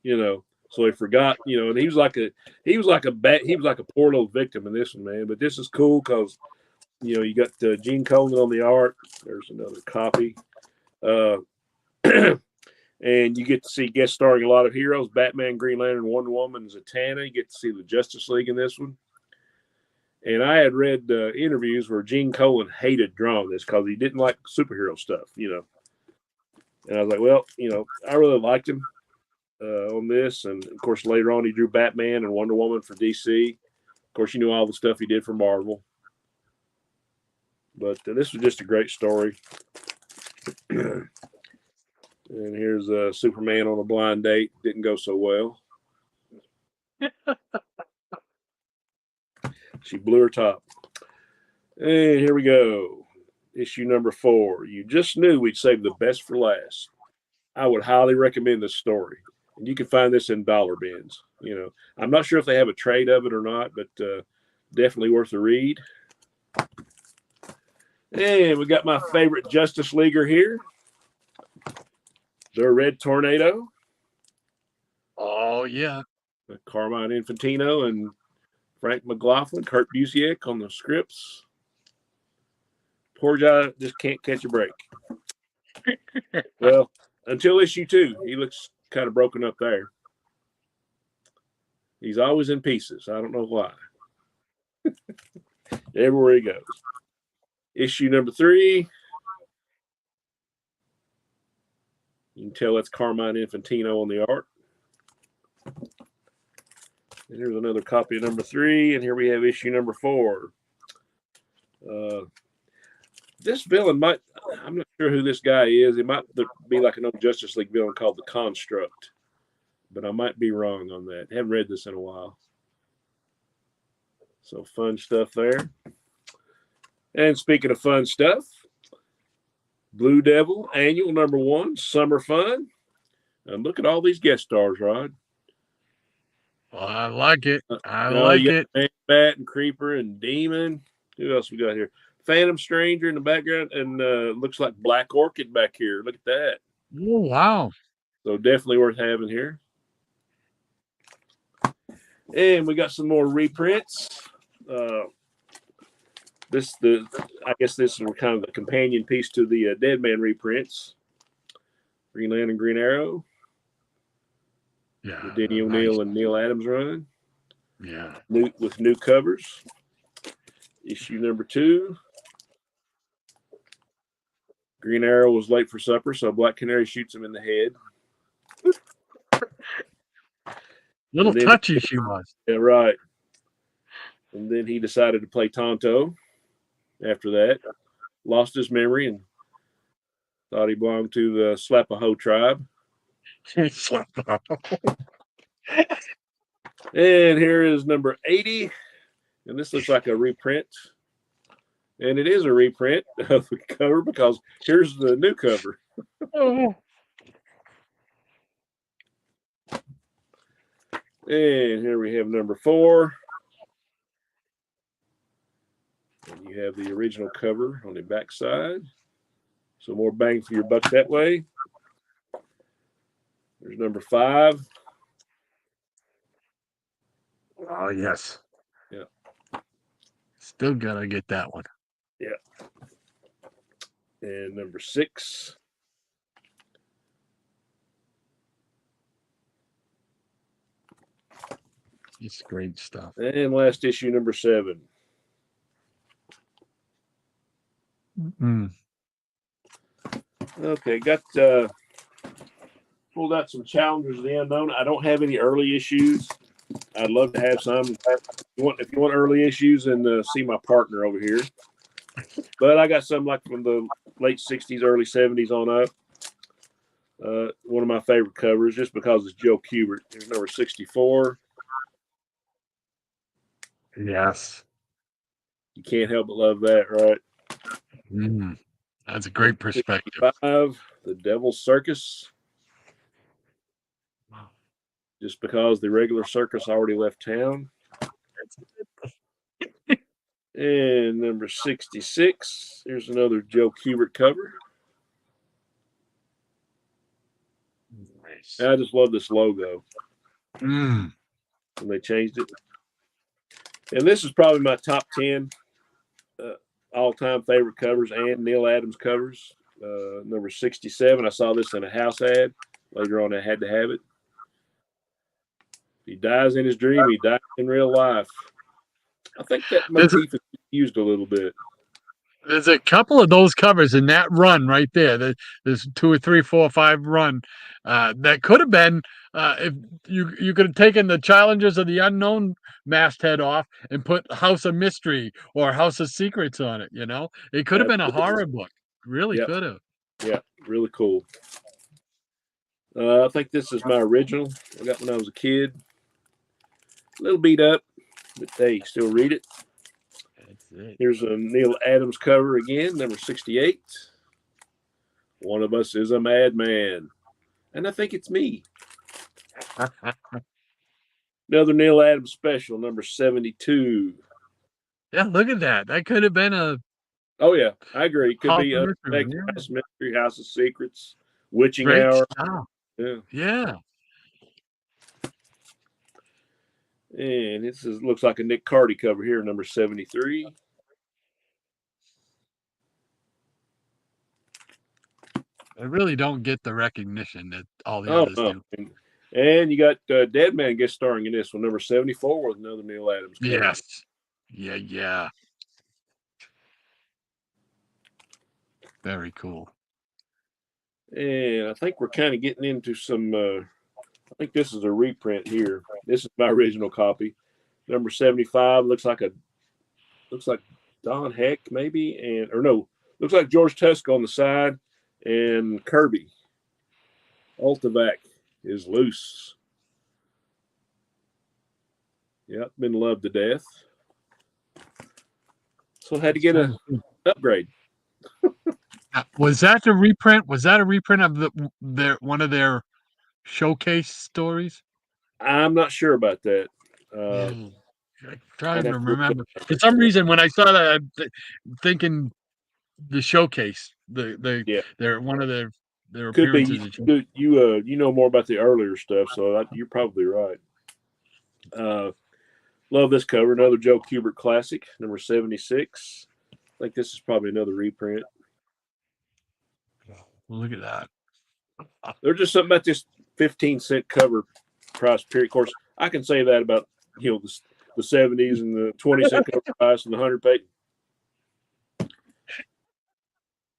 You know, so he forgot. You know, and he was like a poor little victim in this one, man. But this is cool because you know you got Gene Colan on the art. There's another copy. Uh, And you get to see guest starring a lot of heroes: Batman, Green Lantern, Wonder Woman, Zatanna. You get to see the Justice League in this one. And I had read interviews where Gene Colan hated drawing this because he didn't like superhero stuff, you know. And I was like, well, you know, I really liked him on this. And of course, later on, he drew Batman and Wonder Woman for DC. Of course, you knew all the stuff he did for Marvel. But this was just a great story. And here's Superman on a blind date. Didn't go so well. She blew her top. And here we go. Issue number 4. You just knew we'd save the best for last. I would highly recommend this story. And you can find this in dollar bins. You know, I'm not sure if they have a trade of it or not, but definitely worth a read. And we got my favorite Justice Leaguer here. The Red Tornado. Oh, yeah. Carmine Infantino and Frank McLaughlin, Kurt Busiek on the scripts. Poor guy just can't catch a break. Well, until issue 2, he looks kind of broken up there. He's always in pieces. I don't know why. Everywhere he goes. Issue number 3. You can tell that's Carmine Infantino on the art. And here's another copy of number 3. And here we have issue number 4. This villain might, I'm not sure who this guy is. It might be like an old Justice League villain called the Construct. But I might be wrong on that. Haven't read this in a while. So fun stuff there. And speaking of fun stuff, Blue Devil Annual number 1, Summer Fun. And look at all these guest stars, Rod. Well, I like it. I like it. Bat and Creeper and Demon. Who else we got here? Phantom Stranger in the background, and looks like Black Orchid back here. Look at that. Oh, wow. So definitely worth having here. And we got some more reprints. I guess this is kind of the companion piece to the Dead Man reprints. Green Lantern, Green Arrow. Yeah. The Denny O'Neil and Neil Adams run. Yeah. With new covers. Issue number 2. Green Arrow was late for supper, so Black Canary shoots him in the head. Little touchy she was. Yeah, right. And then he decided to play Tonto after that. Lost his memory and thought he belonged to the Slapaho tribe. And here is number 80. And this looks like a reprint. And it is a reprint of the cover because here's the new cover. Oh. And here we have number 4. And you have the original cover on the back side. So more bang for your buck that way. There's number 5. Oh, yes. Yeah. Still gotta get that one. Yeah. And number 6. It's great stuff. And last issue, number 7. Mm. Okay, got pulled out some Challengers of the Unknown. I don't have any early issues. I'd love to have some. If you want early issues, and see my partner over here. But I got some like from the late 60s, early 70s on up. One of my favorite covers, just because it's Joe Kubert. Here's number 64. Yes. You can't help but love that, right? Mm. That's a great perspective. 65. The Devil's Circus. Wow. Just because the regular circus already left town. And number 66. Here's another Joe Kubert cover. Nice. I just love this logo. Mm. When they changed it. And this is probably my top 10 all-time favorite covers and Neil Adams covers. Number 67. I saw this in a house ad. Later on, I had to have it. He dies in his dream. He dies in real life. I think that motif is used a little bit. There's a couple of those covers in that run right there. There's 2 or 3, 4 or 5 run that could have been if you could have taken the Challengers of the Unknown masthead off and put House of Mystery or House of Secrets on it. You know, it could have been a horror book. Really could have. Yeah, really cool. I think this is my original. I got when I was a kid. A little beat up, but hey, still read it. That's it. Here's a Neil Adams cover again, number 68. One of us is a madman. And I think it's me. Another Neil Adams special, number 72. Yeah, look at that. That could have been a. Oh, yeah, I agree. Could House be of Unexpected, Mystery, House of Mystery, House of Secrets, Witching Great Hour. stuff. Yeah. Yeah. And this looks like a Nick Cardy cover here, number 73. I really don't get the recognition that all the others do. And you got Dead Man guest starring in this one, number 74, with another Neil Adams cover. Yes. Yeah. Very cool. And I think we're kind of getting into some. I think this is a reprint here. This is my original copy, number 75. Looks like Don Heck maybe, looks like George Tusk on the side, and Kirby. Ultivac is loose. Yep, been loved to death. So I had to get an upgrade. Was that the reprint? Was that a reprint of one of their showcase stories? I'm not sure about that. I'm trying I'd to have to look remember. it up. For some reason, when I saw that, I'm thinking the showcase. They're one of their Could appearances. be you know more about the earlier stuff, so you're probably right. Love this cover. Another Joe Kubert classic, number 76. I think this is probably another reprint. Look at that. There's just something about this 15-cent cover price period. Of course, I can say that about the 70s and the 20-cent cover price and the 100 page.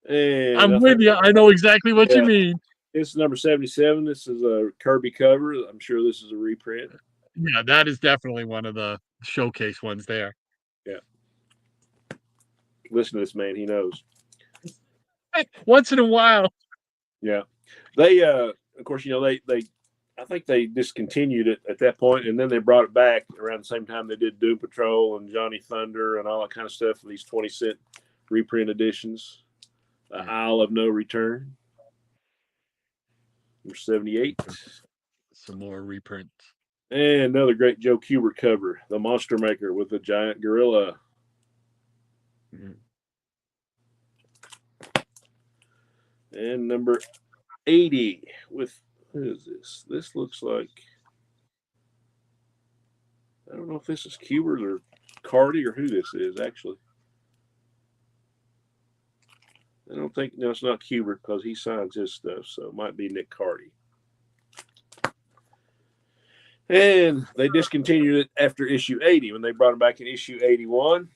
And I'm with you. I know exactly what you mean. This is number 77. This is a Kirby cover. I'm sure this is a reprint. Yeah, that is definitely one of the showcase ones there. Yeah. Listen to this man. He knows. Once in a while. Yeah. They, of course, they I think they discontinued it at that point, and then they brought it back around the same time they did Doom Patrol and Johnny Thunder and all that kind of stuff for these 20-cent reprint editions. Isle of No Return. Number 78. Some more reprints. And another great Joe Kubert cover, The Monster Maker with a giant gorilla. Mm-hmm. And number 80 with, who is this? This looks like, I don't know if this is Kubert or Cardy or who this is, actually. I don't think, no, it's not Kubert because he signs his stuff, so it might be Nick Cardy. And they discontinued it after issue 80 when they brought it back in issue 81.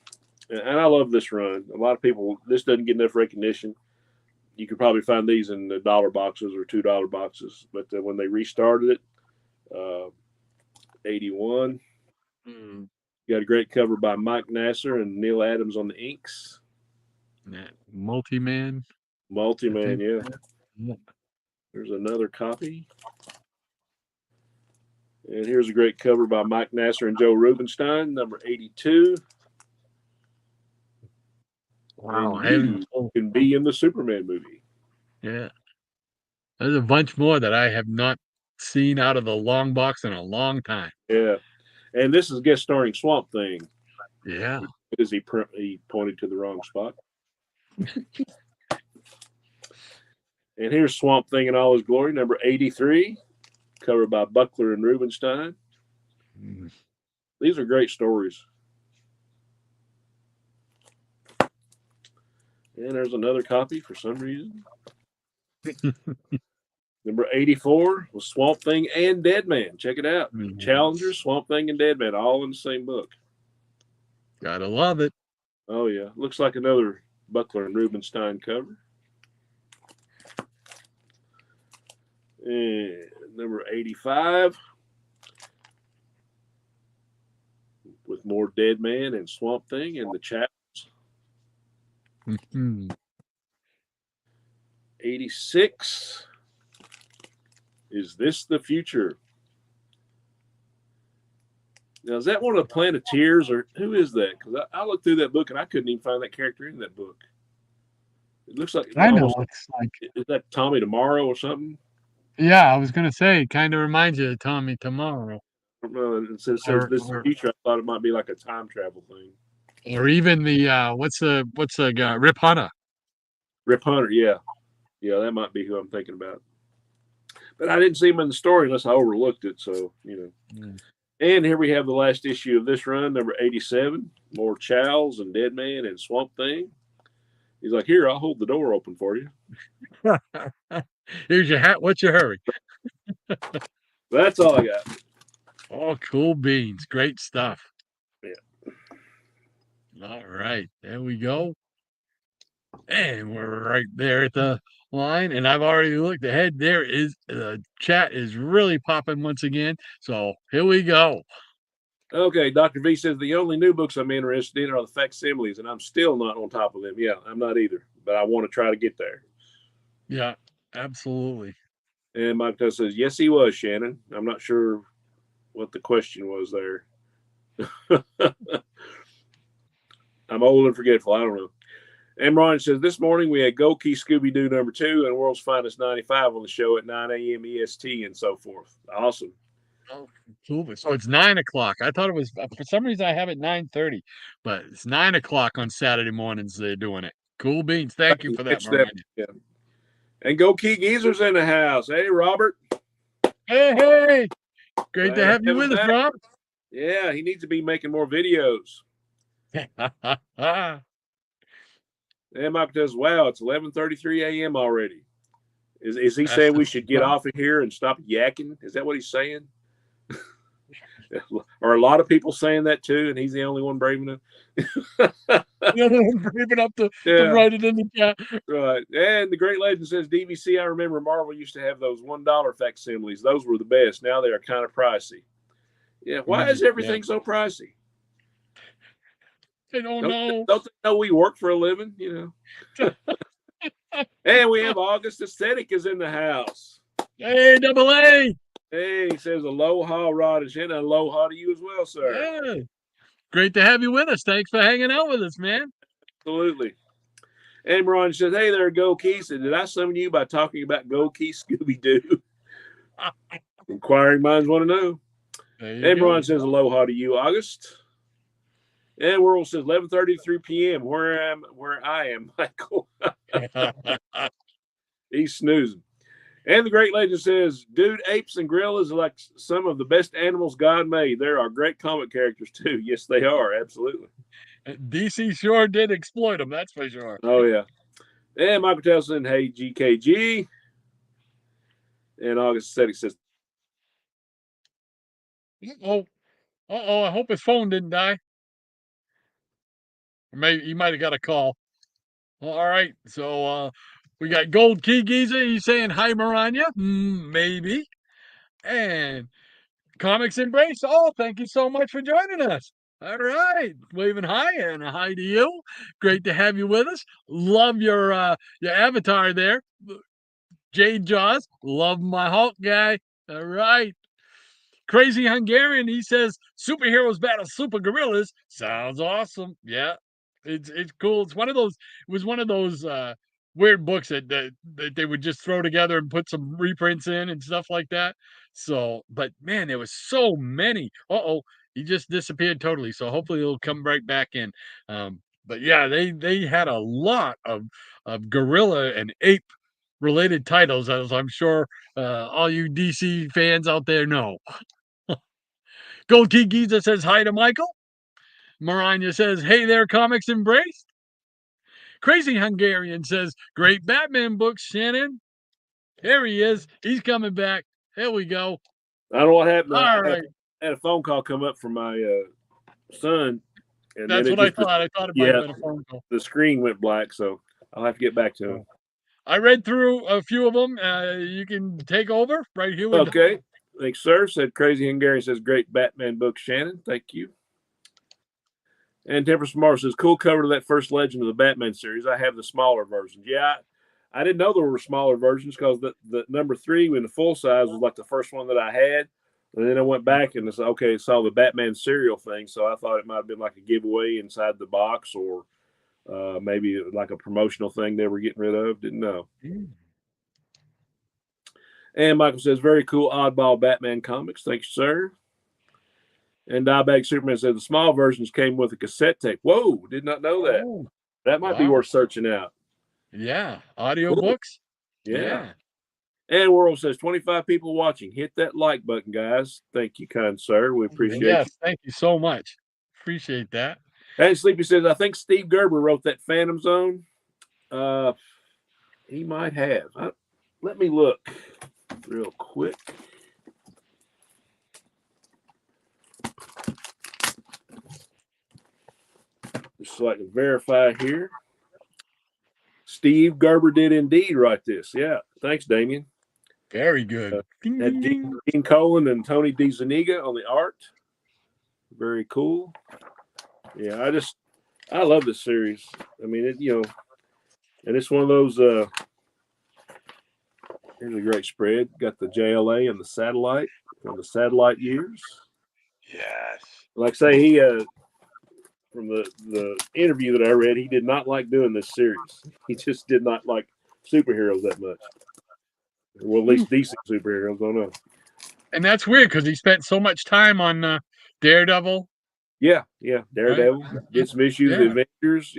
And I love this run. A lot of people, this doesn't get enough recognition. You could probably find these in the $1 boxes or $2 boxes. But when they restarted it, 81, you got a great cover by Mike Nasser and Neil Adams on the inks. Multi-Man, yeah. There's another copy. And here's a great cover by Mike Nasser and Joe Rubenstein, number 82. Wow. And you can be in the Superman movie. Yeah. There's a bunch more that I have not seen out of the long box in a long time. Yeah. And this is guest starring Swamp Thing. Yeah. Because he pointed to the wrong spot. And here's Swamp Thing in all his glory, number 83, covered by Buckler and Rubenstein. Mm. These are great stories. And there's another copy for some reason. Number 84 was Swamp Thing and Dead Man. Check it out. Mhm. Challenger, Swamp Thing, and Dead Man, all in the same book. Gotta love it. Oh, yeah. Looks like another Buckler and Rubenstein cover. And number 85 with more Dead Man and Swamp Thing and the Chaps. Mhm. 86. Is This the Future? Now, is that one of the Planeteers, or who is that? Because I looked through that book and I couldn't even find that character in that book. It looks like I know. almost, It's like, is that Tommy Tomorrow or something? yeah, I was gonna say, it kind of reminds you of Tommy Tomorrow, I don't know. And since it says or This is the or, Future, I thought it might be like a time travel thing. or even the what's the guy, Rip Hunter. Rip Hunter, yeah. Yeah, that might be who I'm thinking about. But I didn't see him in the story unless I overlooked it. So, Mm. And here we have the last issue of this run, number 87. More Chowls and Dead Man and Swamp Thing. He's like, here, I'll hold the door open for you. Here's your hat. What's your hurry? That's all I got. Oh, cool beans. Great stuff. Yeah. All right. There we go. And we're right there at the line. And I've already looked ahead. There is the chat is really popping once again. So here we go. Okay, Dr. V says the only new books I'm interested in are the facsimiles, and I'm still not on top of them. Yeah, I'm not either, but I want to try to get there. Yeah, absolutely. And Mike says, yes, he was, Shannon. I'm not sure what the question was there. I'm old and forgetful. I don't know. And Ron says, this morning we had Go Key Scooby-Doo number 2 and World's Finest 95 on the show at 9 a.m. EST and so forth. Awesome. Oh, cool. So it's 9 o'clock. I thought it was for some reason I have it 9:30, but it's 9 o'clock on Saturday mornings. They're doing it. Cool beans. Thank you for that, Miranda. Yeah. And Go Key Geezer's in the house. Hey, Robert. Hey, great to have you with us, Rob. Yeah, he needs to be making more videos. And Mike says, wow, it's 11:33 a.m. already. Is he saying we should get off of here and stop yakking? Is that what he's saying? Are a lot of people saying that too, and he's the only one brave enough? Brave enough to write it in the chat. Right. And the Great Legend says, DVC, I remember Marvel used to have those $1 facsimiles. Those were the best. Now they are kind of pricey. Yeah. Why is everything so pricey? I don't know. Don't they know we work for a living? And we have August Aesthetic is in the house. Hey, Double A. Hey, he says aloha, Rod and Shannon. Aloha to you as well, sir. Yeah. Great to have you with us. Thanks for hanging out with us, man. Absolutely. And Ron says, hey there, Go Key. Said, did I summon you by talking about Go Key Scooby-Doo? Inquiring minds want to know. And Ron says, aloha to you, August. And World says 11:33 p.m. Where I am, Michael. He's snoozing. And the Great Legend says, dude, apes and gorillas are like some of the best animals God made. There are great comic characters too. Yes, they are. Absolutely. DC sure did exploit them. That's for sure. Oh, yeah. And Michael Telson, hey, GKG. And August Aesthetic says, I hope his phone didn't die. Or maybe he might have got a call. All right. So we got Gold Key Geezer. He's saying hi, Maranya. Maybe. And Comics Embrace. Oh, thank you so much for joining us. All right. Waving hi and a hi to you. Great to have you with us. Love your avatar there. Jade Jaws. Love my Hulk guy. All right. Crazy Hungarian, he says superheroes battle super gorillas. Sounds awesome. Yeah. It's cool. It was one of those weird books that they would just throw together and put some reprints in and stuff like that. So, but man, there was so many. He just disappeared totally. So hopefully he'll come right back in. But yeah, they had a lot of gorilla and ape related titles, as I'm sure all you DC fans out there know. Goatee Giza says hi to Michael. Maranya says, hey there, comics embraced. Crazy Hungarian says, great Batman books, Shannon. Here he is. He's coming back. Here we go. I don't know what happened. All right. I had a phone call come up from my son. And that's then what I thought. I thought it might have been a phone call. The screen went black, so I'll have to get back to him. I read through a few of them. You can take over right here. Okay. Thanks, sir. Said Crazy Hungarian says, great Batman book, Shannon. Thank you. And Tempest Mars says, cool cover to that first Legend of the Batman series. I have the smaller versions. Yeah, I didn't know there were smaller versions because the number 3 in the full size was like the first one that I had. And then I went back and said, okay, saw the Batman cereal thing. So I thought it might have been like a giveaway inside the box or maybe like a promotional thing they were getting rid of. Didn't know. And Michael says, very cool oddball Batman comics. Thanks, sir. And Diebag Superman said the small versions came with a cassette tape. Whoa, did not know that. That might be worth searching out. Yeah. Audiobooks. Yeah. And World says 25 people watching. Hit that like button, guys. Thank you, kind sir. We appreciate you. Thank you so much. Appreciate that. And Sleepy says, I think Steve Gerber wrote that Phantom Zone. He might have. Let me look real quick. Just so I can verify here. Steve Gerber did indeed write this. Yeah. Thanks, Damien. Very good. Gene Colan and Tony DeZuniga on the art. Very cool. Yeah, I love this series. I mean, and it's one of those. Here's a great spread. Got the JLA and the satellite from the satellite years. Yes. Like I say, he from the interview that I read, he did not like doing this series. He just did not like superheroes that much. Well, at least decent superheroes. I don't know. And that's weird because he spent so much time on Daredevil. Yeah. Daredevil. Right? Did some issues with Avengers,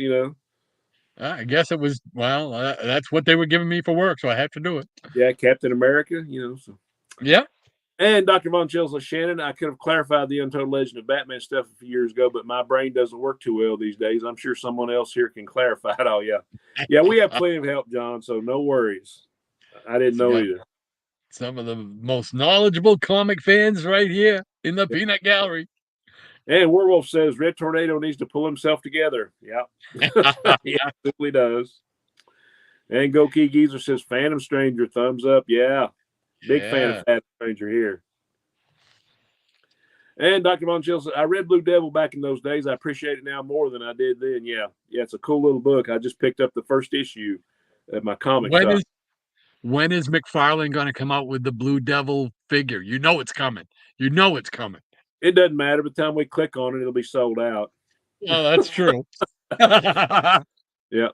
I guess it was, that's what they were giving me for work, so I had to do it. Yeah, Captain America, So. Yeah. And Dr. Von Chelsea, Shannon, I could have clarified the Untold Legend of Batman stuff a few years ago, but my brain doesn't work too well these days. I'm sure someone else here can clarify it all. Yeah, we have plenty of help, John, so no worries. I didn't know either. Some of the most knowledgeable comic fans right here in the Peanut Gallery. And Werewolf says Red Tornado needs to pull himself together. Yeah, he absolutely does. And Goki Geezer says Phantom Stranger, thumbs up. Yeah. Big fan of Phantom Stranger here. And Dr. Von Chill says, I read Blue Devil back in those days. I appreciate it now more than I did then. Yeah, it's a cool little book. I just picked up the first issue at my comic shop. When is McFarlane going to come out with the Blue Devil figure? You know it's coming. It doesn't matter. By the time we click on it, it'll be sold out. Oh, that's true. Yeah.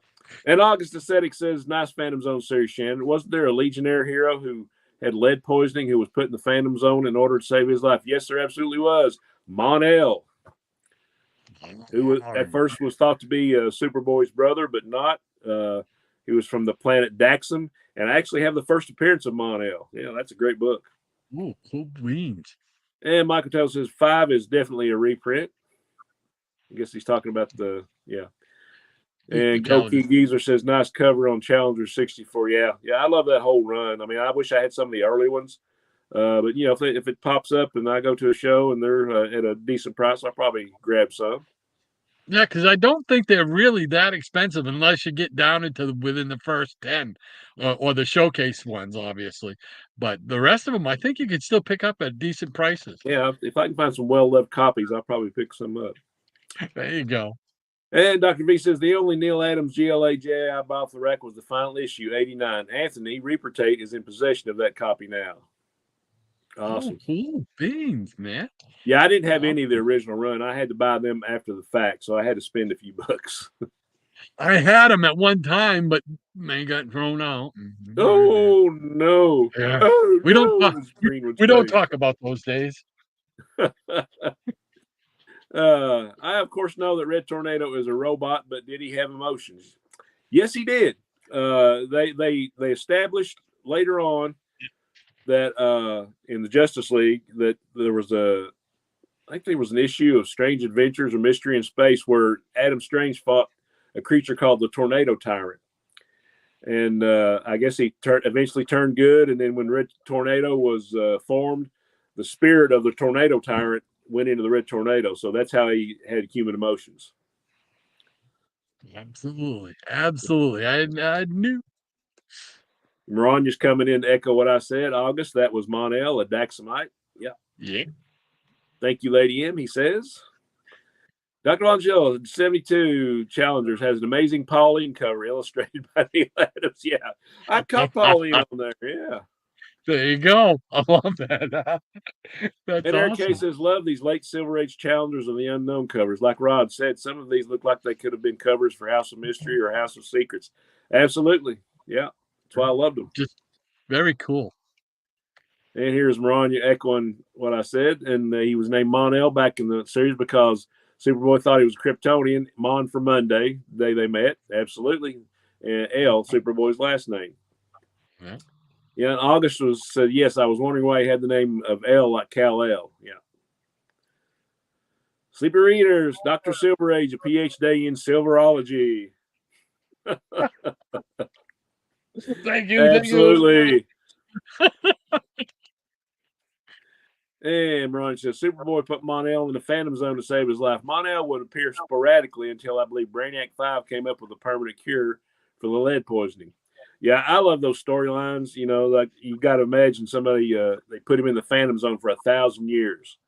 And August Ascetic says, nice Phantom Zone series, Shannon. Wasn't there a Legionnaire hero who had lead poisoning who was put in the Phantom Zone in order to save his life? Yes, there absolutely was. Mon-El, who at first was thought to be Superboy's brother, but not. He was from the planet Daxam. And I actually have the first appearance of Mon-El. Yeah, that's a great book. Oh, cool beans. And Michael Taylor says 5 is definitely a reprint. I guess he's talking about And Goki Geezer says, nice cover on Challenger 64. Yeah, I love that whole run. I mean, I wish I had some of the early ones. But, if it pops up and I go to a show and they're at a decent price, I'll probably grab some. Yeah, because I don't think they're really that expensive unless you get down into within the first 10 or the showcase ones, obviously. But the rest of them, I think you could still pick up at decent prices. Yeah, if I can find some well-loved copies, I'll probably pick some up. There you go. And Dr. V says the only Neil Adams GLA JI buy off the rack was the final issue, 89. Anthony Reaper Tate is in possession of that copy now. Awesome. Cool beans, man. Yeah, I didn't have any of the original run. I had to buy them after the fact, so I had to spend a few bucks. I had him at one time, but they got thrown out. Oh no! Yeah. Oh We don't no! talk, This Greenwood's we don't face. talk about those days. I of course know that Red Tornado is a robot, but did he have emotions? Yes, he did. They established later on that in the Justice League that there was I think there was an issue of Strange Adventures or Mystery in Space where Adam Strange fought a creature called the Tornado Tyrant. And I guess he eventually turned good. And then when Red Tornado was formed, the spirit of the Tornado Tyrant went into the Red Tornado. So that's how he had human emotions. Absolutely. Absolutely. I knew. Miranya's coming in to echo what I said. August, that was Monel, a Daxamite. Yeah. Yeah. Thank you, Lady M, he says. Dr. Angel, 72 Challengers, has an amazing Pauline cover illustrated by Neil Adams. Yeah. I caught Pauline on there. Yeah. There you go. I love that. That's And Eric K awesome. says, love these late Silver Age Challengers and the Unknown covers. Like Rod said, some of these look like they could have been covers for House of Mystery or House of Secrets. Absolutely. Yeah. That's why I loved them. Just very cool. And here's Maranya echoing what I said. And he was named Mon-El back in the series because Superboy thought he was a Kryptonian. Mon for Monday, the day they met. Absolutely. And L, Superboy's last name. Yeah. Yeah, and August said, yes, I was wondering why he had the name of L like Kal-El. Yeah. Sleepy Readers, Dr. Silver Age, a PhD in Silverology. Thank you. Absolutely. And Ron says, Superboy put Mon-El in the Phantom Zone to save his life. Mon-El would appear sporadically until I believe Brainiac 5 came up with a permanent cure for the lead poisoning. Yeah, I love those storylines. You know, like you got to imagine somebody, they put him in the Phantom Zone for 1,000 years,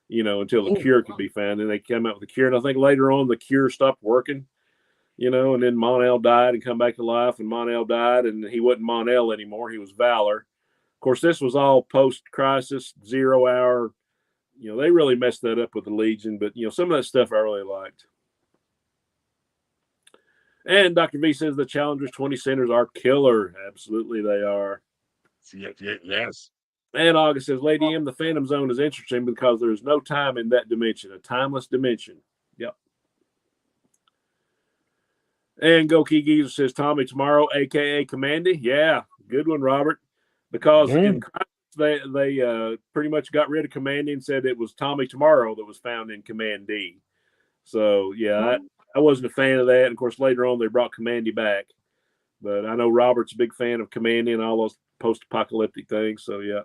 you know, until the cure could be found. And they came out with the cure. And I think later on the cure stopped working, you know, and then Mon-El died and come back to life. And Mon-El died and he wasn't Mon-El anymore. He was Valor. Of course, this was all post-crisis, 0 hour. You know, they really messed that up with the Legion, but, you know, some of that stuff I really liked. And Dr. V says the Challengers 20 centers are killer. Absolutely, they are. Yes. And August says, Lady M, the Phantom Zone is interesting because there is no time in that dimension, a timeless dimension. Yep. And Goki Geezer says, Tommy Tomorrow, a.k.a. Commandy. Yeah, good one, Robert. Because in they pretty much got rid of Commandy and said it was Tommy Tomorrow that was found in Command D. So, yeah, I wasn't a fan of that. And, of course, later on they brought Commandy back. But I know Robert's a big fan of Commandy and all those post-apocalyptic things. So, yeah.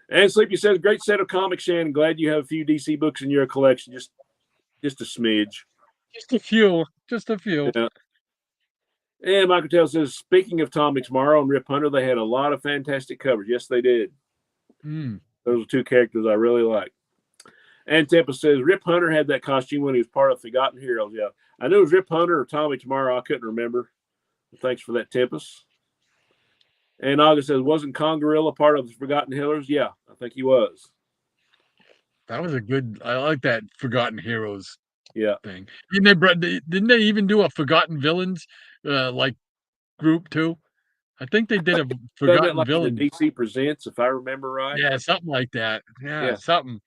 And Sleepy says, great set of comics, Shannon. Glad you have a few DC books in your collection. Just a smidge. Just a few. Just a few. Yeah. And Michael Tell says, speaking of Tommy Tomorrow and Rip Hunter, they had a lot of fantastic covers. Yes, they did. Those are two characters I really like. And Tempest says, Rip Hunter had that costume when he was part of Forgotten Heroes. Yeah. I knew it was Rip Hunter or Tommy Tomorrow. I couldn't remember. Thanks for that, Tempest. And August says, wasn't Kongorilla part of the Forgotten Heroes? Yeah, I think he was. That was a good. I like that Forgotten Heroes thing. Didn't they even do a Forgotten Villains like group too? I think they did a Forgotten like the Villains. DC Presents, if I remember right. Yeah, something like that. Yeah. Something.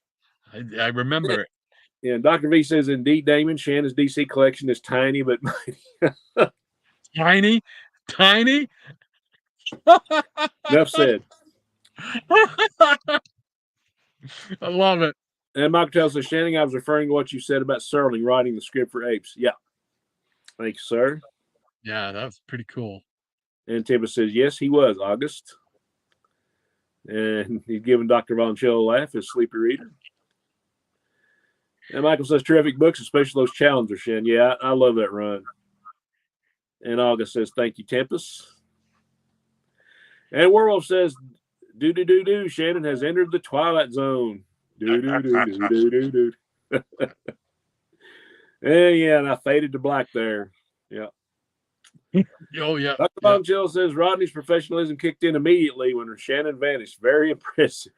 I remember it. Yeah, Dr. V says, indeed, Damon, Shannon's DC collection is tiny but mighty. Tiny? Enough said. I love it. And Michael tells us, Shannon, I was referring to what you said about Serling writing the script for Apes. Yeah. Thank you, sir. Yeah, that's pretty cool. And Tibbetts says, yes, he was, August. And he's giving Dr. Von Chill a laugh, his sleepy reader. And Michael says, terrific books, especially those Challengers, Shannon. Yeah, I love that run. And August says, thank you, Tempest. And Werewolf says, do, Shannon has entered the Twilight Zone. Do. And I faded to black there. Yeah. Oh, yeah. Dr. Bombshell says Rodney's professionalism kicked in immediately when Shannon vanished. Very impressive.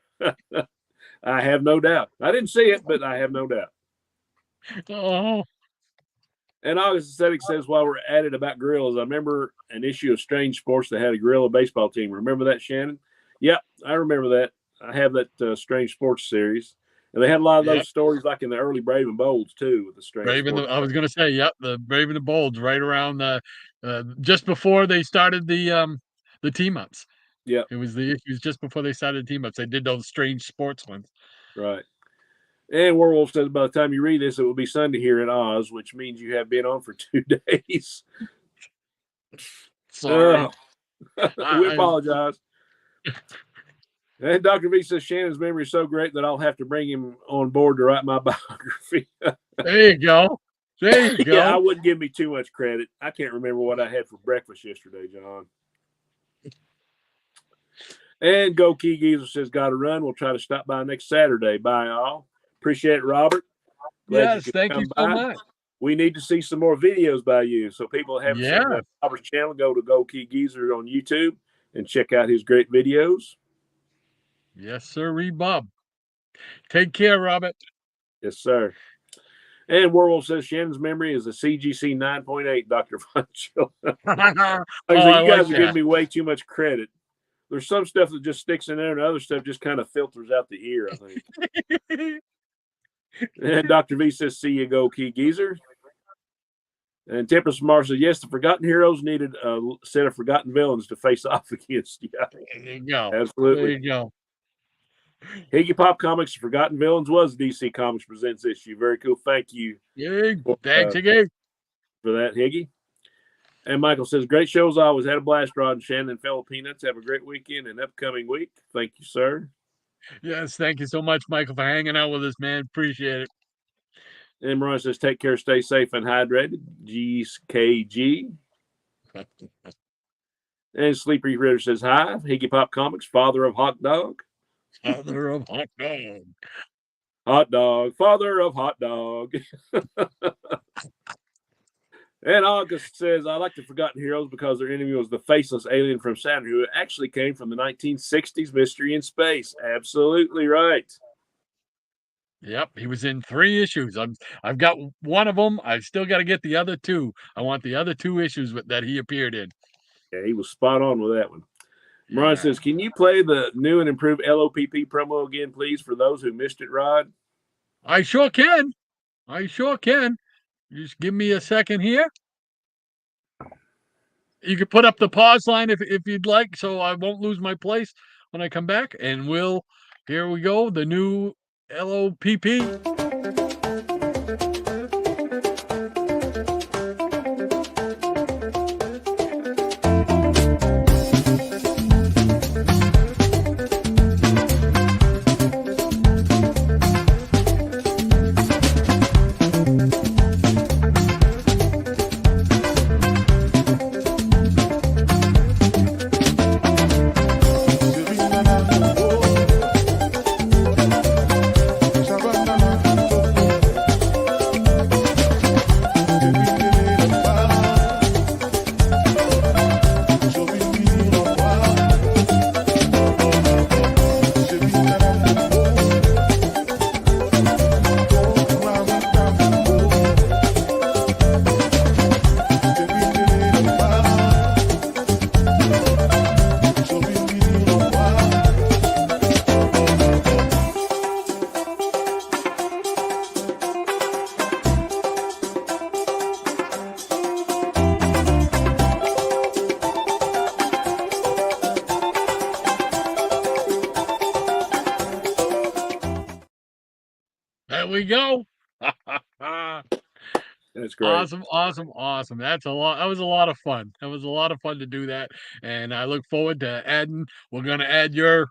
I have no doubt. I didn't see it, but I have no doubt. Oh. And August Aesthetic says, while we're at it about gorillas, I remember an issue of Strange Sports that had a gorilla baseball team. Remember that, Shannon? Yep, I remember that. I have that Strange Sports series. And they had a lot of those stories like in the early Brave and Bolds, too, with the Strange Sports. I was going to say, yep, the Brave and the Bolds right around just before they started the team ups. Yeah. It was the issues just before they started the team ups. They did those Strange Sports ones. Right. And Werewolf says, by the time you read this, it will be Sunday here in Oz, which means you have been on for 2 days. Sorry. We apologize. And Dr. V says, Shannon's memory is so great that I'll have to bring him on board to write my biography. There you go. There you go. Yeah, I wouldn't give me too much credit. I can't remember what I had for breakfast yesterday, John. And Go Key Geezer says, got to run. We'll try to stop by next Saturday. Bye, all. Appreciate it, Robert. Yes, thank you so much. We need to see some more videos by you. So people have seen Robert's channel, go to Go Key Geezer on YouTube and check out his great videos. Yes, sir, Bob. Take care, Robert. Yes, sir. And Werewolf says Shannon's memory is a CGC 9.8, Dr. Von Chill. You guys are giving me way too much credit. There's some stuff that just sticks in there, and other stuff just kind of filters out the ear, I think. And Dr. V says, see you, Go Key Geezer. And Tempest Mar says, yes, the Forgotten Heroes needed a set of forgotten villains to face off against. Yeah. There you go. Absolutely. There you go. Higgy Pop Comics, Forgotten Villains was DC Comics Presents issue. Very cool. Thank you. Thanks again for that, Higgy. And Michael says, great shows always. Had a blast, Rod and Shannon and fellow Peanuts. Have a great weekend and upcoming week. Thank you, sir. Yes, thank you so much, Michael, for hanging out with us, man. Appreciate it. And Mariah says, take care, stay safe and hydrated. GKG. And Sleepy Ritter says, hi. Higgy Pop Comics, father of hot dog. Father of hot dog. Hot dog, father of hot dog. And August says, I like the Forgotten Heroes because their enemy was the faceless alien from Saturn who actually came from the 1960s Mystery in Space. Absolutely right. Yep, he was in 3 issues. I've got one of them. I've still got to get the other 2. I want the other 2 issues that he appeared in. Yeah, he was spot on with that one. Mariah says, can you play the new and improved LOPP promo again, please, for those who missed it, Rod? I sure can. Just give me a second here. You can put up the pause line if you'd like, so I won't lose my place when I come back. And here we go, the new LOPP. There we go. That's great. Awesome. That's a lot. That was a lot of fun. That was a lot of fun to do that. And I look forward to we're going to add your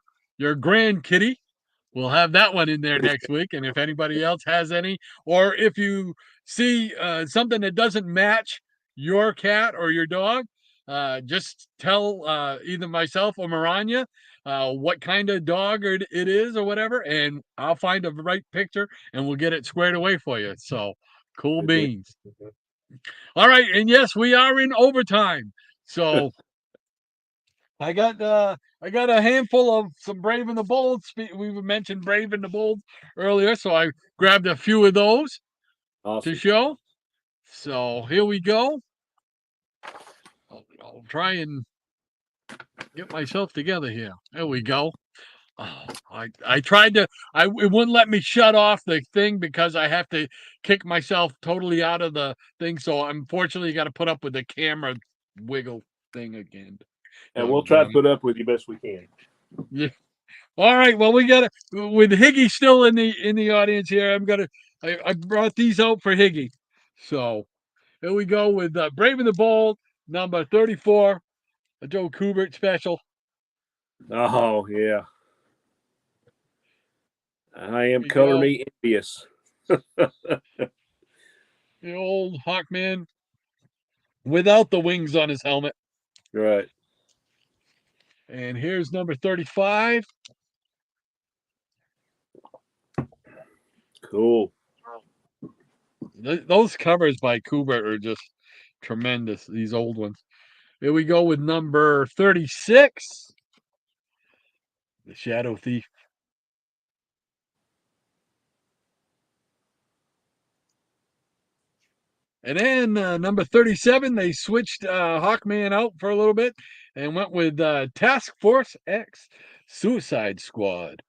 grand kitty. We'll have that one in there next week. And if anybody else has any, or if you see something that doesn't match your cat or your dog, just tell either myself or Maranya what kind of dog it is or whatever, and I'll find the right picture and we'll get it squared away for you. So cool beans. All right, and yes, we are in overtime. So I got a handful of some Brave and the Bold. We mentioned Brave and the Bold earlier, so I grabbed a few of those to show. So here we go. I'll try and get myself together here. There we go. Oh, I tried to it wouldn't let me shut off the thing because I have to kick myself totally out of the thing. So unfortunately, got to put up with the camera wiggle thing again. And we'll try to put up with you best we can. Yeah. All right. Well, we got with Higgy still in the audience here. I brought these out for Higgy. So here we go with Brave and the Bold, number 34, a Joe Kubert special. Oh yeah. I am color me envious. The old Hawkman without the wings on his helmet. Right. And here's number 35. Cool. Those covers by Kubert are just tremendous, these old ones. Here we go with number 36, The Shadow Thief. And then number 37, they switched Hawkman out for a little bit and went with Task Force X, Suicide Squad.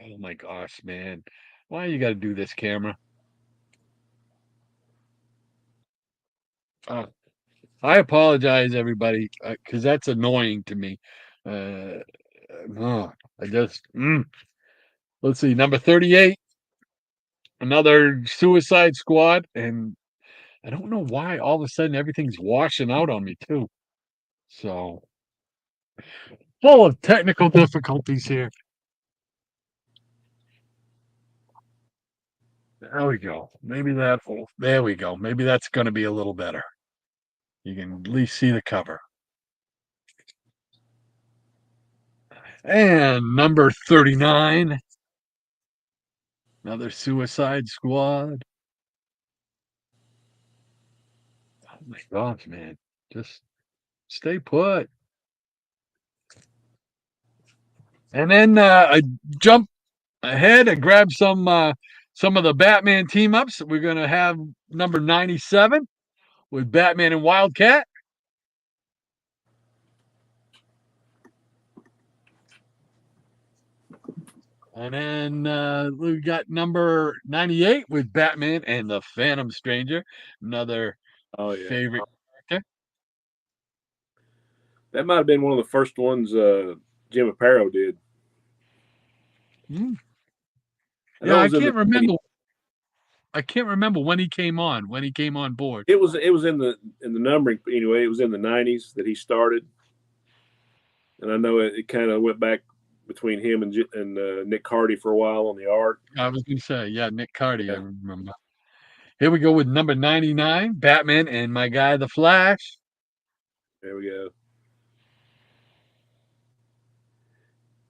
Oh my gosh, man. Why you got to do this, camera? I apologize, everybody, because that's annoying to me. No, I just, let's see, number 38, another Suicide Squad. And I don't know why all of a sudden everything's washing out on me, too. So, full of technical difficulties here. There we go. There we go. Maybe that's going to be a little better. You can at least see the cover. And number 39, another Suicide Squad. Oh my gosh, man. Just stay put. And then I jump ahead and grab some of the Batman team ups. We're gonna have number 97 with Batman and Wildcat. And then we got number 98 with Batman and the Phantom Stranger, another favorite character. That might have been one of the first ones Jim Aparo did. Yeah, I can't remember. I can't remember when he came on board. It was in the numbering anyway. It was in the 90s that he started, and I know it kind of went back between him and Nick Cardy for a while on the art. I was going to say, yeah, Nick Cardy. Yeah. I remember. Here we go with number 99, Batman and my guy, the Flash. There we go.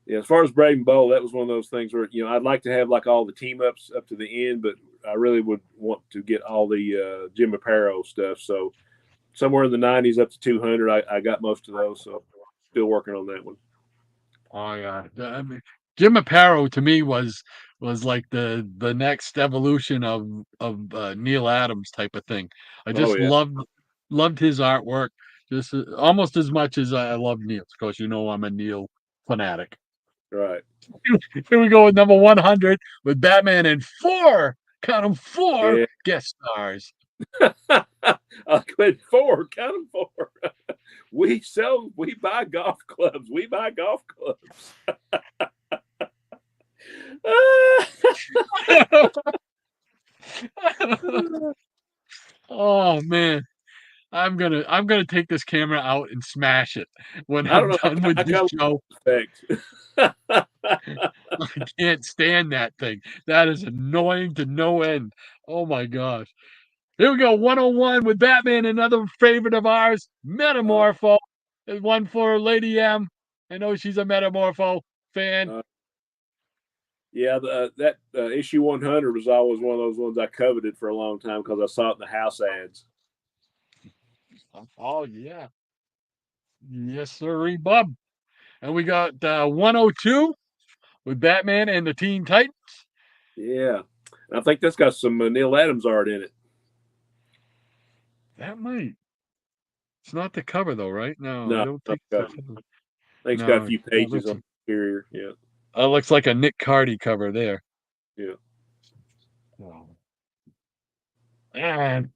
Yeah, as far as Brave and Bold, that was one of those things where I'd like to have like all the team ups up to the end, but I really would want to get all the Jim Aparo stuff. So somewhere in the 90s up to 200, I got most of those. So still working on that one. Oh yeah, I mean, Jim Aparo to me was like the next evolution of Neil Adams type of thing. I just loved his artwork just almost as much as I love Neil's. Of course, I'm a Neil fanatic. Right. Here we go with number 100 with Batman and four guest stars. I quit 4, count them 4. We buy golf clubs. We buy golf clubs. Oh man. I'm gonna take this camera out and smash it when I'm done with this show. I can't stand that thing. That is annoying to no end. Oh my gosh. Here we go. 101 with Batman, another favorite of ours, Metamorpho. There's one for Lady M. I know she's a Metamorpho fan. Yeah, that issue 100 was always one of those ones I coveted for a long time because I saw it in the house ads. Oh yeah, yes, sir, bub. And we got 102 with Batman and the Teen Titans. Yeah, I think that's got some Neil Adams art in it. That might. It's not the cover though, right? No, I No, don't I think it's the cover. think it's got a No, few that pages looks on the interior. Yeah, looks like a Nick Cardy cover there. yeah. Oh. And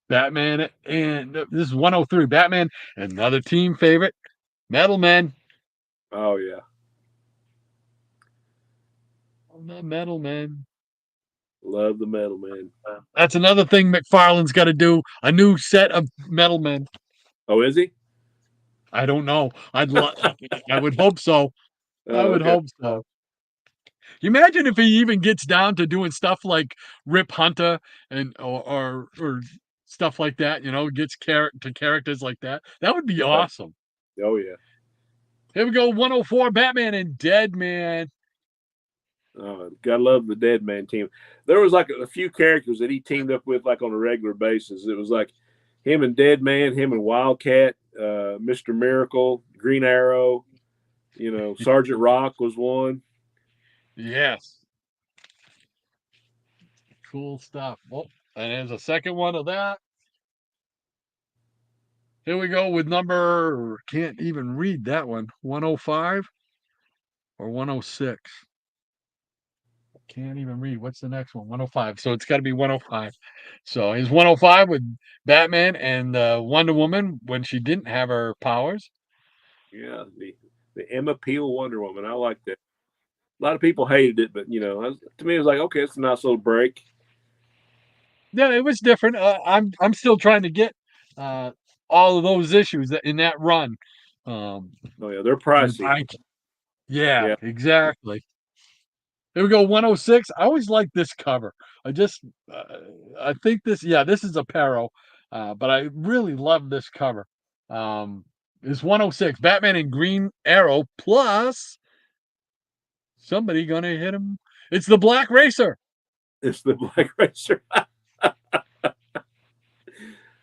Batman, and this is 103. Batman, another team favorite, Metal Men. Oh yeah, The Metal Men. love the Metal Man. That's another thing McFarlane's got to do. A new set of Metal Men. Oh, is he? I don't know. I would hope so. I Oh, would okay. hope so. You imagine if he even gets down to doing stuff like Rip Hunter and or stuff like that, gets to characters like that. That would be Right. awesome. Oh yeah. Here we go, 104 Batman and Dead Man. Gotta love the Dead Man team. There was like a few characters that he teamed up with like on a regular basis. It was like him and Dead Man, him and Wildcat, Mr. Miracle, Green Arrow. Sergeant Rock was one. Yes. Cool stuff. Well, and there's a second one of that. Here we go with number, can't even read that one, 105 or 106. Can't even read. What's the next one? 105. So it's got to be 105. So he's 105 with Batman and Wonder Woman when she didn't have her powers. Yeah, the Emma Peel Wonder Woman. I like that. A lot of people hated it, but to me, it was like, okay, it's a nice little break. Yeah, it was different. I'm still trying to get all of those issues in that run. Oh yeah, they're pricey. Yeah, Yeah, exactly. Here we go, 106. I always like this cover. I just, uh, I think this is a Perro, but I really love this cover. It's 106, Batman and Green Arrow, plus somebody gonna hit him. It's the Black Racer. it's the Black Racer.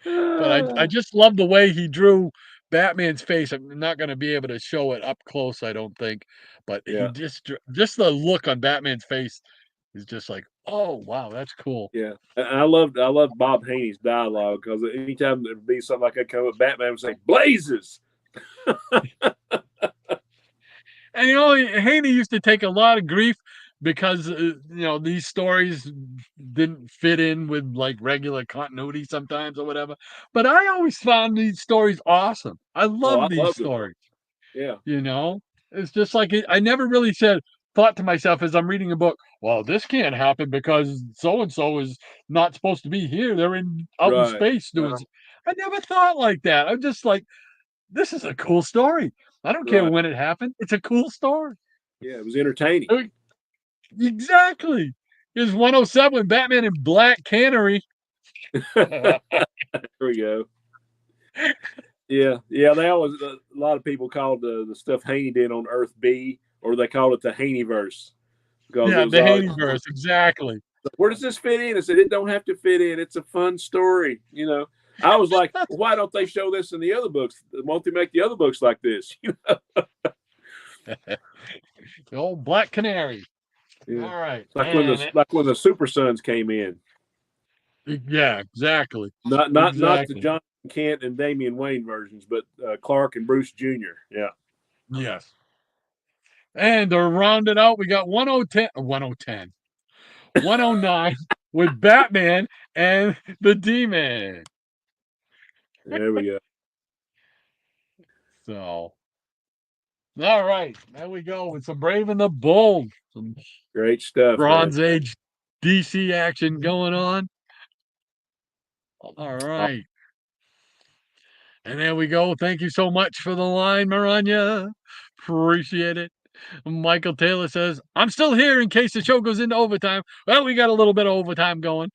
But I just love the way he drew Batman's face. I'm not gonna be able to show it up close, I don't think, but he Yeah, just the look on Batman's face is just like, oh wow, that's cool. yeah. And I loved Bob Haney's dialogue because anytime there'd be something like that come up, Batman would say, "Blazes." And Haney used to take a lot of grief because these stories didn't fit in with like regular continuity sometimes or whatever. But I always found these stories awesome. I Oh, love I these loved them. stories. Yeah, You know, it's just like I never really thought to myself as I'm reading a book, well, this can't happen because so and so is not supposed to be here. They're out in right. space doing. I never thought like that. I'm just like, this is a cool story. I don't care Right. when it happened. It's a cool story. Yeah, it was entertaining. Exactly. Is 107 Batman in Black Cannery. There we go. Yeah, yeah. They always a lot of people called the stuff Haney did on Earth B, or they called it the Haneyverse because it Yeah, was the all. Haneyverse, exactly. Where does this fit in? I said it don't have to fit in. It's a fun story. I was like, why don't they show this in the other books? Won't they make the other books like this? The old Black Canary. Yeah, All right. like when the Super Sons came in. Yeah, exactly. Not the Exactly. John Kent and Damian Wayne versions, but Clark and Bruce Jr. Yeah. Yes. And to round it out, we got 1010, 1010, 109 with Batman and the Demon. There we go. So, all right. There we go with some Brave and the Bold. Some Great stuff, man. Bronze Age DC action going on. All right. And there we go. Thank you so much for the line, Maranya. Appreciate it. Michael Taylor says, I'm still here in case the show goes into overtime. Well, we got a little bit of overtime going.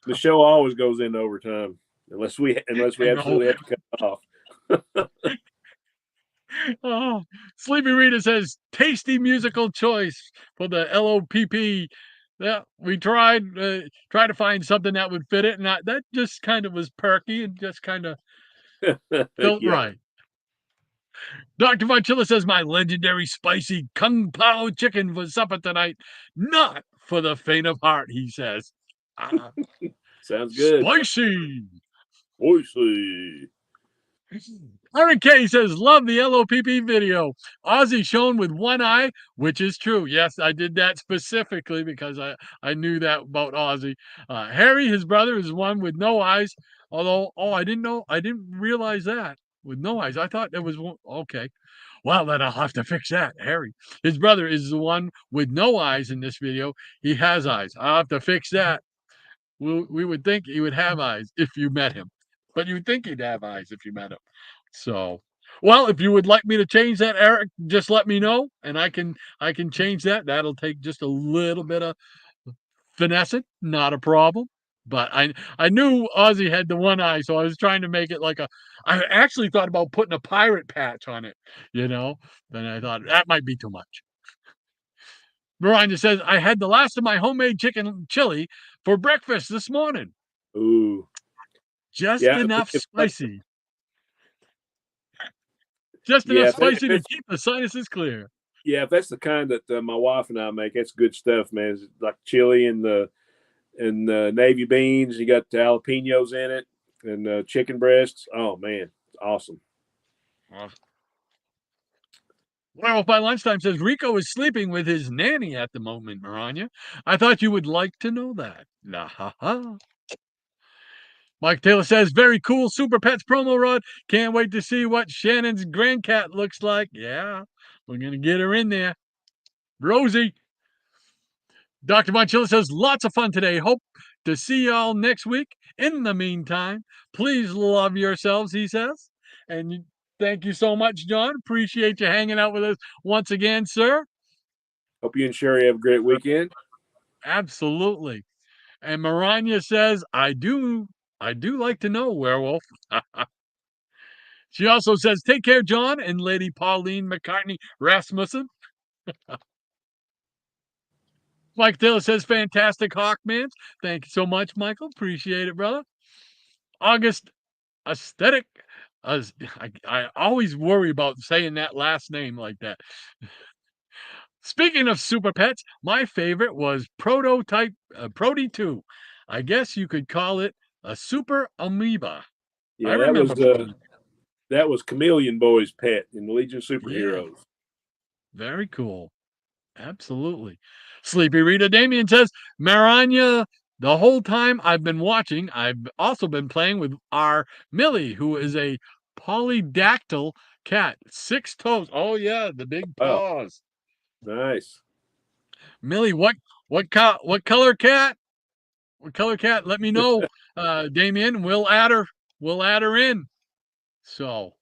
The show always goes into overtime unless we I know. absolutely have to cut it off. Oh, Sleepy Rita says, tasty musical choice for the LOPP. Yeah, we tried to find something that would fit it, and that just kind of was perky and just kind of felt Yeah. right. Dr. Vonchilla says my legendary spicy Kung Pao chicken for supper tonight. Not for the faint of heart, he says. Sounds good. Spicy. Spicy. Aaron K says, love the LOPP video. Ozzy shown with one eye, which is true. Yes, I did that specifically because I knew that about Ozzy. Harry, his brother, is one with no eyes. Although, I didn't realize that. With no eyes. I thought there was one. Okay. Well, then I'll have to fix that. Harry. His brother is the one with no eyes in this video. He has eyes. I'll have to fix that. We would think he would have eyes if you met him. But you'd think he'd have eyes if you met him. So, well, if you would like me to change that, Eric, just let me know, and I can change that. That'll take just a little bit of finessing, not a problem. But I knew Ozzy had the one eye, so I was trying to make it like a. I actually thought about putting a pirate patch on it, Then I thought that might be too much. Miranda says I had the last of my homemade chicken chili for breakfast this morning. Ooh, just enough spicy. Just enough spicy to keep the sinuses clear. Yeah, if that's the kind that my wife and I make, that's good stuff, man. It's like chili and the navy beans. You got the jalapenos in it and chicken breasts. Oh man, awesome. Well, by lunchtime says Rico is sleeping with his nanny at the moment, Maranya. I thought you would like to know that. La ha ha. Mike Taylor says, very cool Super Pets promo, Rod. Can't wait to see what Shannon's grandcat looks like. Yeah, we're going to get her in there. Rosie. Dr. Vonchilla says, lots of fun today. Hope to see y'all next week. In the meantime, please love yourselves, he says. And thank you so much, John. Appreciate you hanging out with us once again, sir. Hope you and Sherry have a great weekend. Absolutely. And Maranya says, I do like to know, werewolf. She also says, take care, John and Lady Pauline McCartney Rasmussen. Mike Taylor says, fantastic Hawkman. Thank you so much, Michael. Appreciate it, brother. August Aesthetic. I always worry about saying that last name like that. Speaking of super pets, my favorite was Prototype Prody 2. I guess you could call it a super amoeba. Yeah, I remember that was Chameleon Boy's pet in Legion of Superheroes. Yeah. Very cool. Absolutely. Sleepy Rita Damien says, Maranya, the whole time I've been watching, I've also been playing with our Millie, who is a polydactyl cat. 6 toes. Oh, yeah, the big paws. Nice. Millie, what color cat? What color cat? Let me know, Damien. We'll add her in. So,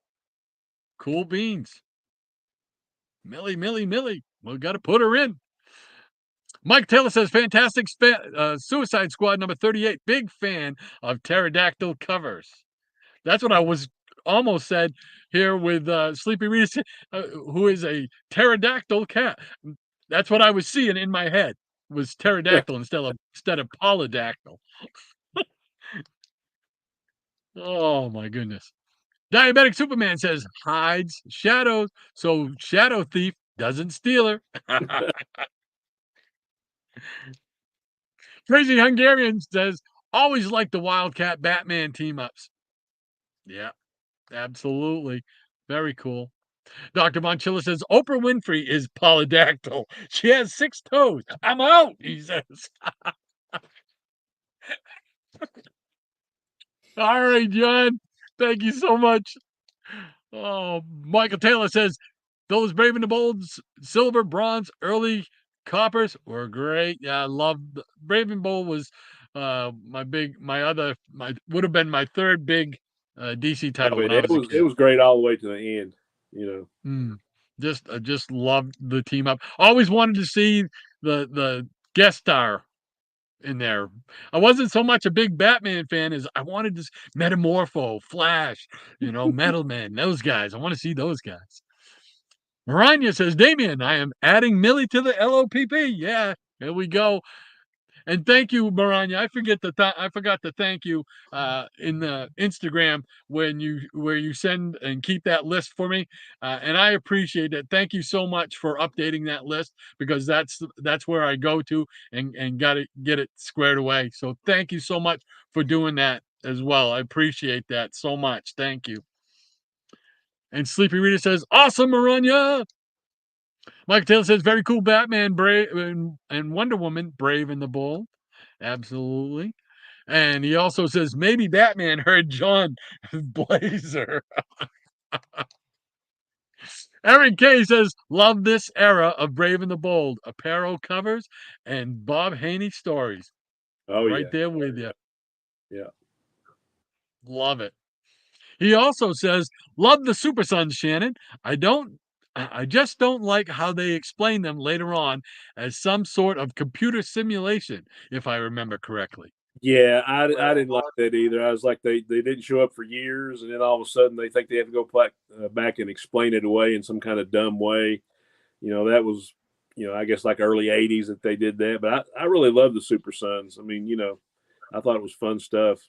cool beans. Millie. We got to put her in. Mike Taylor says, fantastic Suicide Squad number 38. Big fan of pterodactyl covers. That's what I was almost said here with Sleepy Rita, who is a pterodactyl cat. That's what I was seeing in my head was pterodactyl instead of polydactyl. Oh my goodness. Diabetic Superman says hides shadows, so Shadow Thief doesn't steal her. Crazy Hungarian says always like the Wildcat Batman team ups. Yeah, absolutely. Very cool. Dr. Vonchilla says Oprah Winfrey is polydactyl. She has 6 toes. I'm out, he says. All right, John. Thank you so much. Oh, Michael Taylor says those Brave and the Bold silver, bronze, early coppers were great. Yeah, I loved Brave and Bold was would have been my third big DC title when I was a kid. It was great all the way to the end, Just loved the team up. Always wanted to see the guest star in there. I wasn't so much a big Batman fan as I wanted to Metamorpho, Flash, Metal Man, those guys. I want to see those guys. Maranya says, Damien, I am adding Millie to the LOPP. Yeah, here we go. And thank you, Maranya. I forgot to thank you in the Instagram where you send and keep that list for me, and I appreciate it. Thank you so much for updating that list because that's where I go to and got to get it squared away. So thank you so much for doing that as well. I appreciate that so much. Thank you. And Sleepy Rita says, "Awesome, Maranya." Mike Taylor says, "Very cool, Batman, brave, and Wonder Woman, brave and the bold." Absolutely. And he also says, "Maybe Batman heard John Blazer." Aaron K says, "Love this era of Brave and the Bold, apparel covers and Bob Haney stories." Oh Right yeah, there with you. yeah. Love it. He also says, "Love the Super Sons, Shannon. I just don't like how they explain them later on as some sort of computer simulation, if I remember correctly." Yeah, I didn't like that either. I was like, they didn't show up for years, and then all of a sudden they think they have to go back and explain it away in some kind of dumb way. That was, I guess like early '80s that they did that. But I really love the Super Sons. I mean, I thought it was fun stuff.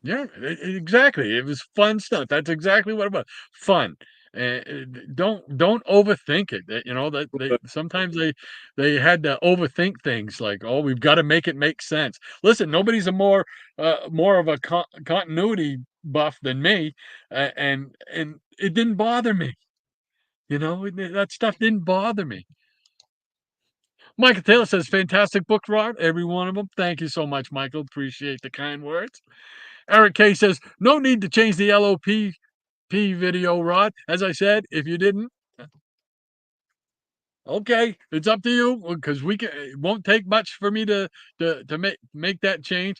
Yeah, exactly. It was fun stuff. That's exactly what it was. Fun. Don't overthink it. That they sometimes they had to overthink things like, oh, we've got to make it make sense. Listen, nobody's a more of a continuity buff than me, and it didn't bother me. That stuff didn't bother me. Michael Taylor says, "Fantastic book, Rod. Every one of them. Thank you so much, Michael. Appreciate the kind words." Eric K says, "No need to change the LOP video, Rod. As I said, if you didn't, okay, it's up to you because it won't take much for me to make that change.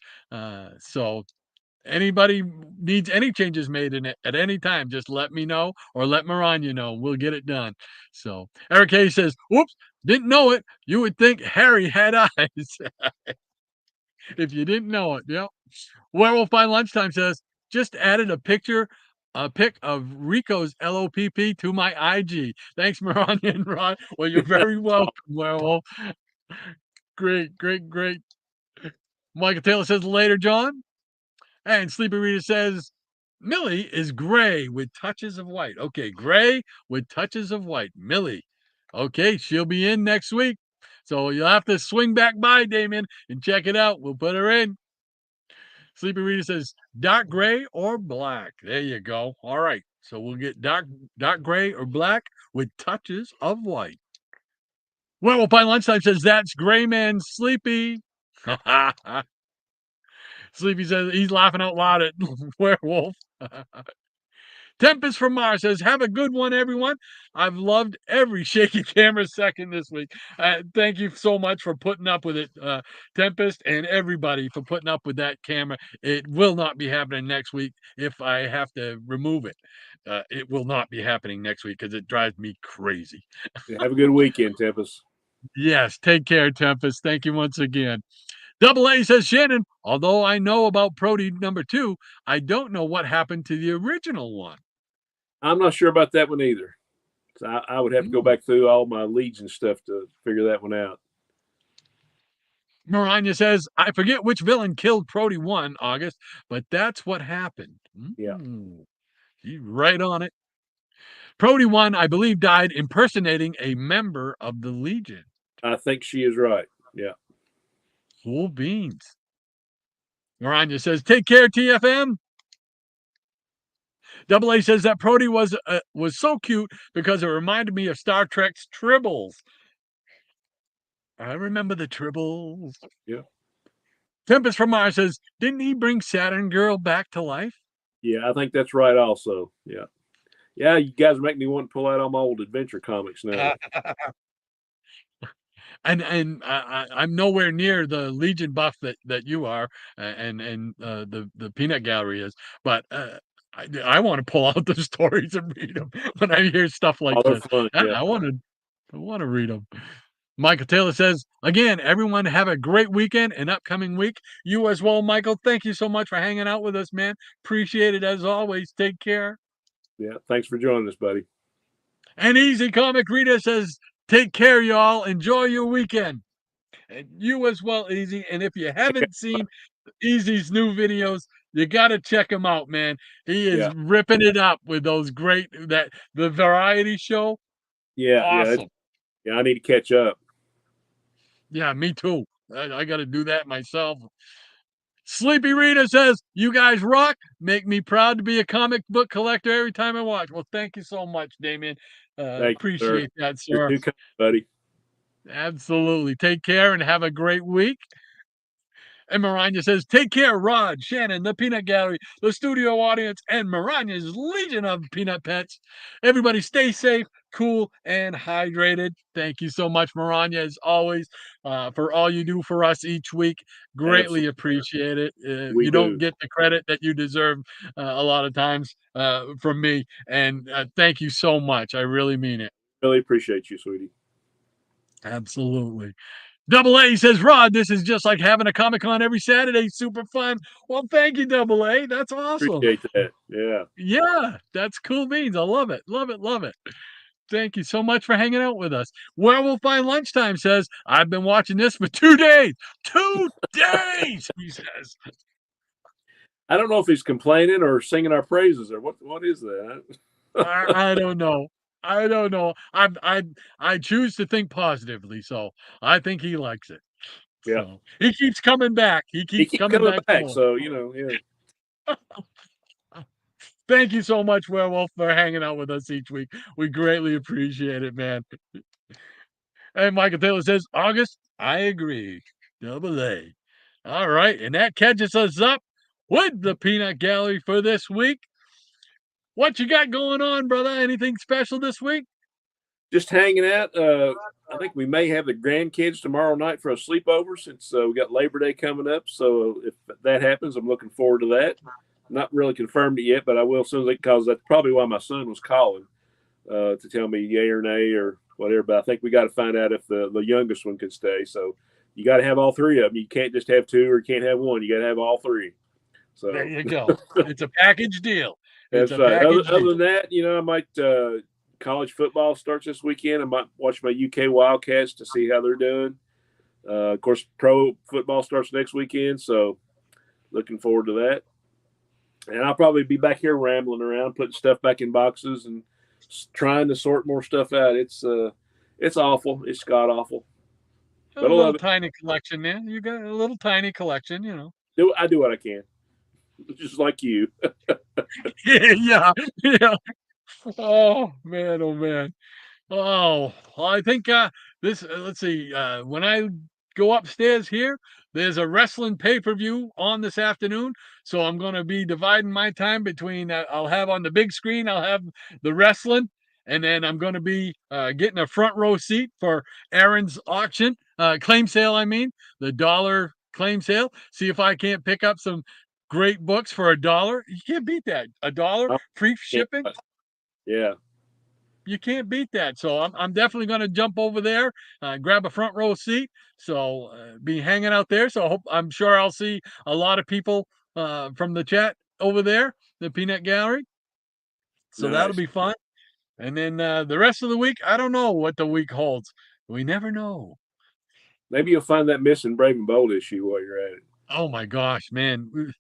So anybody needs any changes made in it at any time, just let me know or let Maranya know. We'll get it done." So Eric K says, "Whoops, didn't know it. You would think Harry had eyes if you didn't know it." Yep. Werewolf by Lunchtime says, "Just added a pic of Rico's LOPP to my IG. Thanks, Maranya and Ron." Well, you're very welcome, Werewolf. Great, great, great. Michael Taylor says, "Later, John." And Sleepy Rita says, "Millie is gray with touches of white." Okay, gray with touches of white. Millie. Okay, she'll be in next week. So you'll have to swing back by, Damien, and check it out. We'll put her in. Sleepy Rita says, "Dark gray or black." There you go. All right. So we'll get dark gray or black with touches of white. Werewolf by Lunchtime says, "That's Gray Man Sleepy." Sleepy says he's laughing out loud at Werewolf. Tempest from Mars says, "Have a good one, everyone. I've loved every shaky camera second this week." Thank you so much for putting up with it, Tempest, and everybody for putting up with that camera. It will not be happening next week if I have to remove it. It will not be happening next week because it drives me crazy. Yeah, have a good weekend, Tempest. Yes, take care, Tempest. Thank you once again. Double A says, "Shannon, although I know about Prody #2, I don't know what happened to the original one." I'm not sure about that one either. So I would have to go back through all my Legion stuff to figure that one out. Maranya says, "I forget which villain killed Prody 1, August, but that's what happened." Yeah. He's right on it. Prody 1, I believe, died impersonating a member of the Legion. I think she is right. Yeah. Cool beans. Maranya says, "Take care, TFM." Double A says that Prody was so cute because it reminded me of Star Trek's Tribbles. I remember the Tribbles. Yeah. Tempest from Mars says, "Didn't he bring Saturn Girl back to life?" Yeah, I think that's right also. Yeah. Yeah, you guys make me want to pull out all my old adventure comics now. And I'm nowhere near the Legion buff that you are, and the Peanut Gallery is, but I want to pull out the stories and read them when I hear stuff like Oh, they're this. fun. Yeah. I want to read them. Michael Taylor says, "Again, everyone have a great weekend and upcoming week. You as well, Michael. Thank you so much for hanging out with us, man. Appreciate it as always. Take care." Yeah. Thanks for joining us, buddy. And Easy Comic Reader says, "Take care, y'all. Enjoy your weekend." And you as well, Easy. And if you haven't seen Easy's new videos, you got to check him out, man. He is Yeah, ripping it up with those great that the variety show. yeah. Awesome. Yeah, I need to catch up. Yeah, me too. I got to do that myself. Sleepy Rita says, "You guys rock. Make me proud to be a comic book collector every time I watch." Well, thank you so much, Damien. Thank you, sir. Appreciate that, You're sir. too kind, buddy. Absolutely. Take care and have a great week. And Maranya says, "Take care, Rod, Shannon, the Peanut Gallery, the studio audience, and Maranya's legion of peanut pets. Everybody stay safe, cool, and hydrated." Thank you so much, Maranya, as always, for all you do for us each week. Greatly Absolutely, appreciate it. we You don't do. get the credit that you deserve a lot of times from me. And thank you so much. I really mean it. Really appreciate you, sweetie. Absolutely. Double A says, "Rod, this is just like having a Comic Con every Saturday. Super fun." Well, thank you, Double A. That's awesome. Appreciate that. Yeah. Yeah, that's cool beans. I love it. Love it. Love it. Thank you so much for hanging out with us. Werewolf by Lunchtime says, "I've been watching this for 2 days. 2 days," he says. I don't know if he's complaining or singing our praises or what is that? I don't know. I don't know. I choose to think positively, so I think he likes it. Yeah. So he keeps coming back. He He keeps keeps coming coming back for back, more. so you know, yeah. Thank you so much, Werewolf, for hanging out with us each week. We greatly appreciate it, man. And Michael Taylor says, "August, I agree. Double A." All right. And that catches us up with the Peanut Gallery for this week. What you got going on, brother? Anything special this week? Just hanging out. I think we may have the grandkids tomorrow night for a sleepover since we got Labor Day coming up. So if that happens, I'm looking forward to that. Not really confirmed it yet, but I will soon because that's probably why my son was calling to tell me yay or nay or whatever. But I think we got to find out if the youngest one can stay. So you got to have all three of them. You can't just have two or you can't have one. You got to have all three. There So you go. It's a package deal. It's that's a right. package Other deal. than that, I might college football starts this weekend. I might watch my UK Wildcats to see how they're doing. Of course, pro football starts next weekend, so looking forward to that. And I'll probably be back here rambling around, putting stuff back in boxes and trying to sort more stuff out. It's awful. It's god awful, A but I little love it. tiny collection there. You got a little tiny collection. I do what I can, just like you. Yeah, yeah. Oh man, oh man. Oh, well, I think this. Let's see. When I go upstairs here, there's a wrestling pay-per-view on this afternoon, so I'm going to be dividing my time between. I'll have on the big screen. I'll have the wrestling, and then I'm going to be getting a front row seat for Aaron's auction claim sale. I mean, the dollar claim sale. See if I can't pick up some great books for $1. You can't beat that. $1 Oh, free yeah, shipping. yeah, You can't beat that. So I'm definitely going to jump over there, grab a front row seat. So be hanging out there. So I'm sure I'll see a lot of people from the chat over there, the Peanut Gallery. So that'll nice. be fun. And then the rest of the week, I don't know what the week holds. We never know. Maybe you'll find that missing Brave and Bold issue while you're at it. Oh my gosh, man.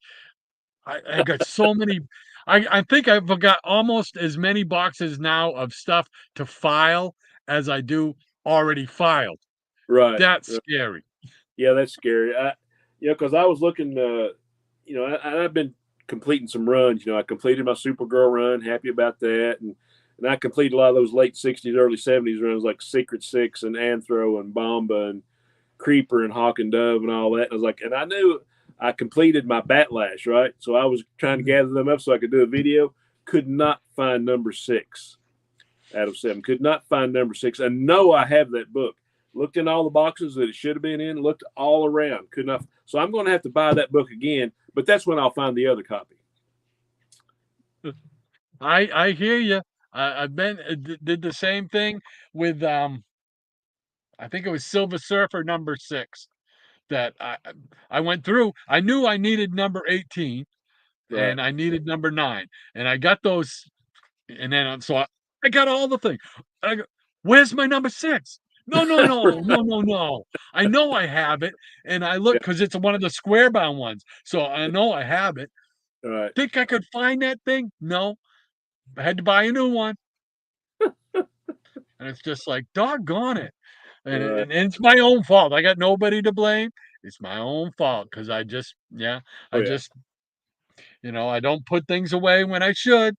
I got so many. I think I've got almost as many boxes now of stuff to file as I do already filed. Right. That's Right. scary. Yeah, that's scary. Because I was looking. I've been completing some runs. I completed my Supergirl run. Happy about that, and I completed a lot of those late '60s, early '70s runs like Secret Six and Anthro and Bomba and Creeper and Hawk and Dove and all that. And I was like, and I knew I completed my Batlash, right? So I was trying to gather them up so I could do a video. Could not find number 6 out of 7. Could not find number 6. And no, I have that book. Looked in all the boxes that it should have been in. Looked all around. Could not. So I'm going to have to buy that book again. But that's when I'll find the other copy. I hear you. I've been did the same thing with I think it was Silver Surfer number 6 that I went through. I knew I needed number 18 Right. and I needed number 9 and I got those and then so I got all the things. I go, where's my number 6? No, no, no, no, no, no. I know I have it, and I look Yeah. because it's one of the square bound ones. So I know I have it. All right. Think I could find that thing? No. I had to buy a new one. And it's just like, doggone it. All right. And it's my own fault. I got nobody to blame. It's my own fault because Oh I yeah. just, I don't put things away when I should.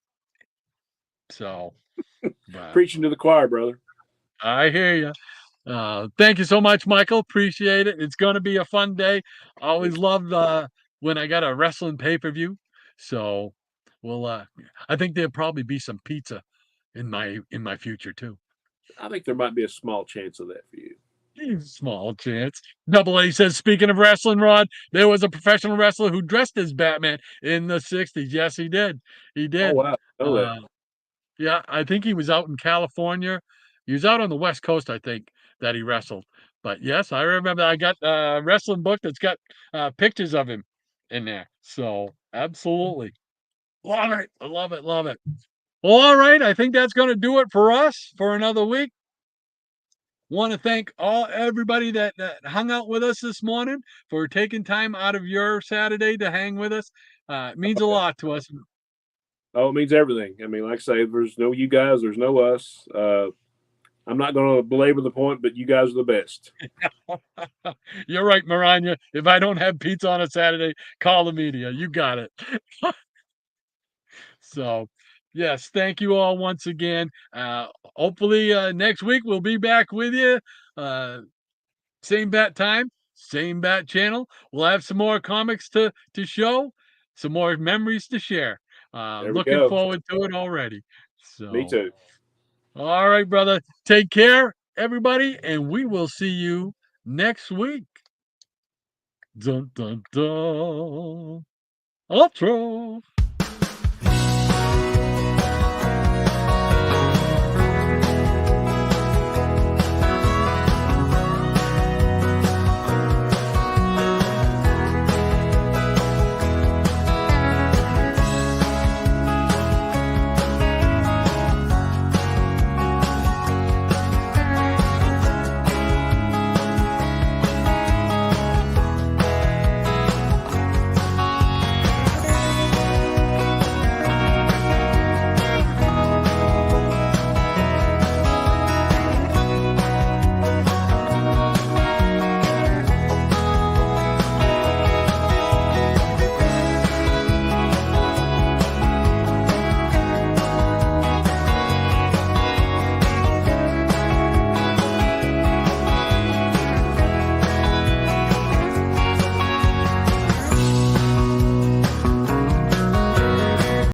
So, but Preaching to the choir, brother. I hear you. Thank you so much, Michael. Appreciate it. It's going to be a fun day. Me Always too. loved when I got a wrestling pay per view. So, well, I think there'll probably be some pizza in my future too. I think there might be a small chance of that for you. Small chance. Double A says, speaking of wrestling, Rod, there was a professional wrestler who dressed as Batman in the 60s. Yes, he did. He Oh did. wow. I know that. Uh, yeah, I think he was out in California. He was out on the West Coast, I think, that he wrestled. But yes, I remember I got a wrestling book that's got pictures of him in there. So absolutely. Love it. I love it. Love it. Well, all right. I think that's going to do it for us for another week. Want to thank everybody that hung out with us this morning for taking time out of your Saturday to hang with us. It means a Yeah. lot to us. Oh, it means everything. I mean, like I say, there's no you guys, there's no us. I'm not going to belabor the point, but you guys are the best. You're right, Maranya. If I don't have pizza on a Saturday, call the media. You got it. So, yes, thank you all once again. Hopefully, next week we'll be back with you. Uh, Same bat time, same bat channel. We'll have some more comics to show, some more memories to share. There we Looking go. forward to it already. Me So, too. all right, brother. Take care, everybody, and we will see you next week. Dun dun dun. Outro.